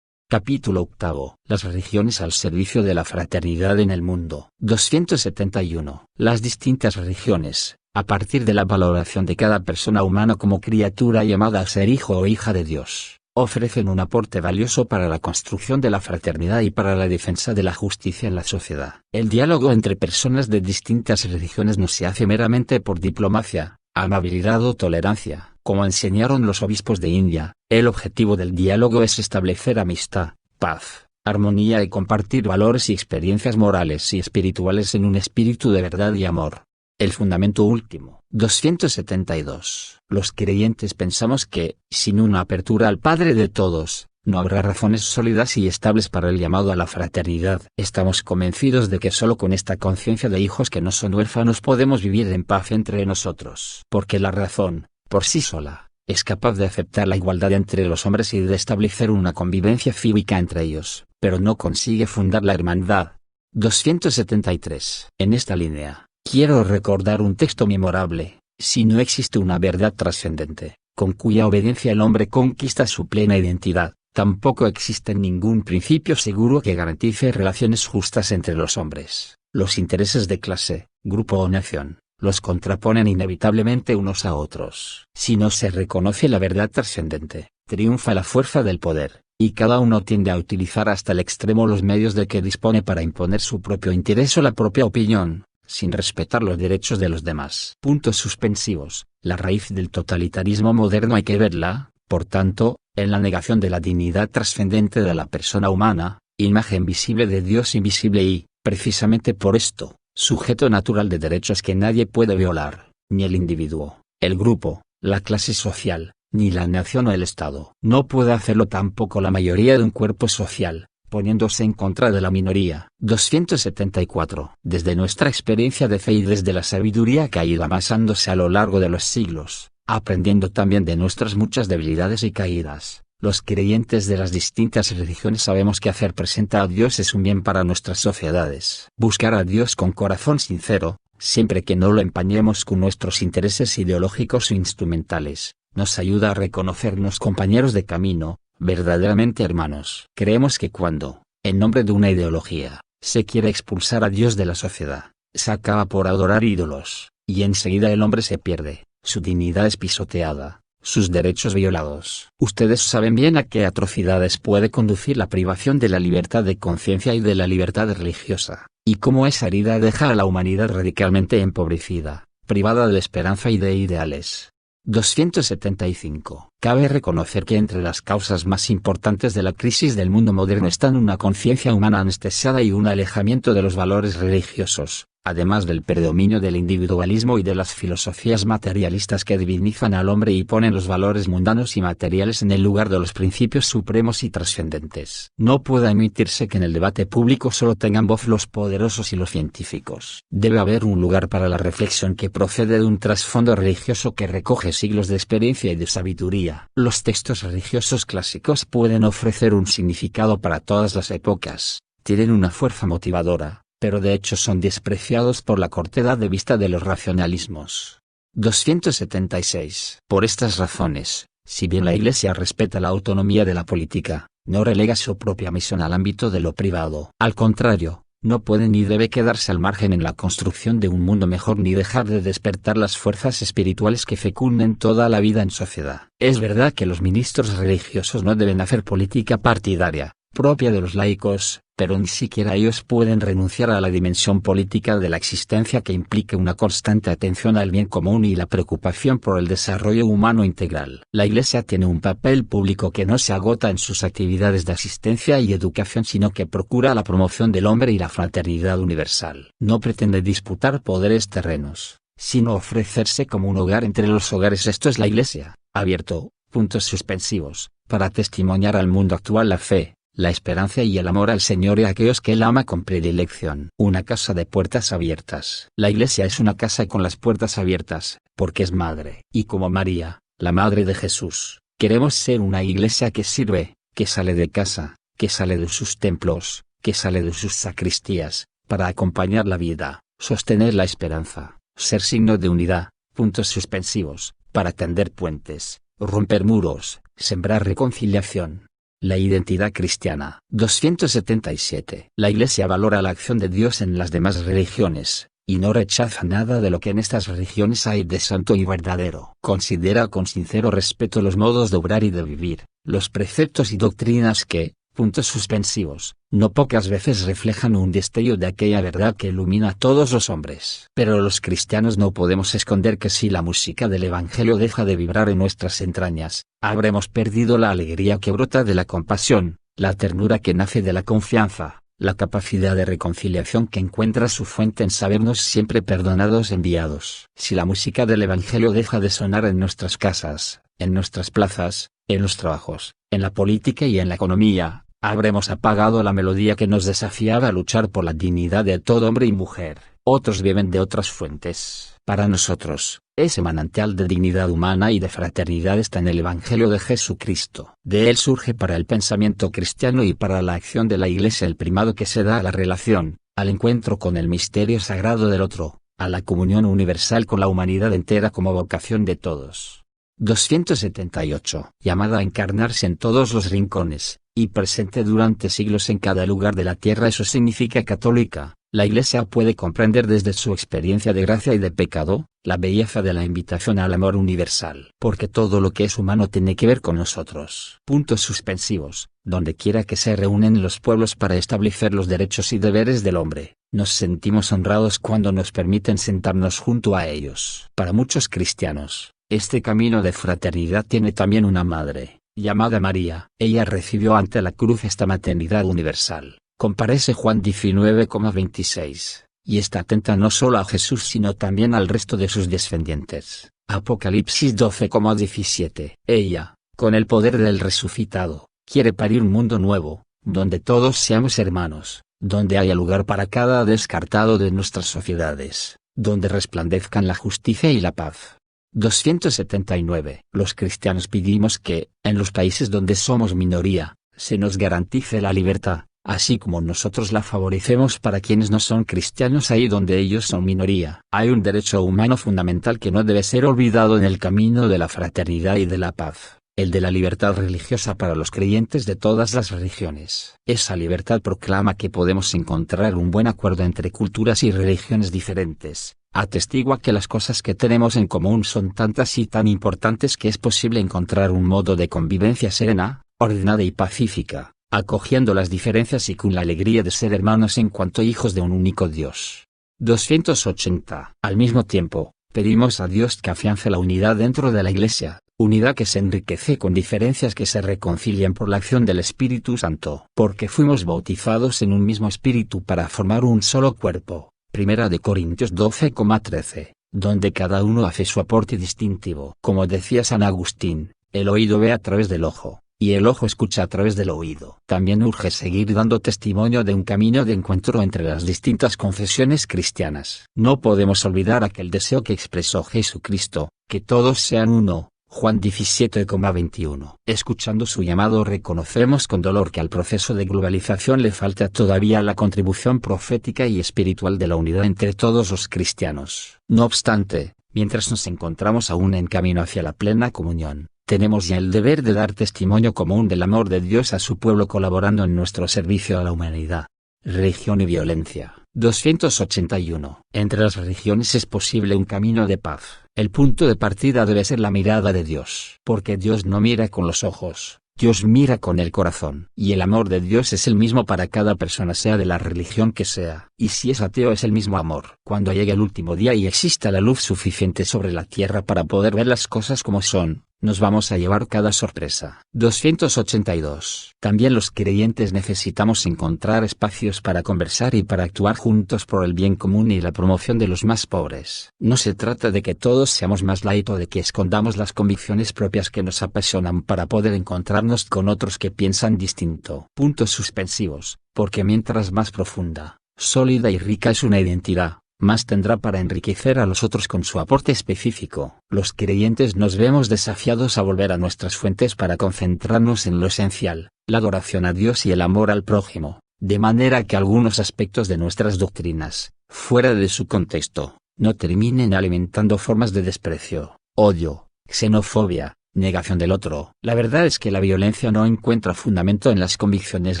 Capítulo 8. Las religiones al servicio de la fraternidad en el mundo. 271. Las distintas religiones, a partir de la valoración de cada persona humana como criatura llamada a ser hijo o hija de Dios, ofrecen un aporte valioso para la construcción de la fraternidad y para la defensa de la justicia en la sociedad. El diálogo entre personas de distintas religiones no se hace meramente por diplomacia, amabilidad o tolerancia. Como enseñaron los obispos de India, el objetivo del diálogo es establecer amistad, paz, armonía y compartir valores y experiencias morales y espirituales en un espíritu de verdad y amor. El fundamento último. 272. Los creyentes pensamos que, sin una apertura al Padre de todos, no habrá razones sólidas y estables para el llamado a la fraternidad. Estamos convencidos de que solo con esta conciencia de hijos que no son huérfanos podemos vivir en paz entre nosotros. Porque la razón, por sí sola, es capaz de aceptar la igualdad entre los hombres y de establecer una convivencia cívica entre ellos, pero no consigue fundar la hermandad. 273. En esta línea, quiero recordar un texto memorable: si no existe una verdad trascendente, con cuya obediencia el hombre conquista su plena identidad, tampoco existe ningún principio seguro que garantice relaciones justas entre los hombres. Los intereses de clase, grupo o nación los contraponen inevitablemente unos a otros. Si no se reconoce la verdad trascendente, triunfa la fuerza del poder, y cada uno tiende a utilizar hasta el extremo los medios de que dispone para imponer su propio interés o la propia opinión, sin respetar los derechos de los demás. Puntos suspensivos. La raíz del totalitarismo moderno hay que verla, por tanto, en la negación de la dignidad trascendente de la persona humana, imagen visible de Dios invisible y, precisamente por esto, sujeto natural de derechos que nadie puede violar, ni el individuo, el grupo, la clase social, ni la nación o el Estado. No puede hacerlo tampoco la mayoría de un cuerpo social, poniéndose en contra de la minoría. 274. Desde nuestra experiencia de fe y desde la sabiduría que ha ido amasándose a lo largo de los siglos, aprendiendo también de nuestras muchas debilidades y caídas, los creyentes de las distintas religiones sabemos que hacer presente a Dios es un bien para nuestras sociedades. Buscar a Dios con corazón sincero, siempre que no lo empañemos con nuestros intereses ideológicos o instrumentales, nos ayuda a reconocernos compañeros de camino, verdaderamente hermanos. Creemos que cuando, en nombre de una ideología, se quiere expulsar a Dios de la sociedad, se acaba por adorar ídolos, y enseguida el hombre se pierde, su dignidad es pisoteada, sus derechos violados. Ustedes saben bien a qué atrocidades puede conducir la privación de la libertad de conciencia y de la libertad religiosa, y cómo esa herida deja a la humanidad radicalmente empobrecida, privada de esperanza y de ideales. 275. Cabe reconocer que entre las causas más importantes de la crisis del mundo moderno están una conciencia humana anestesiada y un alejamiento de los valores religiosos, además del predominio del individualismo y de las filosofías materialistas que divinizan al hombre y ponen los valores mundanos y materiales en el lugar de los principios supremos y trascendentes. No puede admitirse que en el debate público solo tengan voz los poderosos y los científicos. Debe haber un lugar para la reflexión que procede de un trasfondo religioso que recoge siglos de experiencia y de sabiduría. Los textos religiosos clásicos pueden ofrecer un significado para todas las épocas, tienen una fuerza motivadora, pero de hecho son despreciados por la cortedad de vista de los racionalismos. 276. Por estas razones, si bien la Iglesia respeta la autonomía de la política, no relega su propia misión al ámbito de lo privado. Al contrario, no puede ni debe quedarse al margen en la construcción de un mundo mejor ni dejar de despertar las fuerzas espirituales que fecunden toda la vida en sociedad. Es verdad que los ministros religiosos no deben hacer política partidaria, propia de los laicos, pero ni siquiera ellos pueden renunciar a la dimensión política de la existencia que implique una constante atención al bien común y la preocupación por el desarrollo humano integral. La Iglesia tiene un papel público que no se agota en sus actividades de asistencia y educación, sino que procura la promoción del hombre y la fraternidad universal. No pretende disputar poderes terrenos, sino ofrecerse como un hogar entre los hogares. Esto es la Iglesia, abierto, puntos suspensivos, para testimoniar al mundo actual la fe, la esperanza y el amor al Señor y a aquellos que Él ama con predilección. Una casa de puertas abiertas. La Iglesia es una casa con las puertas abiertas, porque es madre. Y como María, la madre de Jesús, queremos ser una Iglesia que sirve, que sale de casa, que sale de sus templos, que sale de sus sacristías, para acompañar la vida, sostener la esperanza, ser signo de unidad, puntos suspensivos, para tender puentes, romper muros, sembrar reconciliación. La identidad cristiana. 277. La Iglesia valora la acción de Dios en las demás religiones, y no rechaza nada de lo que en estas religiones hay de santo y verdadero. Considera con sincero respeto los modos de obrar y de vivir, los preceptos y doctrinas que, puntos suspensivos, no pocas veces reflejan un destello de aquella verdad que ilumina a todos los hombres. Pero los cristianos no podemos esconder que si la música del Evangelio deja de vibrar en nuestras entrañas, habremos perdido la alegría que brota de la compasión, la ternura que nace de la confianza, la capacidad de reconciliación que encuentra su fuente en sabernos siempre perdonados enviados. Si la música del Evangelio deja de sonar en nuestras casas, en nuestras plazas, en los trabajos, en la política y en la economía, habremos apagado la melodía que nos desafiaba a luchar por la dignidad de todo hombre y mujer. Otros beben de otras fuentes. Para nosotros, ese manantial de dignidad humana y de fraternidad está en el Evangelio de Jesucristo. De él surge para el pensamiento cristiano y para la acción de la Iglesia el primado que se da a la relación, al encuentro con el misterio sagrado del otro, a la comunión universal con la humanidad entera como vocación de todos. 278. Llamada a encarnarse en todos los rincones, y presente durante siglos en cada lugar de la tierra. Eso significa católica. La Iglesia puede comprender desde su experiencia de gracia y de pecado, la belleza de la invitación al amor universal. Porque todo lo que es humano tiene que ver con nosotros. Puntos suspensivos. Donde quiera que se reúnen los pueblos para establecer los derechos y deberes del hombre, nos sentimos honrados cuando nos permiten sentarnos junto a ellos. Para muchos cristianos, este camino de fraternidad tiene también una madre, llamada María. Ella recibió ante la cruz esta maternidad universal. Comparece Juan 19,26, y está atenta no solo a Jesús sino también al resto de sus descendientes. Apocalipsis 12,17. Ella, con el poder del resucitado, quiere parir un mundo nuevo, donde todos seamos hermanos, donde haya lugar para cada descartado de nuestras sociedades, donde resplandezcan la justicia y la paz. 279. Los cristianos pedimos que, en los países donde somos minoría, se nos garantice la libertad, así como nosotros la favorecemos para quienes no son cristianos ahí donde ellos son minoría. Hay un derecho humano fundamental que no debe ser olvidado en el camino de la fraternidad y de la paz, el de la libertad religiosa para los creyentes de todas las religiones. Esa libertad proclama que podemos encontrar un buen acuerdo entre culturas y religiones diferentes. Atestigua que las cosas que tenemos en común son tantas y tan importantes que es posible encontrar un modo de convivencia serena, ordenada y pacífica, acogiendo las diferencias y con la alegría de ser hermanos en cuanto hijos de un único Dios. 280. Al mismo tiempo, pedimos a Dios que afiance la unidad dentro de la Iglesia, unidad que se enriquece con diferencias que se reconcilian por la acción del Espíritu Santo. Porque fuimos bautizados en un mismo espíritu para formar un solo cuerpo. Primera de Corintios 12,13, donde cada uno hace su aporte distintivo. Como decía San Agustín, el oído ve a través del ojo, y el ojo escucha a través del oído. También urge seguir dando testimonio de un camino de encuentro entre las distintas confesiones cristianas. No podemos olvidar aquel deseo que expresó Jesucristo, que todos sean uno. Juan 17,21. Escuchando su llamado reconocemos con dolor que al proceso de globalización le falta todavía la contribución profética y espiritual de la unidad entre todos los cristianos. No obstante, mientras nos encontramos aún en camino hacia la plena comunión, tenemos ya el deber de dar testimonio común del amor de Dios a su pueblo colaborando en nuestro servicio a la humanidad. Religión y violencia. 281. Entre las religiones es posible un camino de paz. El punto de partida debe ser la mirada de Dios. Porque Dios no mira con los ojos, Dios mira con el corazón. Y el amor de Dios es el mismo para cada persona, sea de la religión que sea. Y si es ateo es el mismo amor. Cuando llegue el último día y exista la luz suficiente sobre la tierra para poder ver las cosas como son, nos vamos a llevar cada sorpresa. 282. También los creyentes necesitamos encontrar espacios para conversar y para actuar juntos por el bien común y la promoción de los más pobres. No se trata de que todos seamos más light o de que escondamos las convicciones propias que nos apasionan para poder encontrarnos con otros que piensan distinto. Puntos suspensivos, porque mientras más profunda, sólida y rica es una identidad, más tendrá para enriquecer a los otros con su aporte específico. Los creyentes nos vemos desafiados a volver a nuestras fuentes para concentrarnos en lo esencial, la adoración a Dios y el amor al prójimo, de manera que algunos aspectos de nuestras doctrinas, fuera de su contexto, no terminen alimentando formas de desprecio, odio, xenofobia, negación del otro. La verdad es que la violencia no encuentra fundamento en las convicciones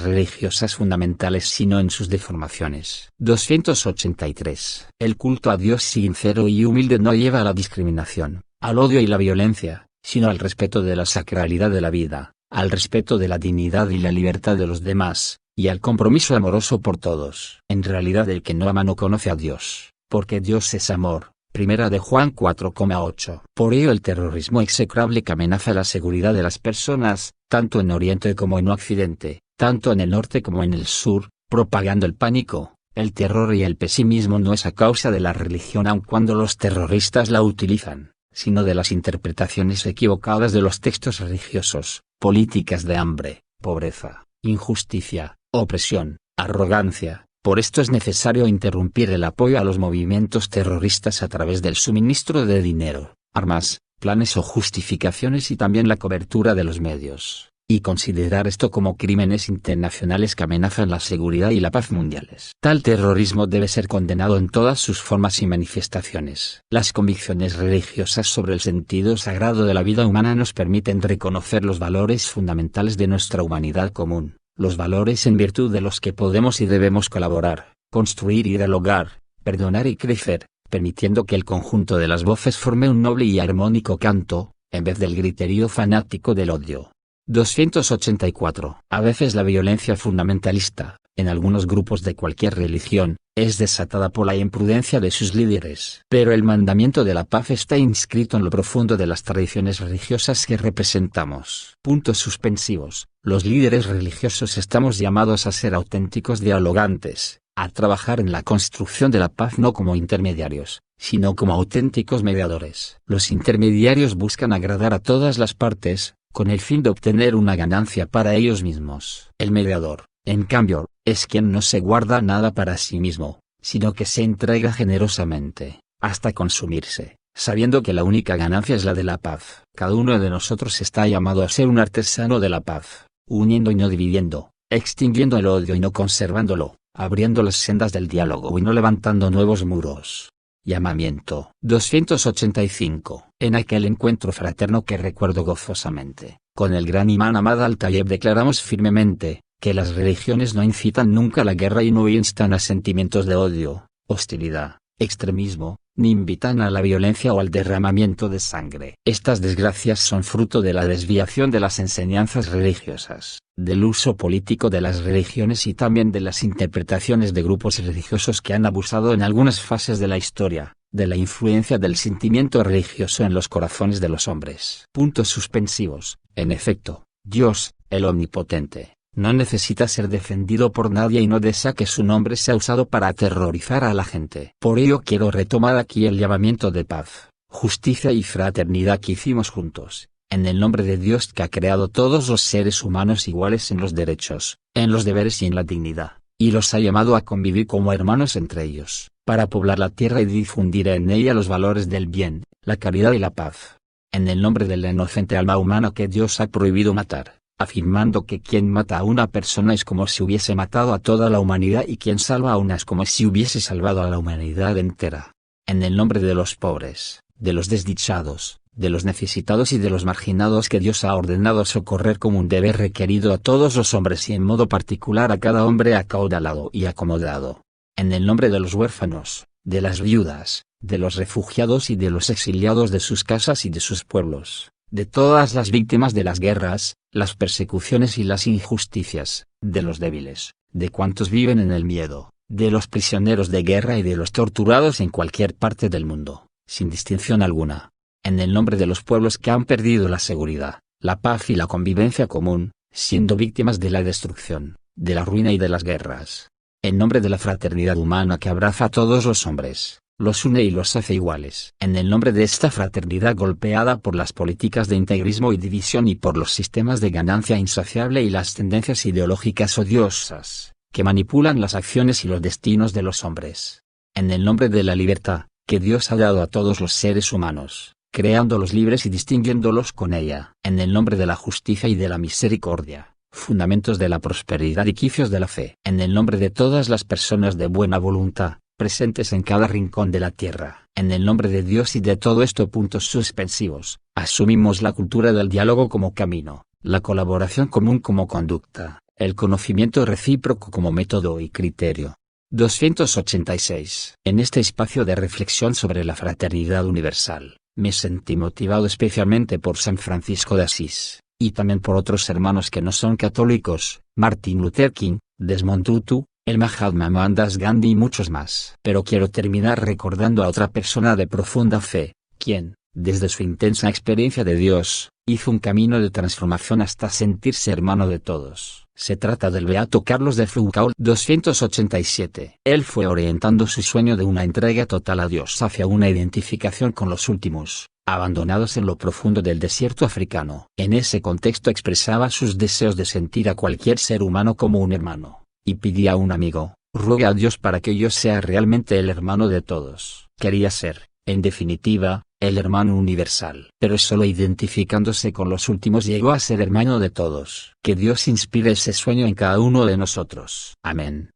religiosas fundamentales sino en sus deformaciones. 283. El culto a Dios sincero y humilde no lleva a la discriminación, al odio y la violencia, sino al respeto de la sacralidad de la vida, al respeto de la dignidad y la libertad de los demás, y al compromiso amoroso por todos. En realidad el que no ama no conoce a Dios, porque Dios es amor. Primera de Juan 4,8. Por ello el terrorismo execrable que amenaza la seguridad de las personas, tanto en Oriente como en Occidente, tanto en el norte como en el sur, propagando el pánico, el terror y el pesimismo no es a causa de la religión aun cuando los terroristas la utilizan, sino de las interpretaciones equivocadas de los textos religiosos, políticas de hambre, pobreza, injusticia, opresión, arrogancia. Por esto es necesario interrumpir el apoyo a los movimientos terroristas a través del suministro de dinero, armas, planes o justificaciones y también la cobertura de los medios, y considerar esto como crímenes internacionales que amenazan la seguridad y la paz mundiales. Tal terrorismo debe ser condenado en todas sus formas y manifestaciones. Las convicciones religiosas sobre el sentido sagrado de la vida humana nos permiten reconocer los valores fundamentales de nuestra humanidad común. Los valores en virtud de los que podemos y debemos colaborar, construir y dialogar, perdonar y crecer, permitiendo que el conjunto de las voces forme un noble y armónico canto, en vez del griterío fanático del odio. 284. A veces la violencia fundamentalista, en algunos grupos de cualquier religión, es desatada por la imprudencia de sus líderes. Pero el mandamiento de la paz está inscrito en lo profundo de las tradiciones religiosas que representamos. Puntos suspensivos. Los líderes religiosos estamos llamados a ser auténticos dialogantes, a trabajar en la construcción de la paz no como intermediarios, sino como auténticos mediadores. Los intermediarios buscan agradar a todas las partes, con el fin de obtener una ganancia para ellos mismos. El mediador, en cambio, es quien no se guarda nada para sí mismo, sino que se entrega generosamente, hasta consumirse, sabiendo que la única ganancia es la de la paz. Cada uno de nosotros está llamado a ser un artesano de la paz, uniendo y no dividiendo, extinguiendo el odio y no conservándolo, abriendo las sendas del diálogo y no levantando nuevos muros. Llamamiento. 285. En aquel encuentro fraterno que recuerdo gozosamente, con el gran imán Ahmad al-Tayeb declaramos firmemente, que las religiones no incitan nunca a la guerra y no instan a sentimientos de odio, hostilidad, extremismo, ni invitan a la violencia o al derramamiento de sangre. Estas desgracias son fruto de la desviación de las enseñanzas religiosas, del uso político de las religiones y también de las interpretaciones de grupos religiosos que han abusado en algunas fases de la historia, de la influencia del sentimiento religioso en los corazones de los hombres. Puntos suspensivos. En efecto, Dios, el Omnipotente, no necesita ser defendido por nadie y no desea que su nombre sea usado para aterrorizar a la gente. Por ello quiero retomar aquí el llamamiento de paz, justicia y fraternidad que hicimos juntos, en el nombre de Dios que ha creado todos los seres humanos iguales en los derechos, en los deberes y en la dignidad, y los ha llamado a convivir como hermanos entre ellos, para poblar la tierra y difundir en ella los valores del bien, la caridad y la paz. En el nombre de la inocente alma humana que Dios ha prohibido matar, afirmando que quien mata a una persona es como si hubiese matado a toda la humanidad y quien salva a una es como si hubiese salvado a la humanidad entera. En el nombre de los pobres, de los desdichados, de los necesitados y de los marginados que Dios ha ordenado socorrer como un deber requerido a todos los hombres y en modo particular a cada hombre acaudalado y acomodado. En el nombre de los huérfanos, de las viudas, de los refugiados y de los exiliados de sus casas y de sus pueblos, de todas las víctimas de las guerras, las persecuciones y las injusticias, de los débiles, de cuantos viven en el miedo, de los prisioneros de guerra y de los torturados en cualquier parte del mundo, sin distinción alguna. En el nombre de los pueblos que han perdido la seguridad, la paz y la convivencia común, siendo víctimas de la destrucción, de la ruina y de las guerras. En nombre de la fraternidad humana que abraza a todos los hombres, los une y los hace iguales. En el nombre de esta fraternidad golpeada por las políticas de integrismo y división y por los sistemas de ganancia insaciable y las tendencias ideológicas odiosas, que manipulan las acciones y los destinos de los hombres. En el nombre de la libertad, que Dios ha dado a todos los seres humanos, creándolos libres y distinguiéndolos con ella. En el nombre de la justicia y de la misericordia, fundamentos de la prosperidad y quicios de la fe. En el nombre de todas las personas de buena voluntad, presentes en cada rincón de la tierra. En el nombre de Dios y de todo esto puntos suspensivos, asumimos la cultura del diálogo como camino, la colaboración común como conducta, el conocimiento recíproco como método y criterio. 286. En este espacio de reflexión sobre la fraternidad universal, me sentí motivado especialmente por San Francisco de Asís, y también por otros hermanos que no son católicos, Martin Luther King, Desmond Tutu, el Mahatma Mohandas Gandhi y muchos más. Pero quiero terminar recordando a otra persona de profunda fe, quien, desde su intensa experiencia de Dios, hizo un camino de transformación hasta sentirse hermano de todos. Se trata del beato Carlos de Foucault. 287. Él fue orientando su sueño de una entrega total a Dios hacia una identificación con los últimos, abandonados en lo profundo del desierto africano. En ese contexto expresaba sus deseos de sentir a cualquier ser humano como un hermano, y pedía a un amigo, ruega a Dios para que yo sea realmente el hermano de todos. Quería ser, en definitiva, el hermano universal. Pero solo identificándose con los últimos llegó a ser hermano de todos. Que Dios inspire ese sueño en cada uno de nosotros. Amén.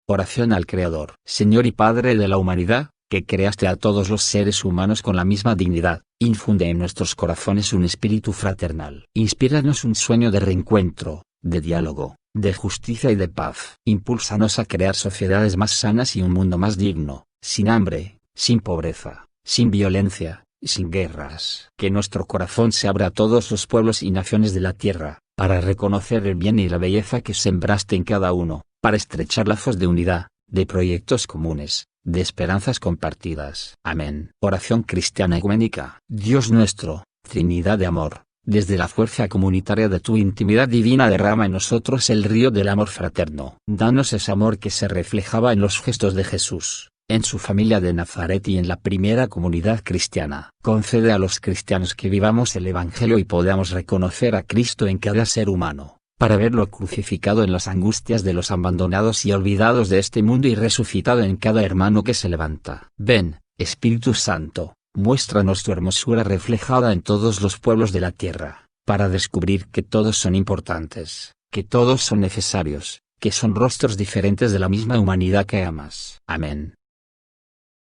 Oración al Creador. Señor y Padre de la humanidad, que creaste a todos los seres humanos con la misma dignidad, infunde en nuestros corazones un espíritu fraternal. Inspíranos un sueño de reencuentro, de diálogo, de justicia y de paz. Impúlsanos a crear sociedades más sanas y un mundo más digno, sin hambre, sin pobreza, sin violencia, y sin guerras. Que nuestro corazón se abra a todos los pueblos y naciones de la tierra, para reconocer el bien y la belleza que sembraste en cada uno, para estrechar lazos de unidad, de proyectos comunes, de esperanzas compartidas. Amén. Oración cristiana ecuménica. Dios nuestro, Trinidad de amor, desde la fuerza comunitaria de tu intimidad divina derrama en nosotros el río del amor fraterno. Danos ese amor que se reflejaba en los gestos de Jesús, en su familia de Nazaret y en la primera comunidad cristiana. Concede a los cristianos que vivamos el Evangelio y podamos reconocer a Cristo en cada ser humano, para verlo crucificado en las angustias de los abandonados y olvidados de este mundo y resucitado en cada hermano que se levanta. Ven, Espíritu Santo, muéstranos tu hermosura reflejada en todos los pueblos de la tierra, para descubrir que todos son importantes, que todos son necesarios, que son rostros diferentes de la misma humanidad que amas. Amén.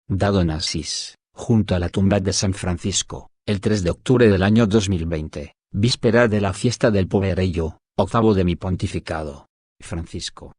Dado en Asís, junto a la tumba de San Francisco, el 3 de octubre del año 2020, víspera de la fiesta del Poverello, octavo de mi pontificado. Francisco.